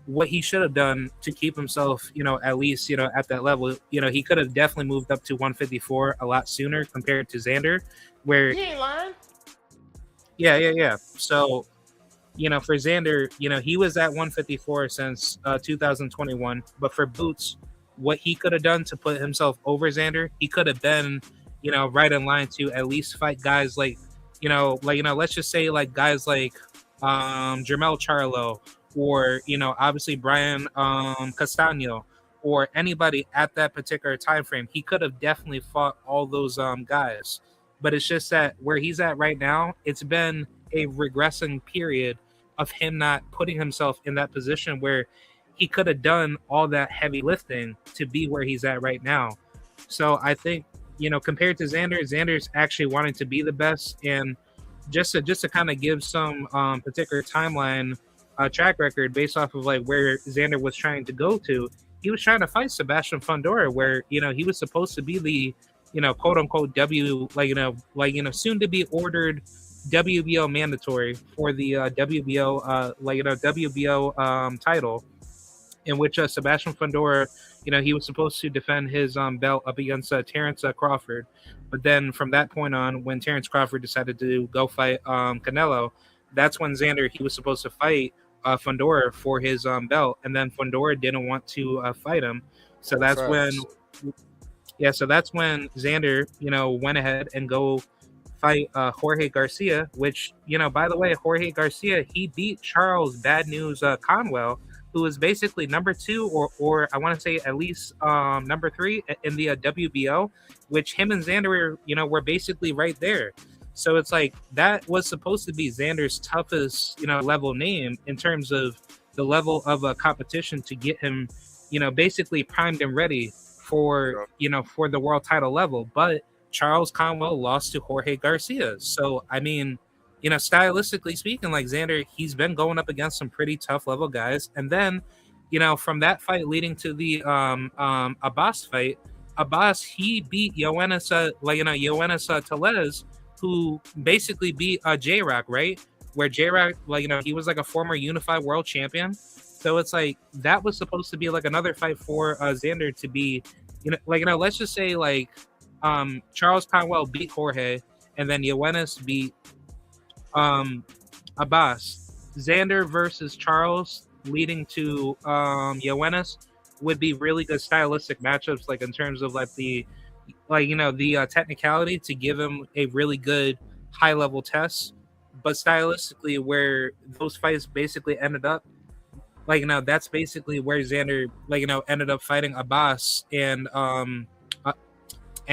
what he should have done to keep himself, at least, at that level, he could have definitely moved up to 154 a lot sooner compared to Xander, where You ain't lying. yeah. So for Xander, he was at 154 since 2021. But for Boots, what he could have done to put himself over Xander, he could have been, right in line to at least fight guys let's just say guys like Jermel Charlo, or obviously Brian Castano, or anybody at that particular time frame. He could have definitely fought all those guys. But it's just that where he's at right now, it's been a regressing period of him not putting himself in that position where he could have done all that heavy lifting to be where he's at right now. So I think, compared to Xander's actually wanting to be the best. And just to kind of give some particular timeline track record based off of where Xander was trying to go to, he was trying to fight Sebastian Fundora, where he was supposed to be the quote unquote soon to be ordered WBO mandatory for the WBO WBO title, in which Sebastian Fundora, he was supposed to defend his belt up against Terrence Crawford. But then from that point on, when Terrence Crawford decided to go fight Canelo, that's when Xander, he was supposed to fight Fundora for his belt. And then Fundora didn't want to fight him. So that's when Xander, went ahead and go fight Jorge Garcia, which, by the way, Jorge Garcia, he beat Charles Bad News Conwell, who is basically number 2 or I want to say at least number 3 in the WBO, which him and Xander were basically right there. So it's like that was supposed to be Xander's toughest level name in terms of the level of competition to get him basically primed and ready for for the world title level. But Charles Conwell lost to Jorge Garcia. So I mean, stylistically speaking, like Xander, he's been going up against some pretty tough level guys. And then, from that fight leading to the Abbas fight, Abbas, he beat Yoenis Tellez, who basically beat J-Rock, right? Where J-Rock, he was like a former unified world champion. So it's like that was supposed to be like another fight for Xander to be, let's just say Charles Conwell beat Jorge, and then Yoenis beat Abbas. Xander versus Charles leading to Yoenis would be really good stylistic matchups, like in terms of the technicality to give him a really good high level test. But stylistically, where those fights basically ended up, that's basically where Xander ended up fighting Abbas and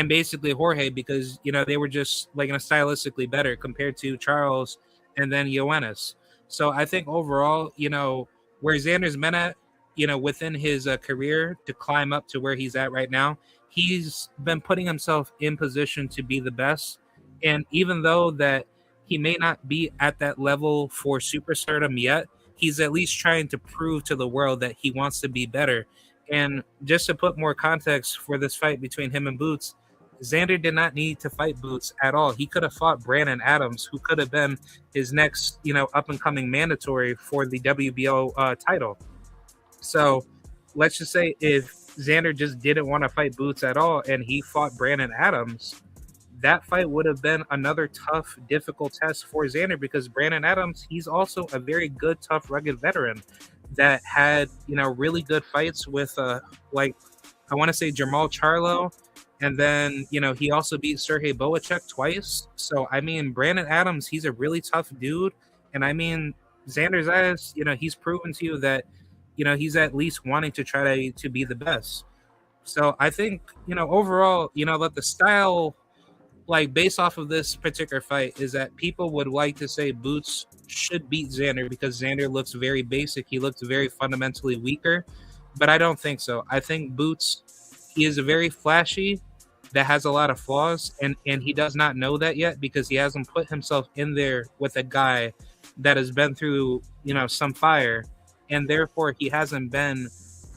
basically Jorge, because they were just stylistically better compared to Charles and then Yoenis. So I think overall, where Xander's been at, within his career to climb up to where he's at right now, he's been putting himself in position to be the best. And even though that he may not be at that level for superstardom yet, he's at least trying to prove to the world that he wants to be better. And just to put more context for this fight between him and Boots, Xander did not need to fight Boots at all. He could have fought Brandon Adams, who could have been his next, up and coming mandatory for the WBO title. So let's just say if Xander just didn't want to fight Boots at all and he fought Brandon Adams, that fight would have been another tough, difficult test for Xander, because Brandon Adams, he's also a very good, tough, rugged veteran that had, really good fights with, I want to say Jamal Charlo. And then, he also beat Sergey Boacek twice. So, I mean, Brandon Adams, he's a really tough dude. And I mean, Xander's ass, he's proven to you that, he's at least wanting to try to be the best. So I think, overall, that the style, based off of this particular fight, is that people would like to say Boots should beat Xander because Xander looks very basic. He looks very fundamentally weaker. But I don't think so. I think Boots, he is a very flashy, that has a lot of flaws, and he does not know that yet because he hasn't put himself in there with a guy that has been through, some fire, and therefore he hasn't been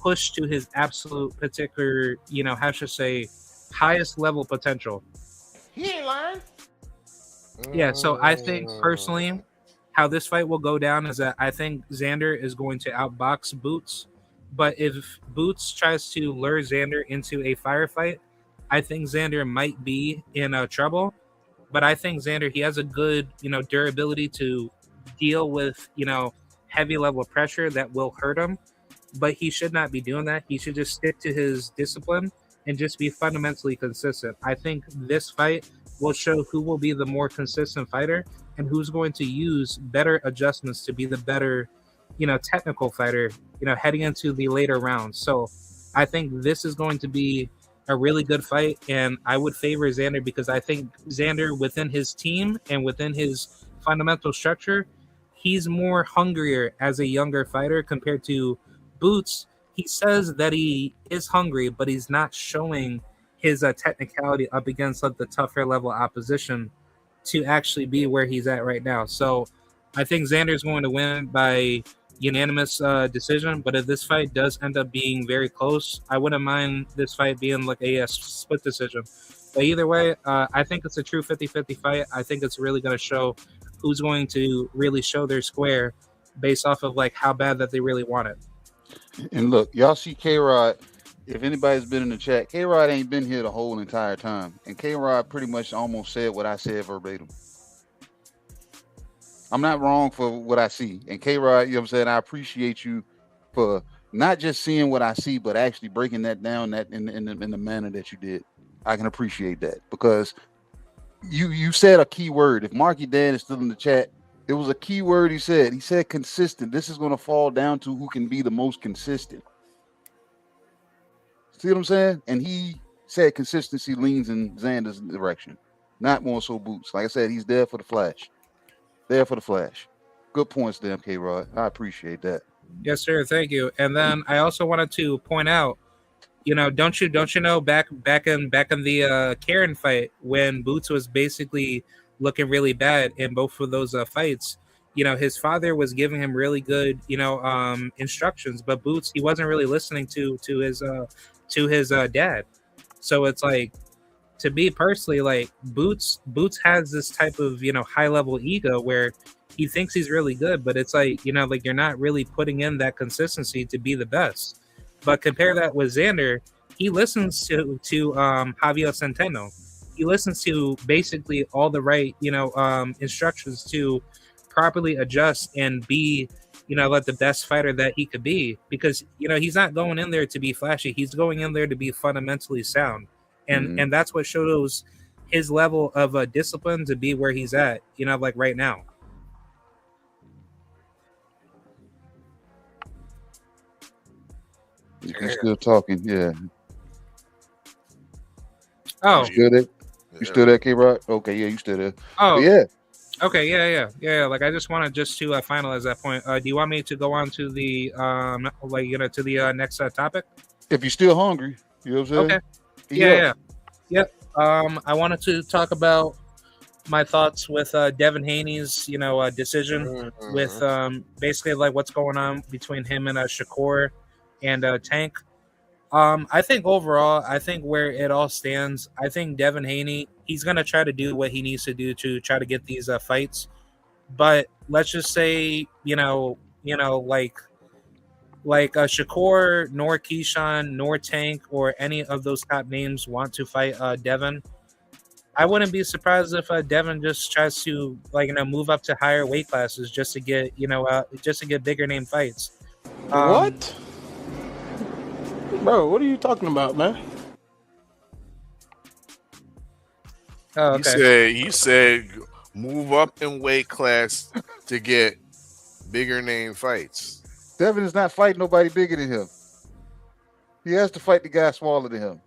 pushed to his absolute particular, highest level potential. He ain't lying. Yeah, so I think personally how this fight will go down is that I think Xander is going to outbox Boots, but if Boots tries to lure Xander into a firefight, I think Xander might be in trouble, but I think Xander, he has a good, durability to deal with, heavy level pressure that will hurt him, but he should not be doing that. He should just stick to his discipline and just be fundamentally consistent. I think this fight will show who will be the more consistent fighter and who's going to use better adjustments to be the better, technical fighter, heading into the later rounds. So I think this is going to be a really good fight, and I would favor Xander because I think Xander, within his team and within his fundamental structure, he's more hungrier as a younger fighter compared to Boots. He says that he is hungry, but he's not showing his technicality up against the tougher level opposition to actually be where he's at right now. So I think Xander's going to win by unanimous decision, but if this fight does end up being very close, I wouldn't mind this fight being a split decision. But either way, I think it's a true 50-50 fight. I think it's really going to show who's going to really show their square based off of like how bad that they really want it. And look, y'all see K-Rod. If anybody's been in the chat, K-Rod ain't been here the whole entire time. And K-Rod pretty much almost said what I said verbatim. I'm not wrong for what I see. And K-Rod, you know what I'm saying? I appreciate you for not just seeing what I see, but actually breaking that down that in the manner that you did. I can appreciate that because you said a key word. If Marky Dan is still in the chat, it was a key word he said. He said consistent. This is going to fall down to who can be the most consistent. See what I'm saying? And he said consistency leans in Xander's direction, not more so Boots. Like I said, he's there for the flash. There for the flash. Good points there, K-Rod. I appreciate that. Yes, sir. Thank you. And then I also wanted to point out, you know, don't you know back in the Karen fight when Boots was basically looking really bad in both of those fights, you know, his father was giving him really good, you know, instructions, but Boots, he wasn't really listening to his dad. So it's like, to me personally, like Boots has this type of, you know, high level ego where he thinks he's really good, but it's like, you know, like you're not really putting in that consistency to be the best. But compare that with Xander, he listens to Javier Centeno. He listens to basically all the right, you know, instructions to properly adjust and be, you know, like the best fighter that he could be. Because, you know, he's not going in there to be flashy. He's going in there to be fundamentally sound. And that's what shows his level of discipline to be where he's at, you know, like right now. You're still talking, yeah. Oh, you still there, K-Rod? Okay, yeah, you still there. Oh, but yeah. Okay, yeah. Like I just wanted to finalize that point. Do you want me to go on to the like, you know, to the next topic? If you're still hungry, you know what I'm saying? Okay. Yep. I wanted to talk about my thoughts with Devin Haney's, you know, decision with basically like what's going on between him and Shakur and Tank. I think overall, I think where it all stands, I think Devin Haney, he's gonna try to do what he needs to do to try to get these fights. But let's just say, you know, like Shakur, nor Keyshawn, nor Tank, or any of those top names want to fight Devin. I wouldn't be surprised if Devin just tries to, like, you know, move up to higher weight classes just to get, you know, just to get bigger name fights. What? Bro, what are you talking about, man? Oh, okay. You said move up in weight class to get bigger name fights. Devin is not fighting nobody bigger than him. He has to fight the guy smaller than him.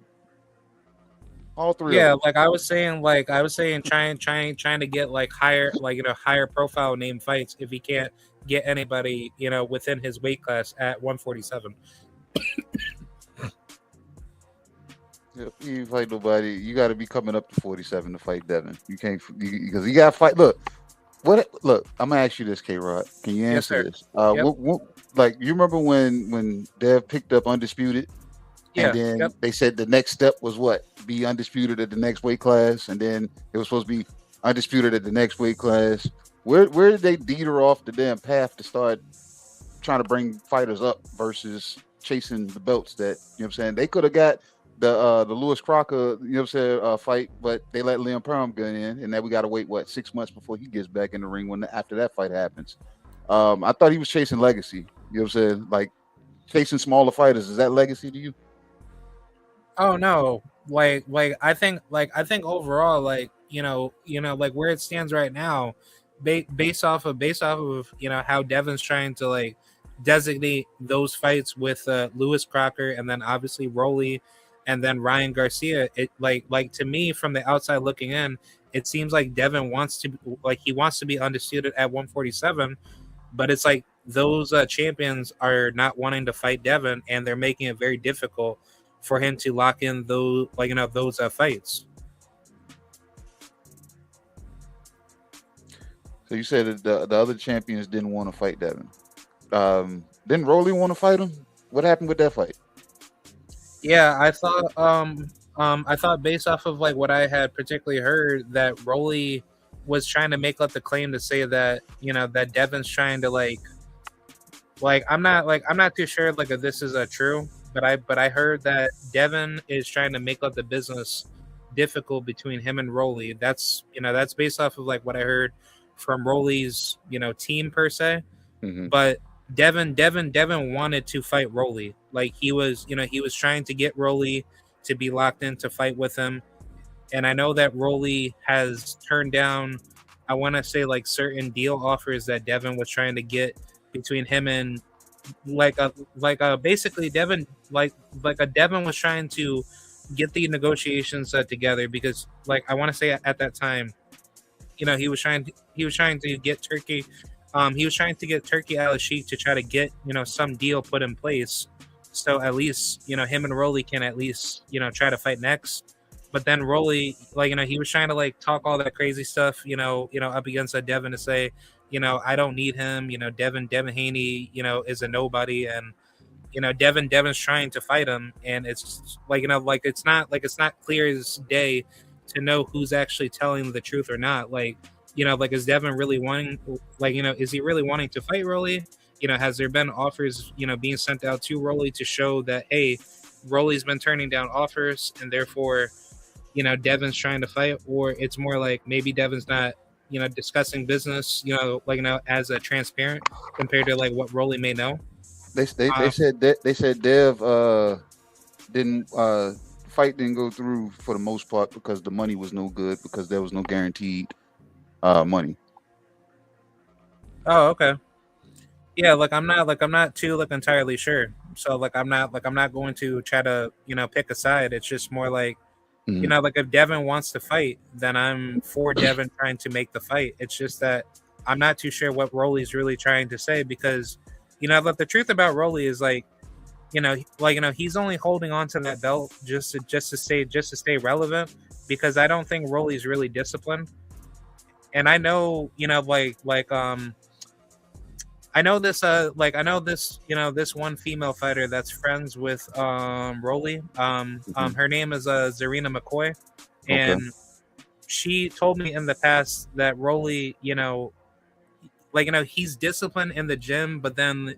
All three. Yeah, of them. like I was saying, trying to get like higher, like, you know, higher profile name fights if he can't get anybody, you know, within his weight class at 147. If you fight nobody, you got to be coming up to 47 to fight Devin. You can't, because you got to fight. Look, I'm gonna ask you this, K-Rod. Can you answer this? Like, you remember when Dev picked up Undisputed, and then they said the next step was what? Be undisputed at the next weight class, and then it was supposed to be undisputed at the next weight class. Where did they deter off the damn path to start trying to bring fighters up versus chasing the belts? That, you know what I'm saying? They could have got the Lewis Crocker, you know what I'm saying, fight, but they let Liam Perham get in, and now we got to wait 6 months before he gets back in the ring after that fight happens. I thought he was chasing legacy. You know what I'm saying? Like, chasing smaller fighters, is that legacy to you? Oh no, like I think overall, like, you know, like where it stands right now, based off of you know how Devin's trying to like designate those fights with Lewis Crocker and then obviously Rolly and then Ryan Garcia. It like to me from the outside looking in, it seems like Devin wants to be undisputed at 147, but it's like those champions are not wanting to fight Devin, and they're making it very difficult for him to lock in those, like, you know, those fights. So you said that the other champions didn't want to fight Devin. Didn't Rolly want to fight him? What happened with that fight? Yeah, I thought I thought based off of like what I had particularly heard that Rolly was trying to make the claim to say that that Devin's trying to I'm not too sure if this is true, but I heard that Devin is trying to make the business difficult between him and Rolly. That's based off of what I heard from Rolly's team per se. Mhm. But Devin wanted to fight Rolly. He was trying to get Rolly to be locked in to fight with him. And I know that Rolly has turned down, I want to say certain deal offers that Devin was trying to get between him and basically Devin Devin was trying to get the negotiations together because I want to say at that time, he was trying to get Turkey. He was trying to get Turkey Al Sheikh to try to get some deal put in place, so at least him and Rolly can at least try to fight next. But then Rolly, he was trying to talk all that crazy stuff, up against Devin to say, I don't need him. Devin Haney, is a nobody, and Devin's trying to fight him, and it's it's not clear as day to know who's actually telling the truth or not. Is Devin really wanting, is he really wanting to fight Rolly? Has there been offers, being sent out to Rolly to show that, hey, Rolly's been turning down offers and therefore, Devin's trying to fight? Or it's more maybe Devin's not, discussing business, as a transparent compared to what Rolly may know. They said Dev didn't fight didn't go through for the most part because the money was no good because there was no guaranteed money. Oh, okay. Yeah, I'm not too entirely sure. So I'm not going to try to pick a side. It's just more if Devin wants to fight, then I'm for Devin trying to make the fight. It's just that I'm not too sure what Rolly's really trying to say because the truth about Rolly is he's only holding on to that belt just to stay relevant because I don't think Rolly's really disciplined. And I know I know this this one female fighter that's friends with Rolly. Her name is Zarina McCoy, and she told me in the past that Rolly, he's disciplined in the gym, but then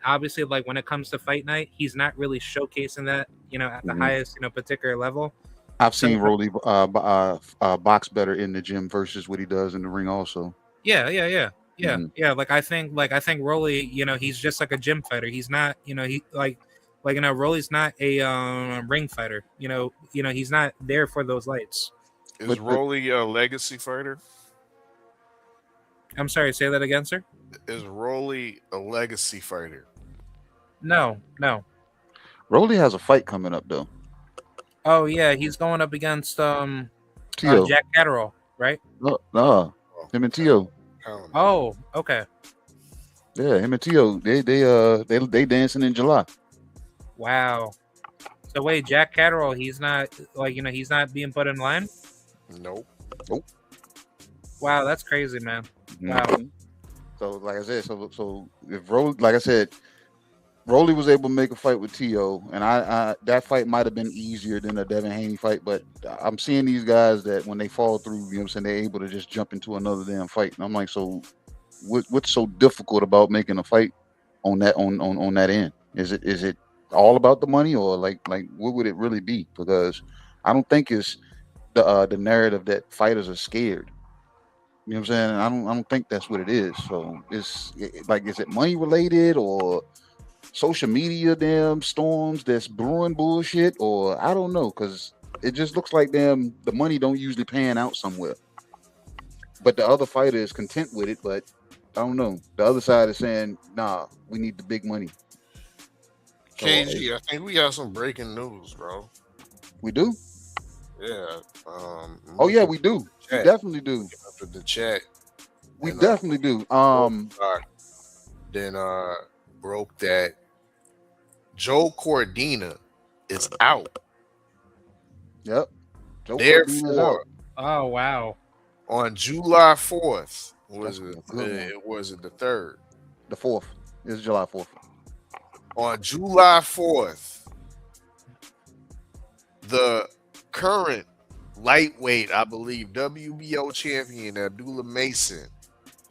obviously when it comes to fight night, he's not really showcasing that at the highest particular level. I've seen Rolly box better in the gym versus what he does in the ring also. Yeah. I think Rolly, he's just like a gym fighter. He's not, Rolly's not a ring fighter. He's not there for those lights. Is Rolly a legacy fighter? I'm sorry, say that again, sir. Is Rolly a legacy fighter? No. Rolly has a fight coming up though. Oh yeah, he's going up against Jack Catterall, right? No, him and Tio. Oh, okay. Yeah, him and Tio, they dancing in July. Wow. So wait, Jack Catterall, he's not he's not being put in line? Nope. Wow, that's crazy, man. Wow. So like I said, so if Rolly, like I said, Rolly was able to make a fight with Tio, and I that fight might have been easier than a Devin Haney fight, but I'm seeing these guys that when they fall through, you know what I'm saying, they're able to just jump into another damn fight. And I'm like, so what's so difficult about making a fight on that on that end? Is it all about the money, or like what would it really be? Because I don't think it's the narrative that fighters are scared. You know what I'm saying? I don't think that's what it is. So is it money related or social media damn storms that's brewing bullshit, or I don't know, because it just looks like the money don't usually pan out somewhere. But the other fighter is content with it, but I don't know. The other side is saying, nah, we need the big money. KG, I think we got some breaking news, bro. We do? Yeah. Oh yeah, we do. We definitely do. After the chat. We definitely do. Then broke that Joe Cordina is out. Yep. Therefore, oh wow. On July 4th, was it the 3rd? The 4th. It's July 4th. On July 4th, the current lightweight, I believe, WBO champion Abdullah Mason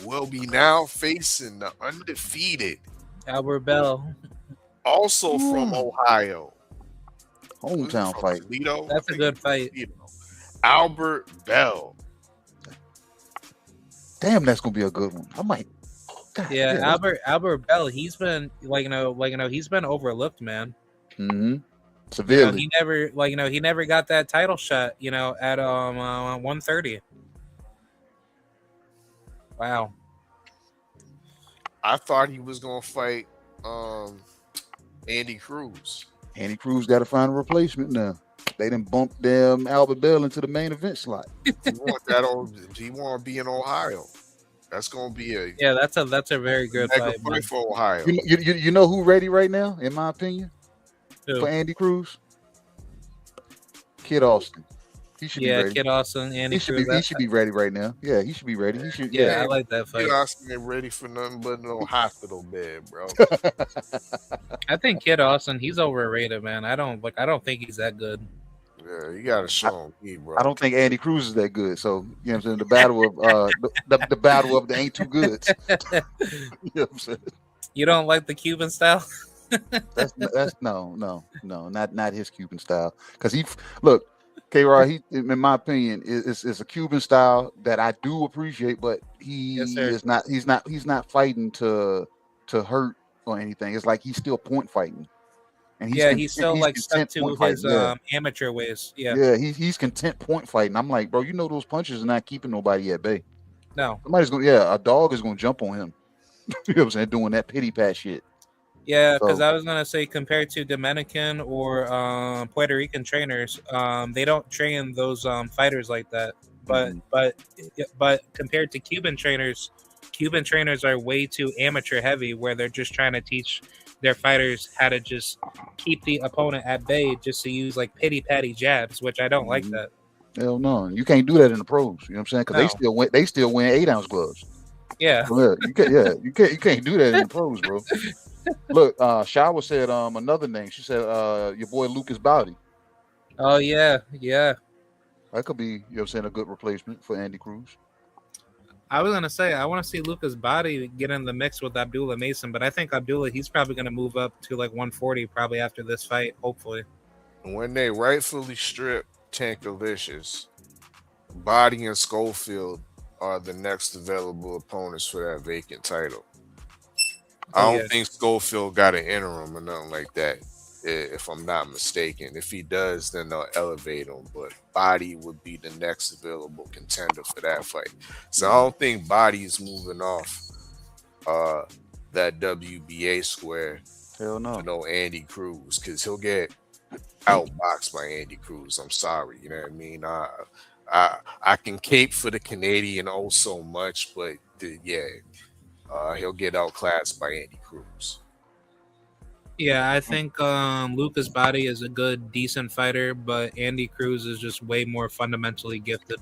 will be now facing the undefeated Albert Bell. Also from Ohio. Hometown fight. Toledo? That's a good fight. Albert Bell. Damn, that's gonna be a good one. I might. God, Yeah, Albert Bell. He's been he's been overlooked, man. Mm-hmm. Severely. He never got that title shot. At 130. Wow. I thought he was gonna fight Andy Cruz. Andy Cruz got to find a replacement now. They done bumped them Albert Bell into the main event slot. He want to be in Ohio. That's gonna be that's a very good fight for Ohio. You know who ready right now, in my opinion, Who? for Andy Cruz? Kid Austin. He should be ready. Kid Austin, Andy Cruz. He should be ready right now. Yeah, he should be ready. He should. Yeah, I like that fight. Kid Austin ain't ready for nothing but no hospital bed, bro. I think Kid Austin, he's overrated, man. I don't think he's that good. Yeah, you gotta show him, bro. I don't think Andy Cruz is that good. So you know what I'm saying? The battle of the battle of the ain't too good. You know what I'm saying? You don't like the Cuban style? That's no, not his Cuban style. Because look, K-Rod, he, in my opinion, is a Cuban style that I do appreciate, but he's not fighting to hurt or anything. It's like he's still point fighting. And he's still stuck to his amateur ways. Yeah, he's content point fighting. I'm like, bro, those punches are not keeping nobody at bay. No, a dog is gonna jump on him. You know what I'm saying? Doing that pity pat shit. Yeah, because I was gonna say, compared to Dominican or Puerto Rican trainers, they don't train those fighters like that. But compared to Cuban trainers are way too amateur heavy, where they're just trying to teach their fighters how to just keep the opponent at bay, just to use like pity patty jabs, which I don't like that. Hell no, you can't do that in the pros. You know what I'm saying? Because they still win 8-ounce gloves. Yeah, you can't do that in the pros, bro. Look, Shawa said another name. She said your boy Lucas Bowdy. Oh yeah. That could be, you know what I'm saying, a good replacement for Andy Cruz. I was gonna say I want to see Lucas Body get in the mix with Abdullah Mason, but I think Abdullah, he's probably gonna move up to like 140 probably after this fight, hopefully. When they rightfully strip Tankalicious, Body and Schofield are the next available opponents for that vacant title. I don't think Schofield got an interim or nothing like that, if I'm not mistaken. If he does, then they'll elevate him. But Body would be the next available contender for that fight. So I don't think Body is moving off that WBA square. Hell no. No Andy Cruz, because he'll get outboxed by Andy Cruz. I'm sorry. You know what I mean? I can cape for the Canadian oh so much, but he'll get outclassed by Andy Cruz. Yeah, I think Lucas Body is a good, decent fighter, but Andy Cruz is just way more fundamentally gifted.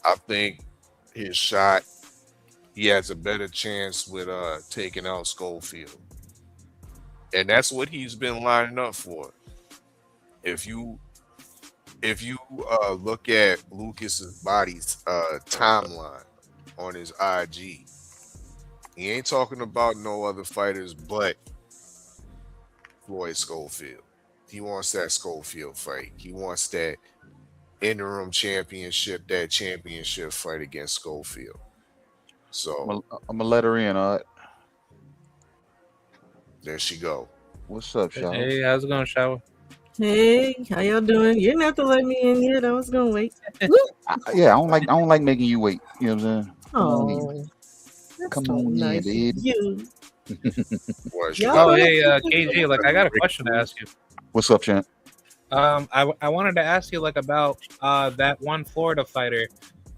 I think his shot, he has a better chance with taking out Schofield. And that's what he's been lining up for. If you look at Lucas's Body's timeline on his IG, he ain't talking about no other fighters but Floyd Schofield. He wants that Schofield fight. He wants that interim championship, that championship fight against Schofield. So I'm gonna let her in. All right. There she go. What's up, Shawa? Hey, how's it going, Shawa? Hey, how y'all doing? You didn't have to let me in yet. I was gonna wait. I don't like making you wait. You know what I'm saying? Come on nice in, baby. You. Oh, hey, KG, like I got a question to ask you. What's up, champ? I wanted to ask you like about that one Florida fighter.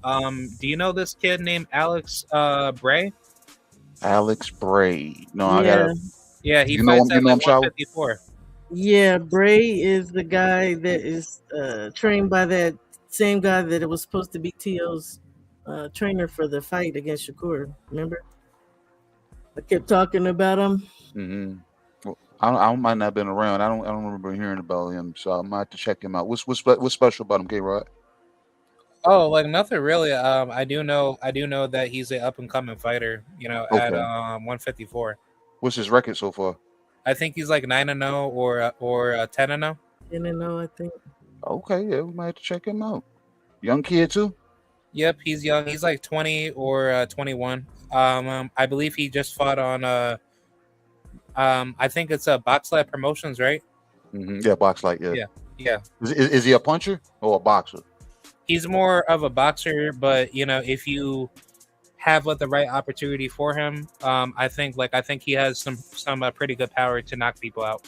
Do you know this kid named Alex Bray? Alex Bray. No, Yeah. I gotta. Yeah, he You know fights him, at like Shawa? 154. Yeah, Bray is the guy that is trained by that same guy that it was supposed to be T.O.'s trainer for the fight against Shakur. Remember? I kept talking about him. Mm-hmm. Well, I might not have been around. I don't remember hearing about him, so I might have to check him out. What's special about him, K-Rod? Oh, like nothing really. I do know that he's an up and coming fighter. You know, at Okay. 154. What's his record so far? I think he's like 9-0 or 10-0. 10-0, I think. Okay, yeah, we might have to check him out. Young kid too. Yep, he's young. He's like 20 or 21. I believe he just fought on I think it's a Boxlab Promotions, right? Yeah, box like yeah. Yeah. Is he a puncher or a boxer? He's more of a boxer, but you know, if you have the right opportunity for him, I think he has some pretty good power to knock people out.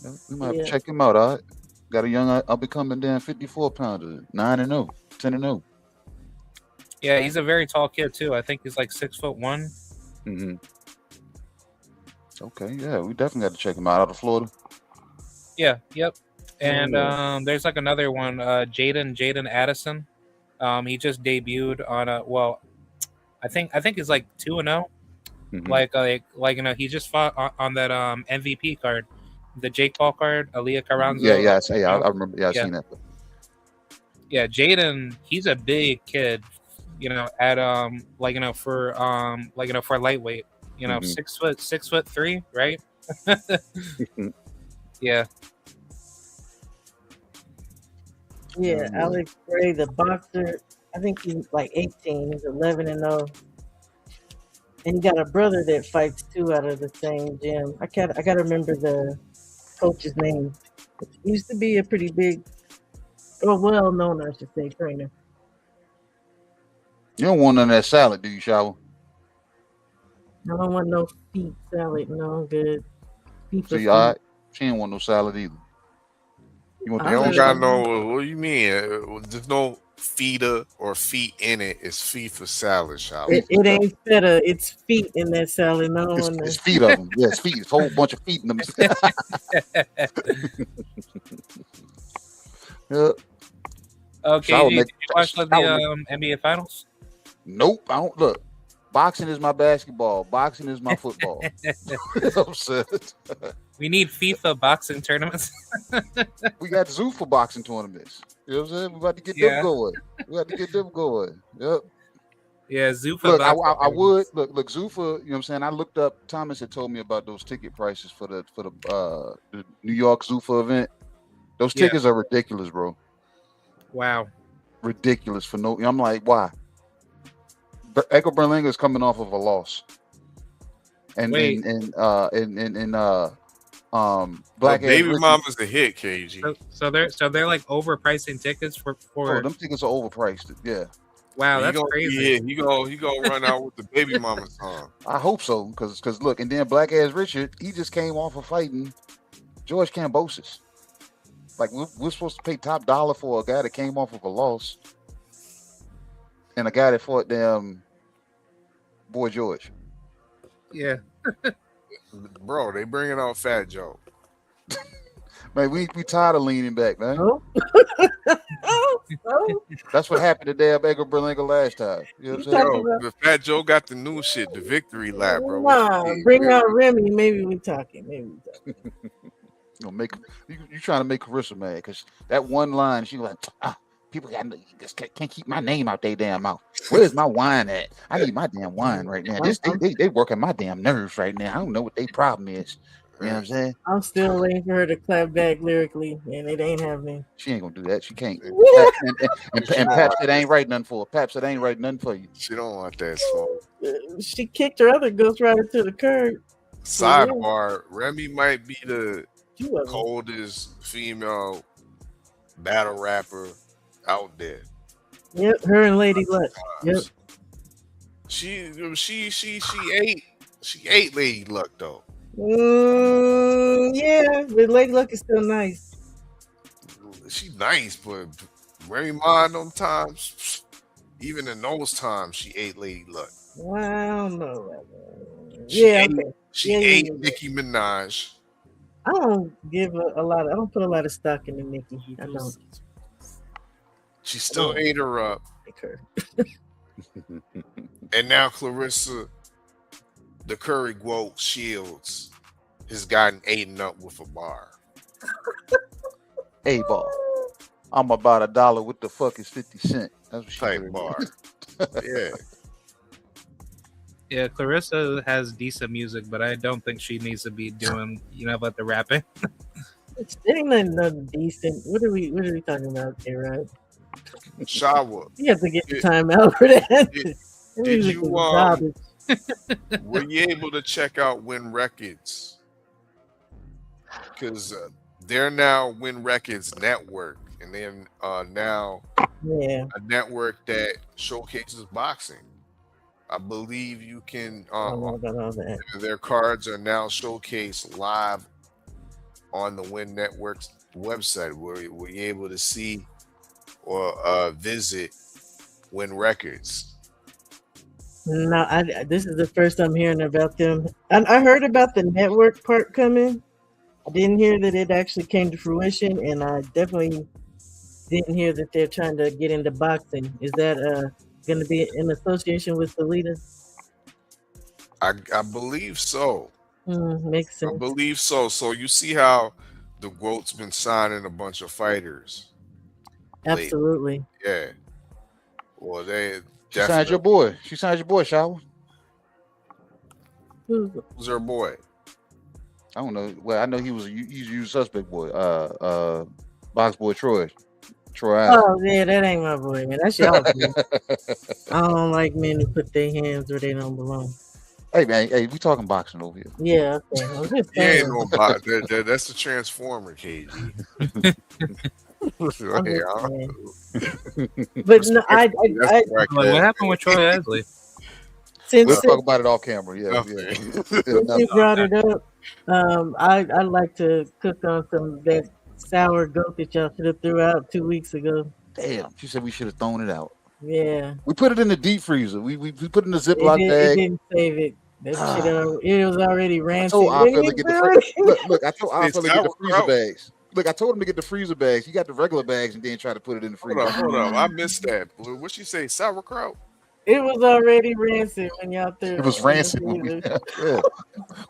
Yeah, we might have to check him out. All right, got a young up and coming damn 54-pounder, 9-0, 10-0. Yeah, he's a very tall kid too. I think he's like 6'1". Okay, yeah, we definitely got to check him out of Florida. Yeah, yep. And there's like another one, Jaden Addison. He just debuted on I think he's like 2-0. Like you know, he just fought on that MVP card, the Jake Paul card, Aaliyah Carranzo. I remember. Yeah, I've seen that. Yeah, Jaden, he's a big kid. You know, at for lightweight. You know, 6'3", right? Yeah. Yeah, Alex Gray, the boxer. I think he's like 18. He's 11-0, and he got a brother that fights too out of the same gym. I gotta remember the coach's name. He used to be a pretty big, or well known, I should say, trainer. You don't want none of that salad, do you, Shower? I don't want no feet salad. No, I'm good. See, all right. She ain't want no salad either. You don't got no. What do you mean? There's no feta or feet in it. It's FIFA salad, Shower. It ain't feta. It's feet in that salad. No, it's feet of them. Yeah, it's feet. It's a whole bunch of feet in them. Yeah. Okay, did you watch the NBA Finals? Nope, I don't. Look, boxing is my basketball. Boxing is my football. I'm sad. We need FIFA boxing tournaments. We got Zuffa boxing tournaments. You know what I'm saying? We about to get them going. We got to get them going. Yep. Yeah, Zuffa. Look, I would look Zuffa. You know what I'm saying? I looked up. Thomas had told me about those ticket prices for the New York Zuffa event. Those tickets are ridiculous, bro. Wow. Ridiculous for no. I'm like, why? Echo Berlinga is coming off of a loss, and Black Baby Mama's a hit, KG. So they're like overpricing tickets for. Oh, them tickets are overpriced. Yeah. Wow, that's crazy. Yeah, he gonna run out with the Baby Mama song. I hope so, because look, and then Black Ass Richard, he just came off of fighting George Kambosos. Like we're supposed to pay top dollar for a guy that came off of a loss, and a guy that fought Boy George. Yeah. Bro, they bringing out Fat Joe. Man, we tired of leaning back, man. Oh. That's what happened to damn Edgar Berlinga last time. You know what I'm saying? The Fat Joe got the new shit, the victory lap, bro. Nah, bring out Remy. Maybe we talking. You trying to make Carissa mad because that one line she was like, people just can't keep my name out their damn mouth. Where's my wine at? I need my damn wine right now. They working my damn nerves right now. I don't know what their problem is. You know what I'm saying? I'm still waiting for her to clap back lyrically, and it ain't happening. She ain't gonna do that. She can't. And Pap said ain't writing nothing for her. Pap said ain't writing nothing for you. She don't want that song. She kicked her other Ghost Rider to the curb. Sidebar: Remy might be the coldest female battle rapper out there. Yep, her and Lady Luck. Yep. She ate Lady Luck though. Yeah, but Lady Luck is still nice. She nice, but Remy Ma them times, even in those times, she ate Lady Luck. Wow, no. She ate Nicki Minaj. I don't give a lot. I don't put a lot of stock in the Nicki. I don't. She still ate her up. And now Clarissa, the Curry Quote Shields, has gotten eaten up with a bar. A bar. I'm about $1. What the fuck is 50 cents? That's what she Type said. bar. Yeah. Yeah, Clarissa has decent music, but I don't think she needs to be doing, like the rapping. There ain't nothing decent. What are we talking about here, right? Shower. You have to get the time out for that. Did you were you able to check out Win Records? Because they're now Win Records Network, and they're now a network that showcases boxing. I believe you can. Their cards are now showcased live on the Win Network's website, where we're able to see or visit Win Records. No, this is the first I'm hearing about them. I heard about the network part coming. I didn't hear that it actually came to fruition, and I definitely didn't hear that they're trying to get into boxing. Is that going to be in association with Salita? I believe so. Makes sense. I believe so. So you see how the GOAT's been signing a bunch of fighters. Absolutely. Yeah. Well, they She signed your boy. She signed your boy, Shower. Who's her boy? I don't know. Well, I know he's a suspect boy. Box boy Troy. Oh yeah, that ain't my boy, man. That's y'all boy. I don't like men who put their hands where they don't belong. Hey man, we talking boxing over here. Yeah, okay. I'm just Yeah, saying. ain't no that's the Transformer, KG. But no, what happened with Troy Adley? We'll talk about it off camera. Yeah. Since you brought it up, I like to cook on some of that sour goat that y'all should have threw out 2 weeks ago. Damn, she said we should have thrown it out. Yeah. We put it in the deep freezer. We put it in the Ziploc bag. It didn't save it. That shit, it was already rancid. I told our fella to get the freezer bags. Look, I told him to get the freezer bags. He got the regular bags and then try to put it in the freezer. Hold up. I missed that. What she say? Sauerkraut? It was already rancid when y'all threw it. It was rancid. Yeah.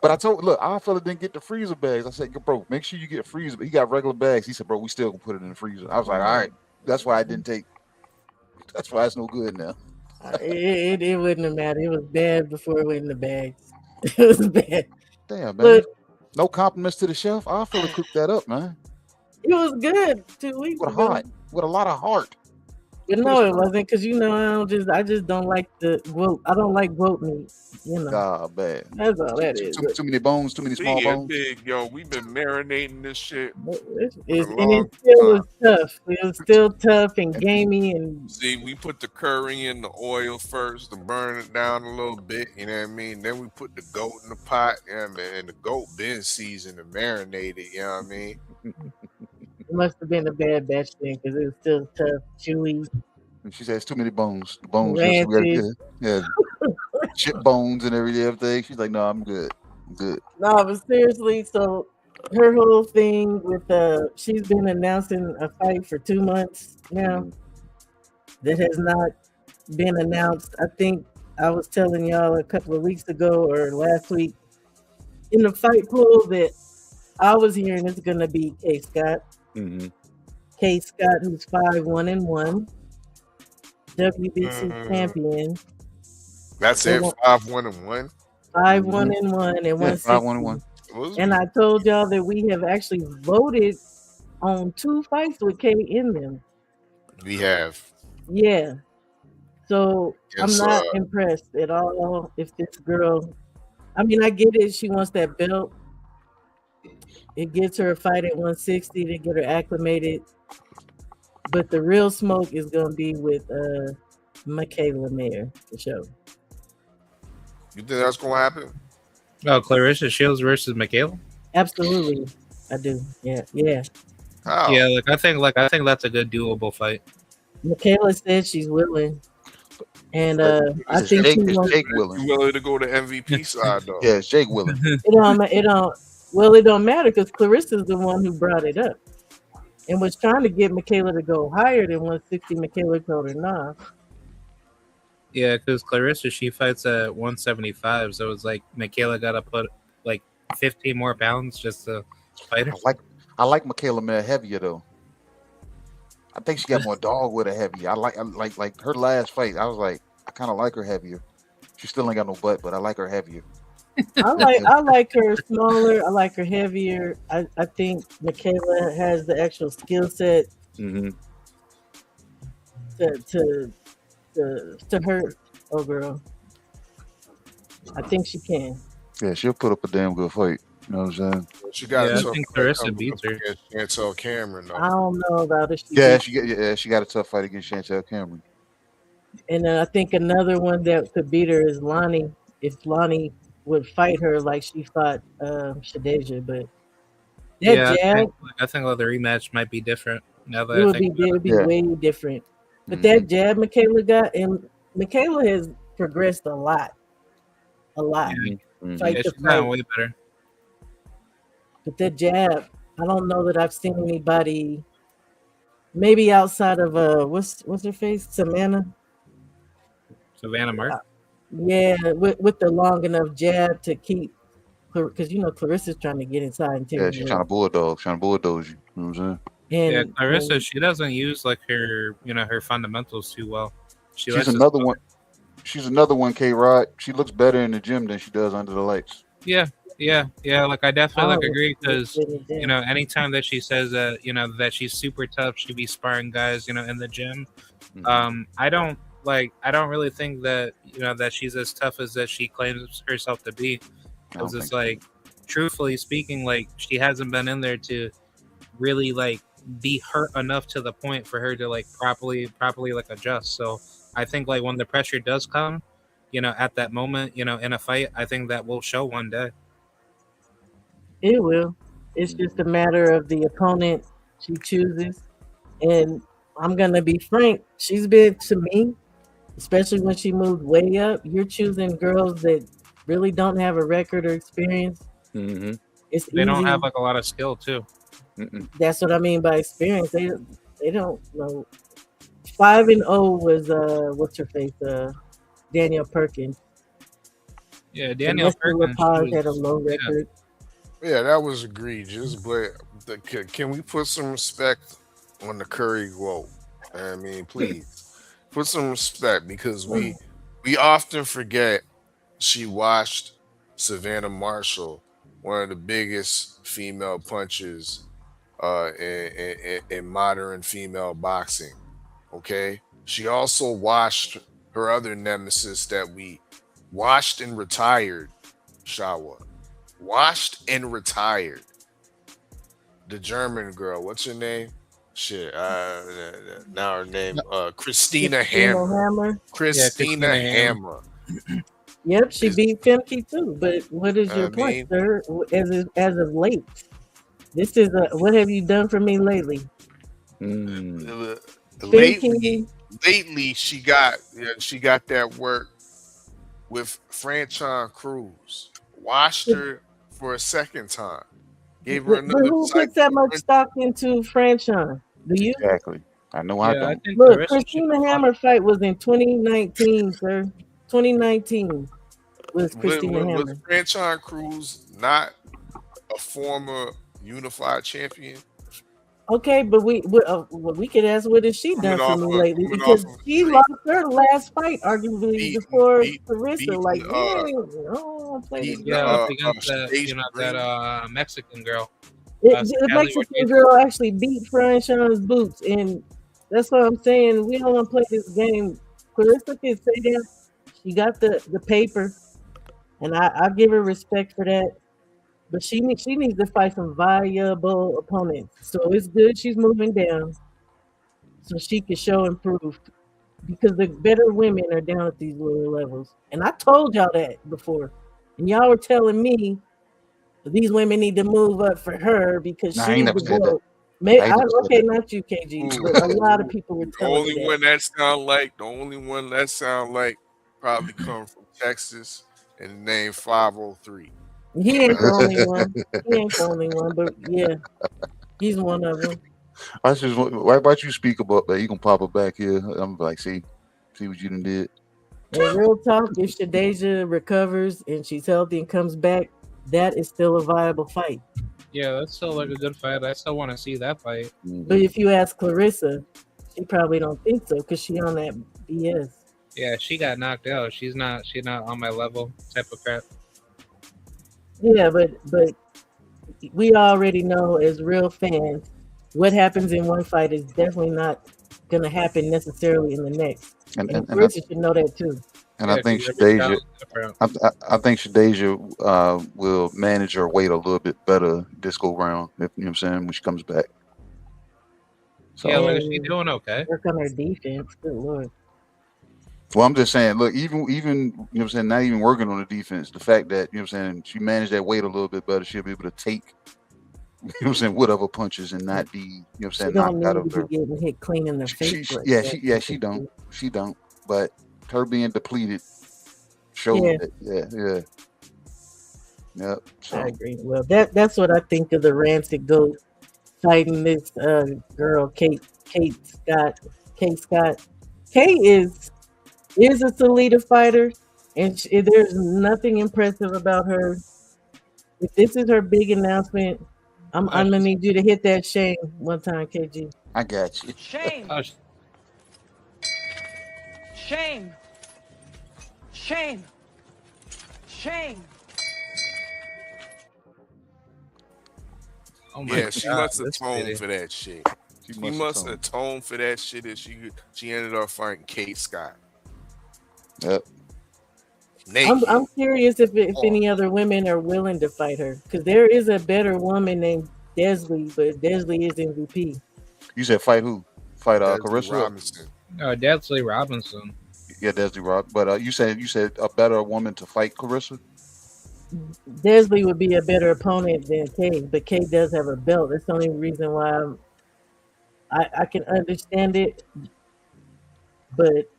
But I told, look, our fella didn't get the freezer bags. I said, bro, make sure you get freezer. But he got regular bags. He said, bro, we still gonna put it in the freezer. I was like, all right. That's why I didn't take. That's why it's no good now. It wouldn't have mattered. It was bad before it went in the bags. It was bad. Damn, man. No compliments to the chef. Our fella cooked that up, man. It was good 2 weeks ago. With a lot of heart. But no, it wasn't, because I just don't like the goat. I don't like goat meat. God, bad. That's all that is. Too many bones, too many small bones. Yo, we've been marinating this shit. It still was tough. It was still tough and gamey. And see, we put the curry in the oil first to burn it down a little bit. You know what I mean? Then we put the goat in the pot. Yeah, man, and the goat been seasoned and marinated. You know what I mean? It must have been a bad batch then, because it was still tough, chewy. And she says too many bones. The bones, yeah, chip bones and everything. She's like, no, I'm good. I'm good. No, but seriously, so her whole thing with she's been announcing a fight for 2 months now that has not been announced. I think I was telling y'all a couple of weeks ago or last week in the fight pool that I was hearing it's gonna be K. Scott. K. Scott, who's 5-1-1, WBC champion. That's it. 5-1-1. 5-1-1 and 160. And I told y'all that we have actually voted on 2 fights with K in them. We have. Yeah. So Yes, I'm not impressed at all if this girl. I mean, I get it. She wants that belt. It gets her a fight at 160 to get her acclimated. But the real smoke is going to be with Michaela Mayer, for sure. You think that's going to happen? Oh, Clarissa Shields versus Michaela? Absolutely. I do. Yeah. How? Yeah, I think that's a good doable fight. Michaela said she's willing. And I think Jake willing. You willing to go to MVP side though? Yeah, Jake willing. It don't matter, because Clarissa's the one who brought it up and was trying to get Michaela to go higher than 160. Michaela told her nah. Yeah, because Clarissa, she fights at 175, so it's like Michaela got to put 15 more pounds just to fight her. I like Michaela Mare heavier though. I think she got more dog with her heavier. I like her last fight. I was like, I kind of like her heavier. She still ain't got no butt, but I like her heavier. I like her smaller. I like her heavier. I think Michaela has the actual skill set to hurt. Oh girl, I think she can. Yeah, she'll put up a damn good fight. You know what I'm saying? She got I think Clarissa beats her. Chantel Cameron, though. I don't know about it. She got a tough fight against Chantel Cameron. And I think another one that could beat her is Lonnie. If Lonnie would fight her like she fought Shadeja, but that jab, I think the rematch might be different. Now that it I would think be way different. But that jab Michaela got, and Michaela has progressed a lot. Fight Yeah, to she's gotten fight. way better. But that jab, I don't know that I've seen anybody. Maybe outside of what's her face, Savannah Mark. Yeah, with the long enough jab to keep, because Clarissa's trying to get inside and take. Yeah, she's trying to bulldog you. You know what I'm saying? Yeah, Clarissa, she doesn't use like her, her fundamentals too well. She's another one. She's another one, K-Rod. She looks better in the gym than she does under the lights. Yeah. Like I definitely agree because anytime that she says that that she's super tough, she be sparring guys in the gym. I don't really think that that she's as tough as that she claims herself to be. Because it's like, truthfully speaking, like she hasn't been in there to really like be hurt enough to the point for her to like properly like adjust. So I think like when the pressure does come, at that moment, in a fight, I think that will show one day. It will. It's just a matter of the opponent she chooses. And I'm going to be frank, she's been, to me, especially when she moved way up, you're choosing girls that really don't have a record or experience. It's They don't easy. have like a lot of skill too. That's what I mean by experience. They don't know. 5-0 was what's her face? Danielle Perkins. Yeah, Danielle Perkins had a low record. Yeah, that was egregious. But can we put some respect on the Curry quote? I mean, please put some respect because we often forget she watched Savannah Marshall, one of the biggest female punchers in modern female boxing. Okay, she also watched her other nemesis that we watched and retired, Shawa. Washed and retired. The German girl, what's her name? Shit, now her name, Christina Hammer. Christina Hammer. Yep, she beat Femke too. But what is your point, sir? As of late, this is what have you done for me lately? Lately, she got that work with Franchon Cruz. Washed her for a second time. Gave her another. But who puts that much stock into Franchon? Do you? Exactly. I know I don't. Look, Christina Hammer fight was in 2019, sir. 2019 was Christina Hammer. Was Franchon Cruz not a former unified champion? Okay, but we could ask what has she done for me lately because she lost her last fight arguably before Carissa. Like, against that Mexican girl. The Mexican girl actually beat Franchon's boots, and that's what I'm saying. We don't want to play this game. Carissa can say that she got the paper, and I give her respect for that. But she needs to fight some viable opponents. So it's good she's moving down so she can show improved. Because the better women are down at these lower levels. And I told y'all that before. And y'all were telling me these women need to move up for her because she needs to go. Okay, not you, KG, but a lot of people were telling me The only one that sound like probably come from Texas and the name 503. He ain't the only one. He ain't the only one, but yeah, he's one of them. Why about you speak about that? You can pop it back here. I'm like, see what you done did. And real talk, if Shadeja recovers and she's healthy and comes back, that is still a viable fight. Yeah, that's still like a good fight. I still want to see that fight. But if you ask Clarissa, she probably don't think so because she on that BS. Yeah, she got knocked out. She's not on my level type of crap. Yeah, but we already know as real fans what happens in one fight is definitely not gonna happen necessarily in the next. And Clarissa should know that too. And I think Shadeja, I think Shadeja will manage her weight a little bit better this go round. You know what I'm saying, when she comes back. So, yeah, like, is she doing okay? Work on her defense. Good lord. Well, I'm just saying, look, even you know what I'm saying, not even working on the defense, the fact that, you know what I'm saying, she managed that weight a little bit better, she'll be able to take, you know what I'm saying, whatever punches and not be, you know what I'm saying, knocked out of her. Getting hit clean in the face. She don't. But her being depleted showed that, Yep. So. I agree. Well, that's what I think of the Rancid Goat fighting this girl, Kate Scott. Kate is a Salida fighter, and there's nothing impressive about her. If this is her big announcement, I'm gonna need you to hit that Shane one time, KG. I got you. Shame. Shame. Shame. Shame. Oh yeah, she must atone for that shit. She must atone for that shit that she ended up fighting Kate Scott. Yep. I'm curious if any other women are willing to fight her, because there is a better woman named Desley, but Desley is MVP. You said fight who? Fight Carissa? Robinson. Desley Robinson. Yeah, Desley Rob. But you said a better woman to fight Carissa? Desley would be a better opponent than Kate, but Kate does have a belt. That's the only reason why I can understand it. But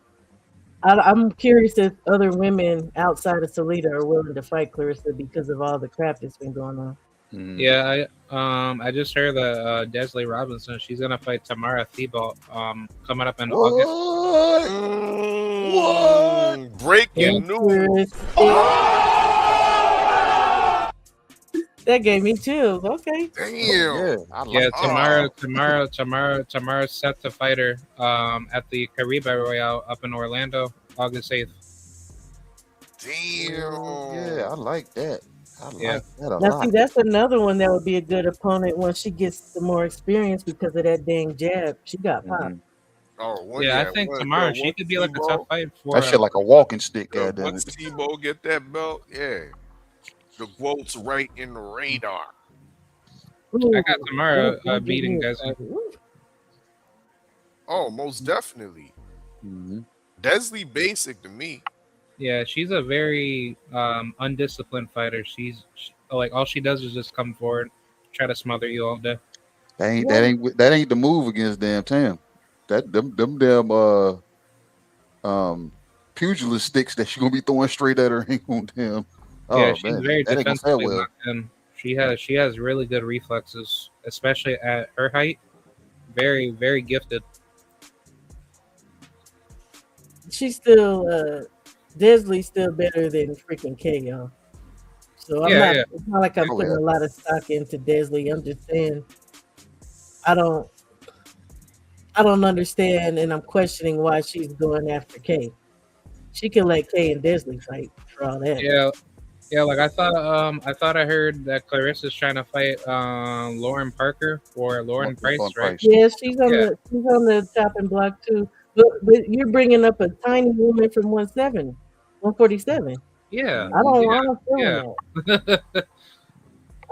I'm curious if other women outside of Salida are willing to fight Clarissa because of all the crap that's been going on. Yeah, I just heard that Desley Robinson, she's gonna fight Tamara Thibault coming up in August. What? Breaking news. That gave me chills. Okay. Damn. Tamara's set to fight her at the Caribe Royale up in Orlando, August 8th. Damn. Yeah, I like that. I like that a Now, lot. see, that's another one that would be a good opponent once she gets some more experience because of that dang jab. She got popped. Oh, well, yeah, I think tomorrow she could be like a tough fight for. That shit like a walking stick. Once Tebow get that belt, the quote's right in the radar. I got Tamara beating guys. Oh, most definitely. Desley basic to me. Yeah, she's a very undisciplined fighter. She's like all she does is just come forward, try to smother you all day. That ain't the move against damn Tam. That them damn pugilist sticks that she gonna be throwing straight at her ain't gonna damn. Yeah, she's very defensively locked in. She has really good reflexes, especially at her height. Very, very gifted. She's still Desley's still better than freaking K, y'all. So it's not like I'm putting a lot of stock into Desley. I'm just saying I don't understand, and I'm questioning why she's going after K. She can let K and Desley fight for all that. Yeah. Like I thought I heard that Clarissa's trying to fight Lauren Parker or Lauren Price, right? Yeah, she's on the chopping block too. But you're bringing up a tiny woman from 147. Yeah, I don't feel that.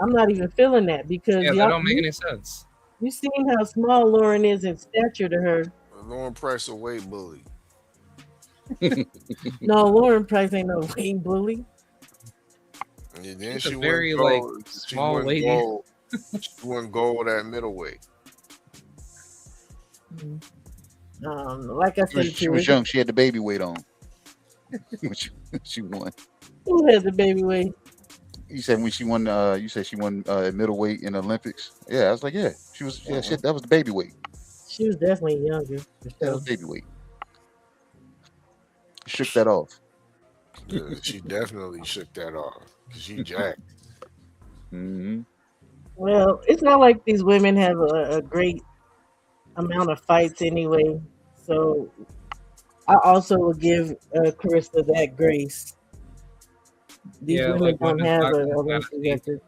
I'm not even feeling that because that don't make any sense. You seen how small Lauren is in stature to her. Lauren Price a weight bully. No, Lauren Price ain't no weight bully. And then She's a very small lady. She went gold at middleweight. Like I said, she was young. She had the baby weight on. She won. Who has the baby weight? You said when she won. You said she won middleweight in the Olympics. Yeah, I was like, she was. Yeah, shit, that was the baby weight. She was definitely younger. That was baby weight. Shook that off. Yeah, she definitely shook that off. She jacked. Mm-hmm. Well, it's not like these women have a great amount of fights anyway. So I also would give Carissa that grace. These Yeah, women like don't women's have boxing is a not as lengthy deep. record.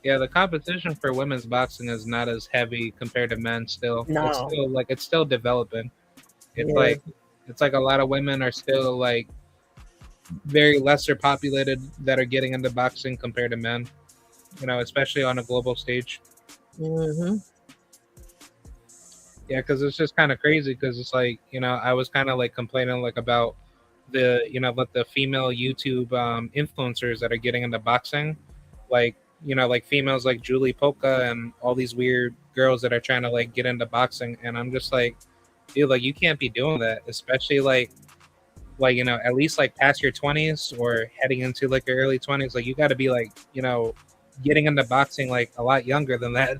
Yeah, the competition for women's boxing is not as heavy compared to men. Still, it's No. still like it's still developing. It's Yeah. like a lot of women are still like very lesser populated that are getting into boxing compared to men. You know, especially on a global stage. Mm-hmm. Yeah, because it's just kind of crazy. Because it's like, you know, I was kind of like complaining like about the, you know, like the female YouTube influencers that are getting into boxing, like, you know, like females like Julie Polka and all these weird girls that are trying to like get into boxing, and I'm just like, dude, like you can't be doing that, especially like you know, at least like past your 20s or heading into like your early 20s, like you got to be like, you know, getting into boxing like a lot younger than that.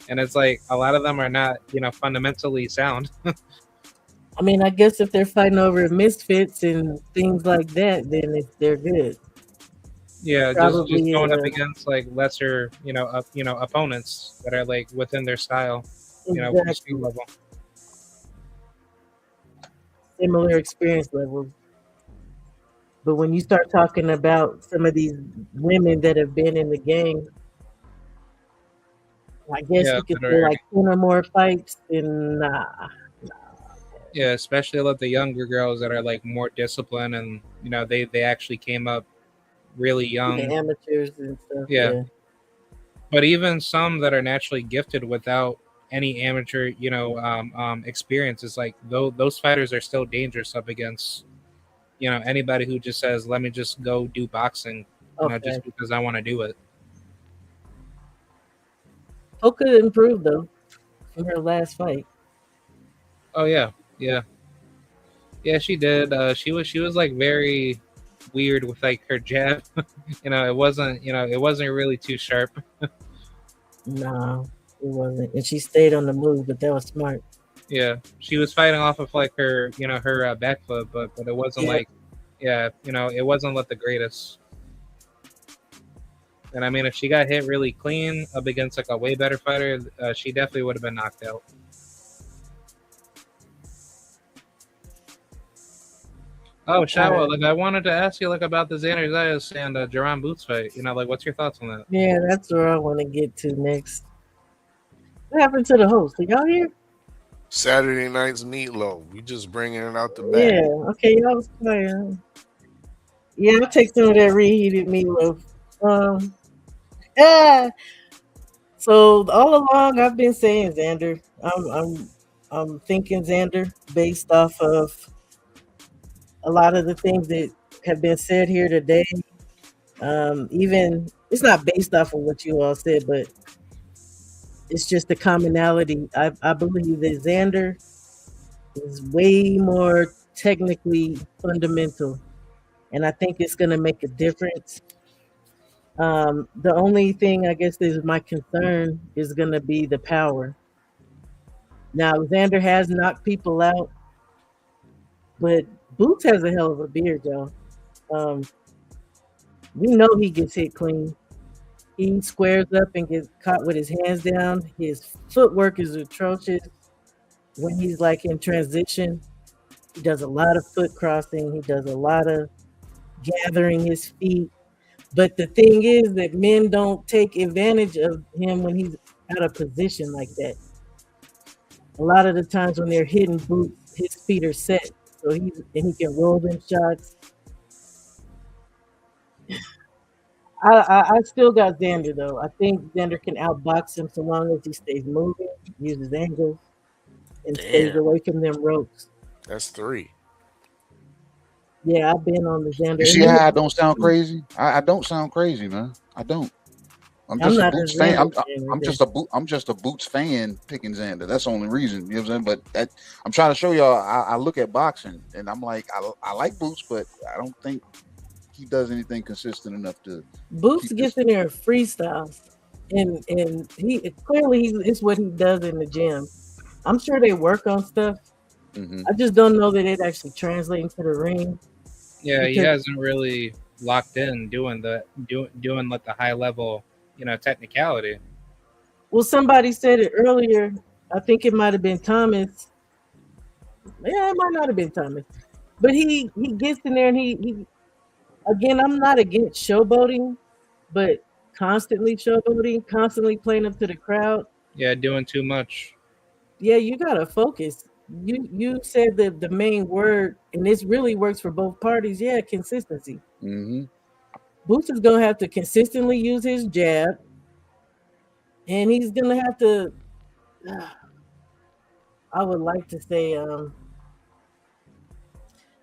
And it's like a lot of them are not, you know, fundamentally sound. I mean, I guess if they're fighting over misfits and things like that, then they're good. Yeah, just Probably, going up against like lesser, you know, opponents that are like within their style, you know, skill exactly level. similar experience levels. But when you start talking about some of these women that have been in the game, I guess Yeah, you could that say are, like 10 or more fights, and nah. yeah, especially like the younger girls that are like more disciplined and you know they actually came up really young. The amateurs and stuff, Yeah, yeah. but even some that are naturally gifted without any amateur, experience, is like those fighters are still dangerous up against, you know, anybody who just says, "Let me just go do boxing," you know, Okay. just because I want to do it. Hoka improved though from her last fight. Oh yeah, yeah, yeah. She did. She was like very weird with like her jab. It wasn't really too sharp. No, it wasn't. And she stayed on the move, but that was smart. Yeah, she was fighting off of like her back foot, but it wasn't Yeah. like, yeah, it wasn't like the greatest. And I mean, if she got hit really clean up against like a way better fighter, she definitely would have been knocked out. Oh, Shawa, like I wanted to ask you like about the Xander Zayas and Jerron Boots fight. You know, like what's your thoughts on that? Yeah, that's where I want to get to next. What happened to the host? Are y'all here? Saturday night's meatloaf. We just bringing it out the back. Yeah. Okay, y'all was quiet. Yeah, I'll take some of that reheated meatloaf. Yeah. So all along, I've been saying Xander. I'm thinking Xander based off of a lot of the things that have been said here today. Even it's not based off of what you all said, but it's just the commonality. I believe that Xander is way more technically fundamental, and I think it's going to make a difference. The only thing I guess is my concern is going to be the power. Now, Xander has knocked people out, but Boots has a hell of a beard, y'all. We know he gets hit clean. He squares up and gets caught with his hands down. His footwork is atrocious when he's like in transition. He does a lot of foot crossing. He does a lot of gathering his feet. But the thing is that men don't take advantage of him when he's out of position like that. A lot of the times when they're hitting Boots, his feet are set, so he can roll them shots. I still got Xander though. I think Xander can outbox him so long as he stays moving, uses angles, and stays Damn. away from them ropes. That's 3. Yeah, I've been on the Xander. You see how I don't sound crazy? I don't sound crazy, man. I don't. I'm just a not Boots a fan. Xander fan I'm either. just a Boots fan picking Xander. That's the only reason. You know what I'm saying? But I'm trying to show y'all. I look at boxing and I'm like, I like Boots, but I don't think he does anything consistent enough to. Boots gets in there and freestyles, and he clearly it's what he does in the gym. I'm sure they work on stuff. Mm-hmm. I just don't know that it actually translates to the ring. Yeah, he Because- hasn't really locked in doing like the high level, technicality. Well, somebody said it earlier. I think it might have been Thomas. Yeah, it might not have been Thomas. But he gets in there and he again, I'm not against showboating, but constantly showboating, constantly playing up to the crowd. Yeah, doing too much. Yeah, you gotta focus. You said the main word, and this really works for both parties. Yeah, consistency. Mm-hmm. Boots is gonna have to consistently use his jab, and he's gonna have to. I would like to say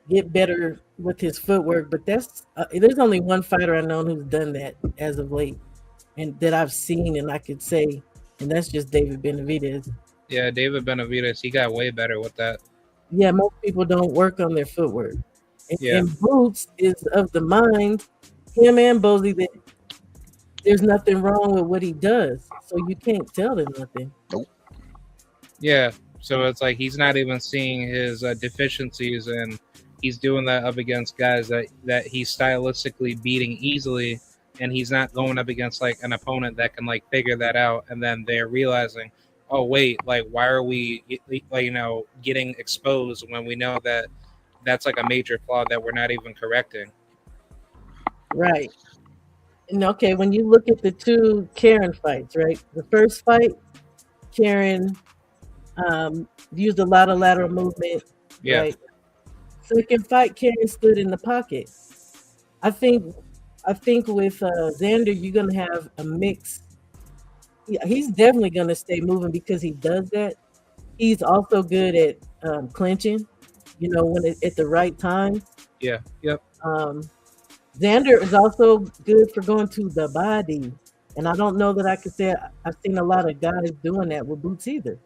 get better with his footwork, but there's only one fighter I know who's done that as of late, and that I've seen, and I could say, and that's just David Benavidez. Yeah, David Benavidez, he got way better with that. Yeah, most people don't work on their footwork. Yeah. And Boots is of the mind, him and Bozy, that there's nothing wrong with what he does. So you can't tell them nothing. Nope. Yeah, so it's like he's not even seeing his deficiencies, and he's doing that up against guys that he's stylistically beating easily, and he's not going up against like an opponent that can like figure that out, and then they're realizing, oh wait, like why are we getting exposed when we know that that's like a major flaw that we're not even correcting. Right. And okay, when you look at the two Karen fights, right? The first fight, Karen used a lot of lateral movement. Yeah. Right? Second fight, Karen stood in the pocket. I think with Xander, you're gonna have a mix. Yeah, he's definitely gonna stay moving because he does that. He's also good at clinching, when at the right time. Yeah. Yep. Xander is also good for going to the body. And I don't know that I could say I've seen a lot of guys doing that with Boots either.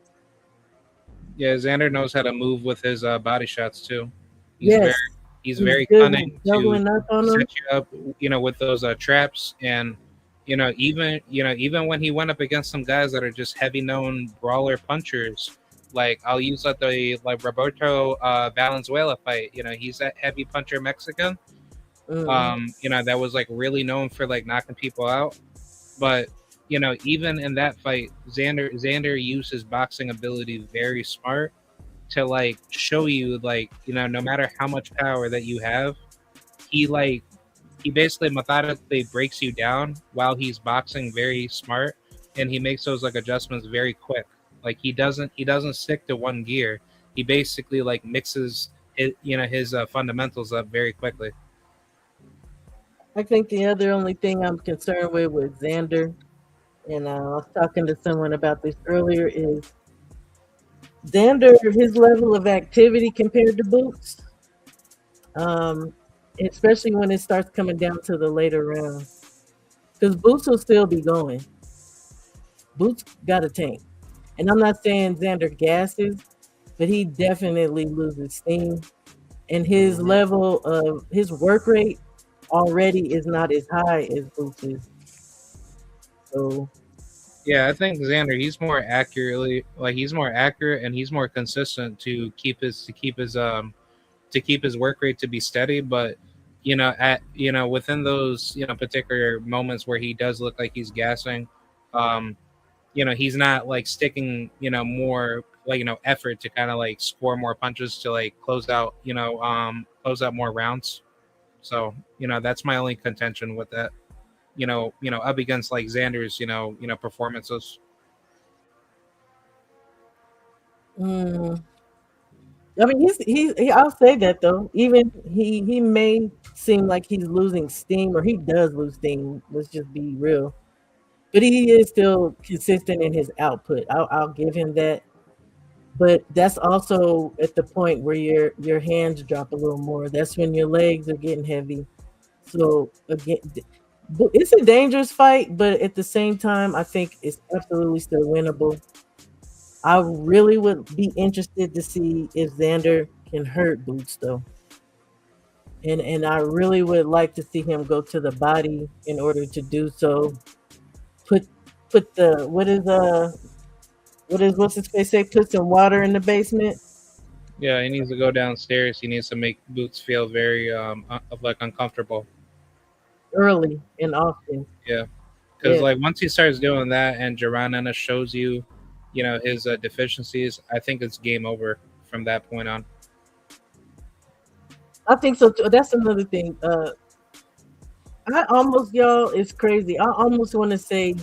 Yeah, Xander knows how to move with his body shots too. Yes. He's very good cunning at doubling up on to them. set you up, with those traps. And even when he went up against some guys that are just heavy known brawler punchers, like I'll use the Roberto Valenzuela fight. He's that heavy puncher Mexican. That was like really known for like knocking people out. But even in that fight, Xander used his boxing ability very smart to like show you no matter how much power that you have, he basically methodically breaks you down while he's boxing very smart, and he makes those like adjustments very quick. Like he doesn't stick to one gear. He basically like mixes his fundamentals up very quickly. I think the only thing I'm concerned with Xander, and I was talking to someone about this earlier, is Xander, his level of activity compared to Boots, especially when it starts coming down to the later rounds, because Boots will still be going. Boots got a tank. And I'm not saying Xander gasses, but he definitely loses steam. And his level of his work rate already is not as high as Boots is. So yeah, I think Xander, he's more accurate and he's more consistent to keep his work rate to be steady. But within those particular moments where he does look like he's gassing, he's not like sticking more effort to kind of like score more punches to like close out more rounds. So that's my only contention with that. Up against like Xander's performances. I mean, I'll say that though. Even he may seem like he's losing steam, or he does lose steam. Let's just be real. But he is still consistent in his output. I'll give him that. But that's also at the point where your hands drop a little more. That's when your legs are getting heavy. So again, it's a dangerous fight, but at the same time, I think it's absolutely still winnable. I really would be interested to see if Xander can hurt Boots though. And I really would like to see him go to the body in order to do so. Put the what's his face say? Put some water in the basement. Yeah, he needs to go downstairs. He needs to make Boots feel very uncomfortable. early and often. Yeah, because Yeah. like once he starts doing that and Geronimo shows you, his deficiencies, I think it's game over from that point on. I think so too. That's another thing. I almost, y'all, it's crazy. I almost want to say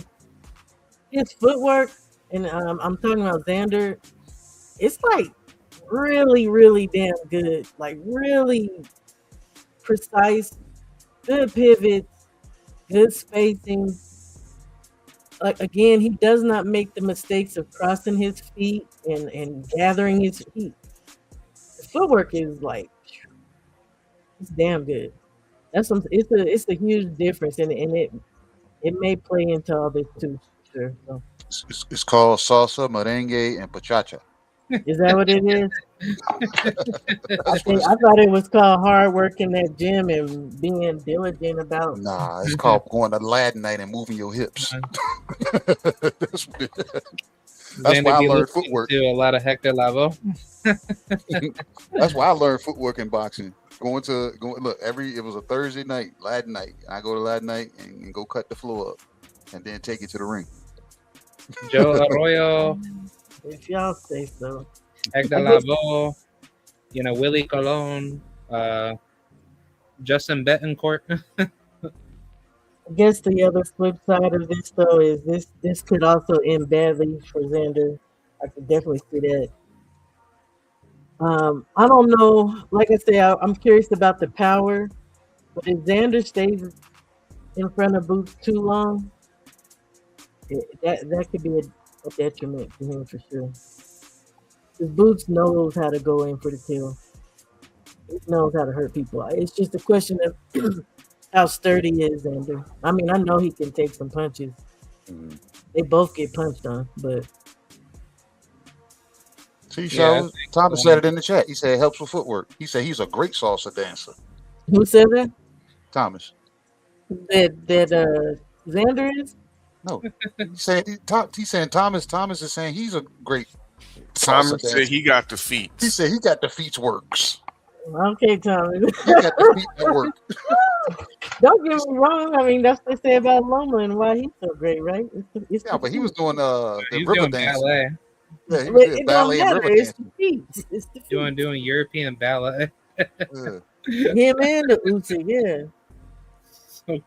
his footwork, and I'm talking about Xander. It's like really, really damn good. Like really precise, good pivots, good spacing. Like again, he does not make the mistakes of crossing his feet and gathering his feet. His footwork is like it's damn good. It's a huge difference, and it may play into all this too. For sure. So. It's called salsa, merengue, and pachacha. Is that what it is? That's what I thought it was called hard work in that gym and being diligent about. Nah, it's called going to Latin night and moving your hips. That's why I learned footwork. To a lot of Hector Lavoe. That's why I learned footwork in boxing. Look, it was a Thursday night, Latin night. I go to Latin night and go cut the floor up, and then take it to the ring. Joe Arroyo. If y'all say so. Hector Lavoe, Willie Colon, Justin Betancourt. I guess the other flip side of this though is this could also end badly for Xander. I could definitely see that. I don't know. Like I say, I'm curious about the power, but if Xander stays in front of Boots too long, that could be a detriment to him for sure. Because Boots knows how to go in for the kill. He knows how to hurt people. It's just a question of how sturdy is Xander. I mean, I know he can take some punches. They both get punched on, but see, Thomas said it in the chat. He said it helps with footwork. He said he's a great salsa dancer. Who said that? Thomas. That Xander is? No. He's saying Thomas is saying he's a great Thomas said he got the feet. He said he got the feet works. Okay, Thomas. He got the feet that work. Don't get me wrong. I mean, that's what they say about Loma and why he's so great, right? But he was doing the river doing dancing. ballet. Yeah, he was doing ballet and river it's dancing. the feet. It's the feet. Doing European ballet. Him and the Uzi, yeah.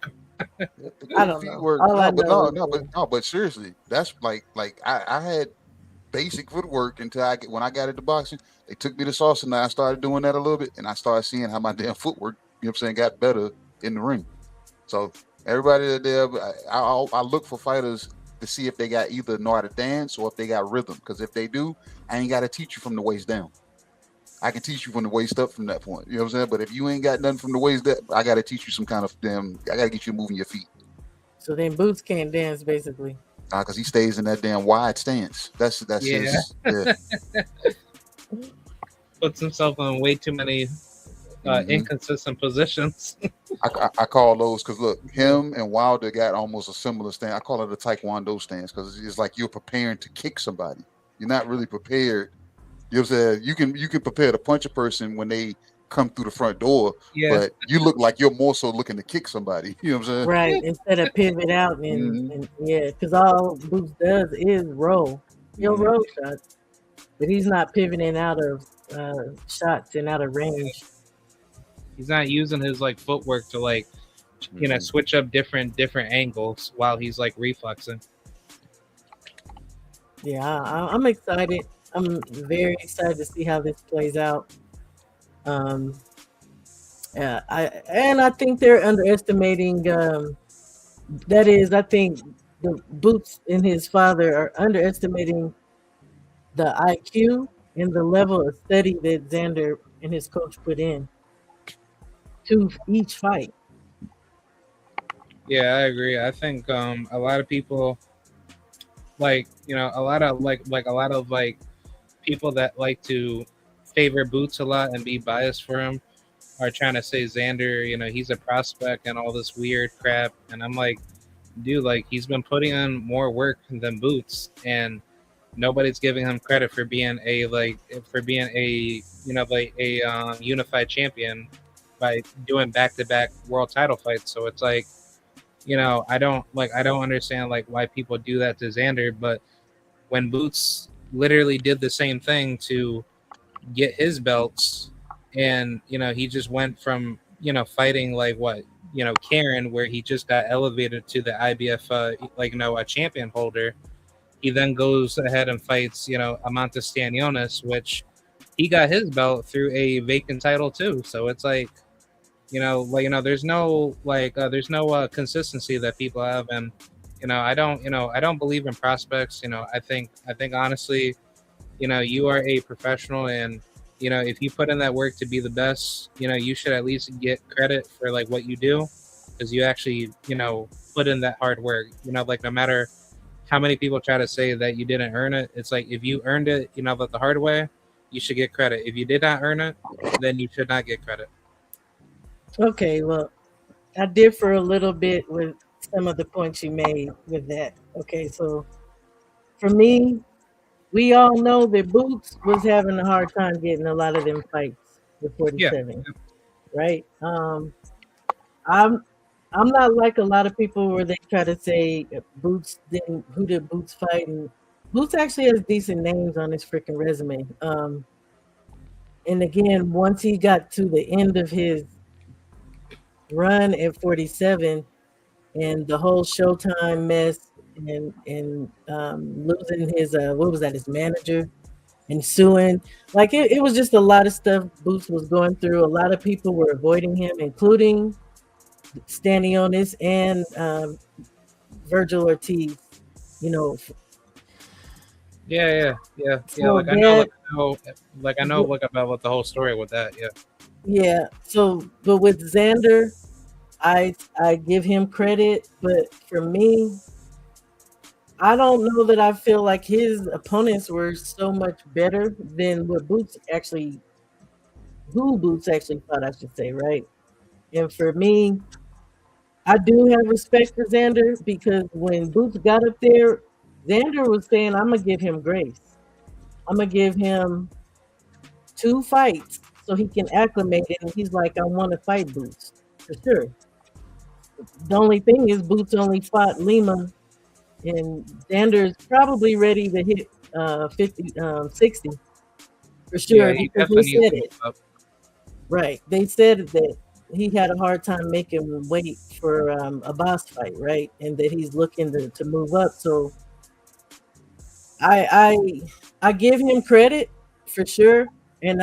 I don't know. But seriously, that's like I had basic footwork until when I got into boxing. They took me to salsa and I started doing that a little bit, and I started seeing how my damn footwork, got better in the ring. So everybody there, I look for fighters to see if they got either know how to dance or if they got rhythm. Because if they do, I ain't got to teach you from the waist down. I can teach you from the waist up from that point. You know what I'm saying? But if you ain't got nothing from the waist up, I got to teach you some kind of I got to get you moving your feet. So then Boots can't dance, basically. Because he stays in that damn wide stance. That's his. Yeah. Puts himself in way too many inconsistent positions. I call those because look, him and Wilder got almost a similar stance. I call it a Taekwondo stance because it's like you're preparing to kick somebody. You're not really prepared. You know what I'm saying? You can prepare to punch a person when they come through the front door, but you look like you're more so looking to kick somebody. You know what I'm saying? Right, instead of pivot out and because all Boots does is roll. He'll roll shots, but he's not pivoting out of shots and out of range. He's not using his footwork to switch up different angles while he's reflexing. Yeah, I'm excited. I'm very excited to see how this plays out. I think they're underestimating. That is, I think the Boots and his father are underestimating the IQ and the level of study that Xander and his coach put in to each fight. Yeah, I agree. I think a lot of people, a lot of people that like to favor Boots a lot and be biased for him are trying to say Xander, he's a prospect and all this weird crap. And I'm like, dude, he's been putting in more work than Boots, and nobody's giving him credit for being a unified champion by doing back-to-back world title fights. So it's like, I don't understand like why people do that to Xander, but when Boots literally did the same thing to get his belts, and he just went from fighting like what Karen, where he just got elevated to the IBF a champion holder. He then goes ahead and fights Amanta Stanionis, which he got his belt through a vacant title too. So it's like there's no consistency that people have, and I don't believe in prospects. I think honestly, you are a professional, and if you put in that work to be the best, you should at least get credit for like what you do, because you actually put in that hard work. Like no matter how many people try to say that you didn't earn it, it's like if you earned it the hard way, you should get credit. If you did not earn it, then you should not get credit. Okay, well, I differ a little bit with some of the points you made with that. Okay, so for me, we all know that Boots was having a hard time getting a lot of them fights with 47, right? I'm not like a lot of people where they try to say Boots didn't. Who did Boots fight? And Boots actually has decent names on his freaking resume. And again, once he got to the end of his run at 47 and the whole Showtime mess and losing his what was that, his manager, and suing, like it was just a lot of stuff Boots was going through. A lot of people were avoiding him, including Stanionis and Virgil Ortiz. Yeah. So Like I know about the whole story with that. Yeah. So, but with Xander, I give him credit, but for me, I don't know that I feel like his opponents were so much better than what who Boots actually fought, I should say, right? And for me, I do have respect for Xander because when Boots got up there, Xander was saying, I'm gonna give him grace. I'm gonna give him 2 fights so he can acclimate it. And he's like, I want to fight Boots for sure. The only thing is Boots only fought Lima, and Xander's probably ready to hit 60 for sure, Yeah, he because they definitely needs said to move it. up. Right. They said that he had a hard time making weight for a boss fight, right? And that he's looking to move up. So I give him credit for sure, and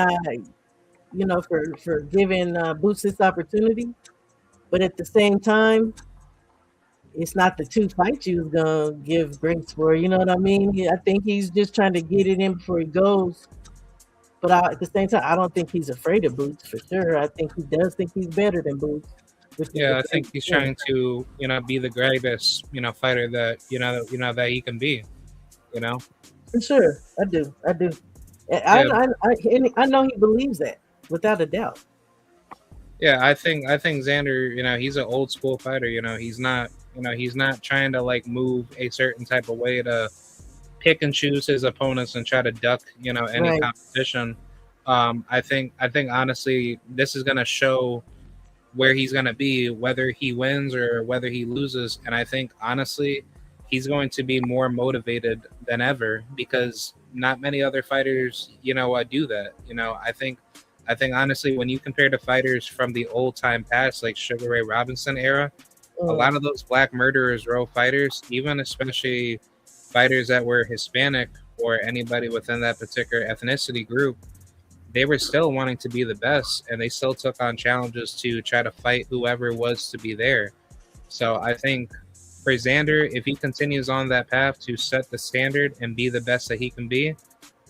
for giving Boots this opportunity. But at the same time, it's not the 2 fights you was gonna give grace for. You know what I mean? I think he's just trying to get it in before he goes. But at the same time, I don't think he's afraid of Boots for sure. I think he does think he's better than Boots. Yeah, I think he's trying to, be the greatest, fighter that that he can be. For sure, I do. I know he believes that without a doubt. Yeah, I think Xander, he's an old school fighter. He's not trying to like move a certain type of way to pick and choose his opponents and try to duck, any Right. competition. I think honestly, this is gonna show where he's gonna be, whether he wins or whether he loses. And I think honestly, he's going to be more motivated than ever because not many other fighters, do that. I think honestly, when you compare to fighters from the old time past, like Sugar Ray Robinson era, a lot of those Black Murderers Row fighters, even especially fighters that were Hispanic or anybody within that particular ethnicity group, they were still wanting to be the best, and they still took on challenges to try to fight whoever was to be there. So I think for Xander, if he continues on that path to set the standard and be the best that he can be,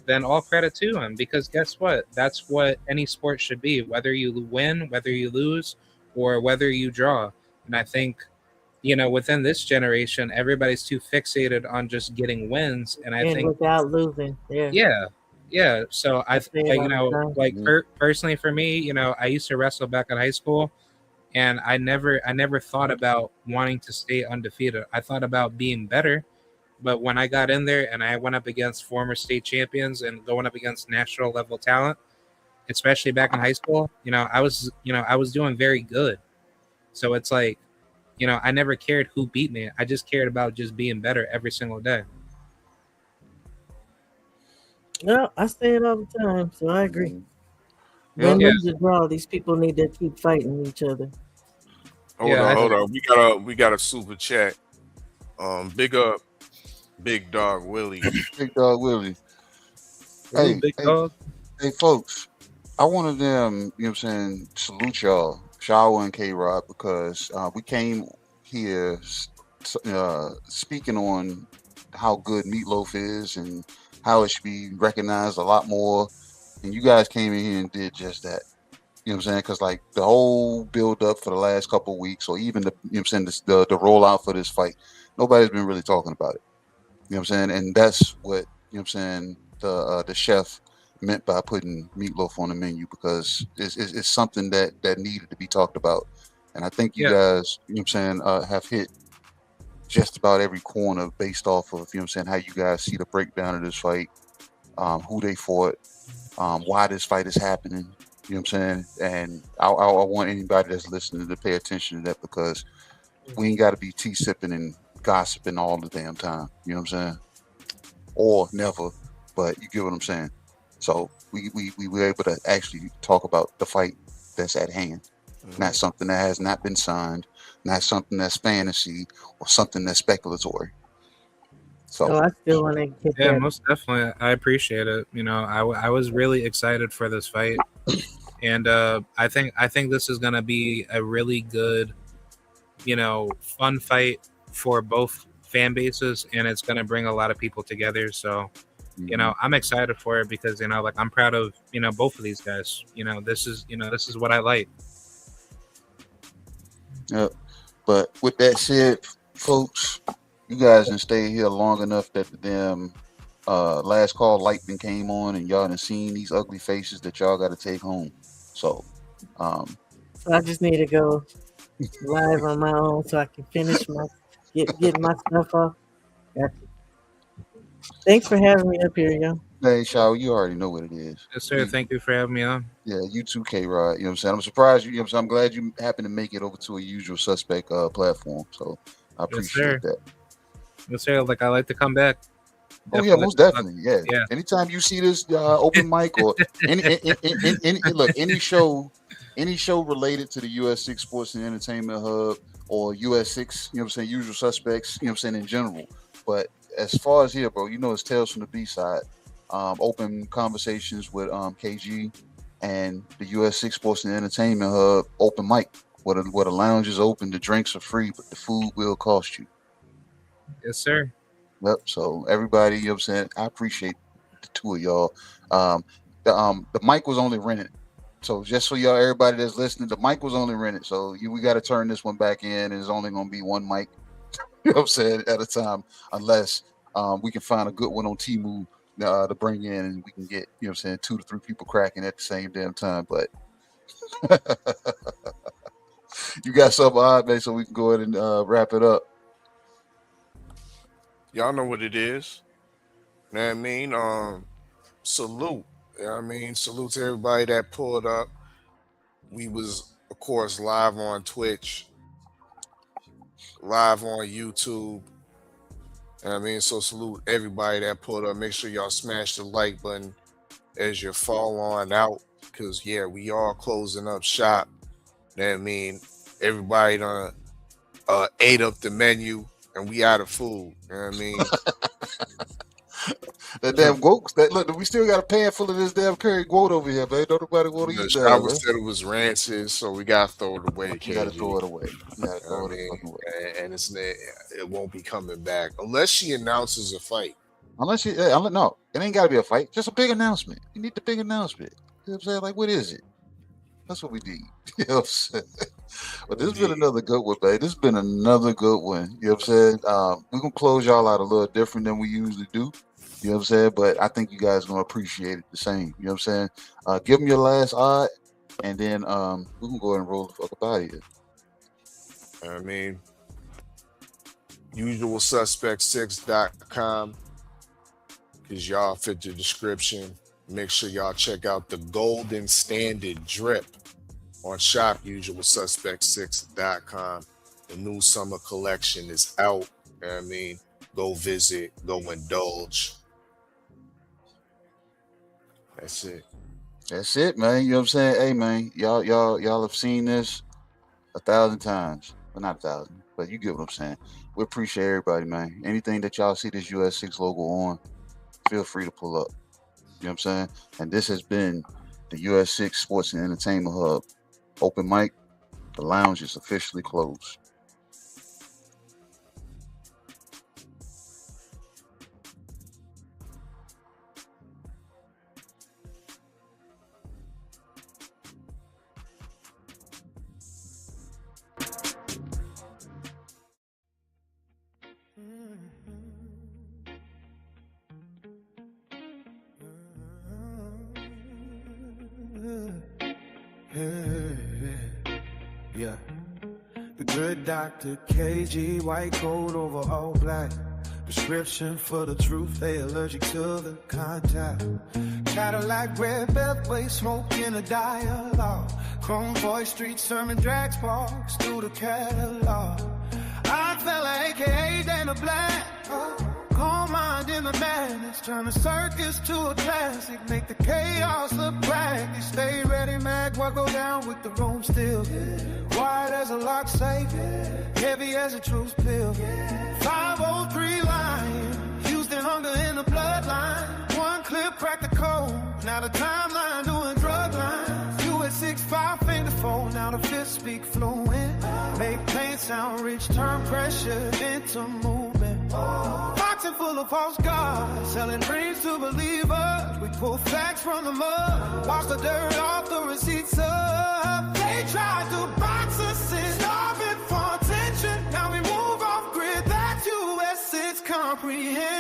then all credit to him, because guess what? That's what any sport should be, whether you win, whether you lose, or whether you draw. And I think, within this generation, everybody's too fixated on just getting wins. And I think without losing. yeah. So I say it all the time. like personally for me, I used to wrestle back in high school, and I never thought about wanting to stay undefeated. I thought about being better. But when I got in there and I went up against former state champions and going up against national level talent, especially back in high school, I was doing very good. So it's like, I never cared who beat me. I just cared about just being better every single day. Well, I say it all the time, so I agree. Yeah. Win, lose, or draw, these people need to keep fighting each other. Hold on. We got a super chat. Big up, Big Dog Willie. Big Dog Willie. Ooh, big dog. Hey, folks. I wanted them, salute y'all, Shawa and K-Rod, because we came here speaking on how good Meatloaf is and how it should be recognized a lot more. And you guys came in here and did just that. You know what I'm saying? Because like the whole build up for the last couple of weeks, or even the the rollout for this fight, nobody's been really talking about it. You know what I'm saying? And that's what the chef meant by putting Meatloaf on the menu, because it's something that needed to be talked about. And I think you guys, have hit just about every corner based off of, how you guys see the breakdown of this fight, who they fought, why this fight is happening. You know what I'm saying? And I want anybody that's listening to pay attention to that, because we ain't got to be tea sipping and gossiping all the damn time. You know what I'm saying? Or never, but you get what I'm saying. So we were able to actually talk about the fight that's at hand, not something that has not been signed, not something that's fantasy or something that's speculatory. So I still want to get Yeah, that. most definitely. I appreciate it. I was really excited for this fight, and I think this is gonna be a really good, fun fight for both fan bases, and it's gonna bring a lot of people together. So, I'm excited for it because I'm proud of both of these guys. This is what I like. Yeah. But with that said, folks, you guys done stay here long enough that the damn last call light then came on, and y'all done seen these ugly faces that y'all got to take home. So, So I just need to go live on my own so I can finish get my stuff off. Gotcha. Thanks for having me up here, yo. hey, Shaw, you already know what it is. Yes, sir. Thank you for having me on. Yeah, you too, K-Rod. You know what I'm saying? I'm surprised you. I'm glad you happened to make it over to a usual suspect platform. So I appreciate that. Yes, sir. I like to come back. Oh yeah, most definitely. Yeah. Anytime you see this open mic or any show related to the US6 Sports and Entertainment Hub or US6, usual suspects, in general. But as far as here, bro, it's Tales from the B side. Open conversations with KG and the US6 Sports and Entertainment Hub open mic, where the lounge is open, the drinks are free, but the food will cost you. Yes, sir. Yep. So everybody, I appreciate the two of y'all. The mic was only rented. So just for y'all, everybody that's listening, the mic was only rented. So we got to turn this one back in, and it's only going to be one mic, at a time, unless we can find a good one on Temu to bring in, and we can get, 2 to 3 people cracking at the same damn time. But you got something odd, man, so we can go ahead and wrap it up. Y'all know what it is. You know what I mean? Salute. You know what I mean? Salute to everybody that pulled up. We was, of course, live on Twitch, live on YouTube. You know what I mean? So salute everybody that pulled up. Make sure y'all smash the like button as you fall on out. Because, yeah, we are closing up shop. You know what I mean? Everybody done ate up the menu, and we out of food. You know what I mean? That damn goat. Look, we still got a pan full of this damn curry goat over here, man. Don't nobody want to eat that. Shower said it was rancid, so we gotta throw it away. You gotta throw it away. And it won't be coming back unless she announces a fight. No, it ain't gotta be a fight. Just a big announcement. You need the big announcement. You know what I'm saying? Like, what is it? That's what we need. You know what I'm saying? But this has been another good one, babe. This has been another good one. You know what I'm saying? We're gonna close y'all out a little different than we usually do. You know what I'm saying? But I think you guys are gonna appreciate it the same. You know what I'm saying? Give them your last odd, and then we can go ahead and roll the fuck up out of here. I mean, usualsuspect6.com, because y'all fit the description. Make sure y'all check out the Golden Standard Drip on shopusualsuspect6.com. The new summer collection is out. You know what I mean? Go visit, go indulge. That's it. That's it, man. You know what I'm saying? Hey, man, y'all have seen this 1,000 times. Well, not 1,000, but you get what I'm saying. We appreciate everybody, man. Anything that y'all see this US6 logo on, feel free to pull up. You know what I'm saying? And this has been the US6 Sports and Entertainment Hub. Open mic. The lounge is officially closed. Yeah. The good Dr. KG, white coat over all black. Prescription for the truth, they allergic to the contact. Cadillac, red beltway, smoke in a dialogue. Chrome voice, street sermon, drag sparks through the catalog. Odd fella, aka Dana Black. Calm mind in the madness, turn the circus to a classic. Make the chaos look practice. Stay ready, mag, what go down with the room still. Wide as a lock safe, heavy as a truth pill. 503 Lion, Houston hunger in the bloodline. One clip, crack the code, now the timeline doing drug lines. US6, 5 finger fold, now the fifth speak fluent. Make pain sound rich, turn pressure into movement. Boxing full of false gods, selling dreams to believers. We pull facts from the mud, wash the dirt off the receipts up. They tried to box us in, starving for attention. Now we move off grid, that's US6 comprehension.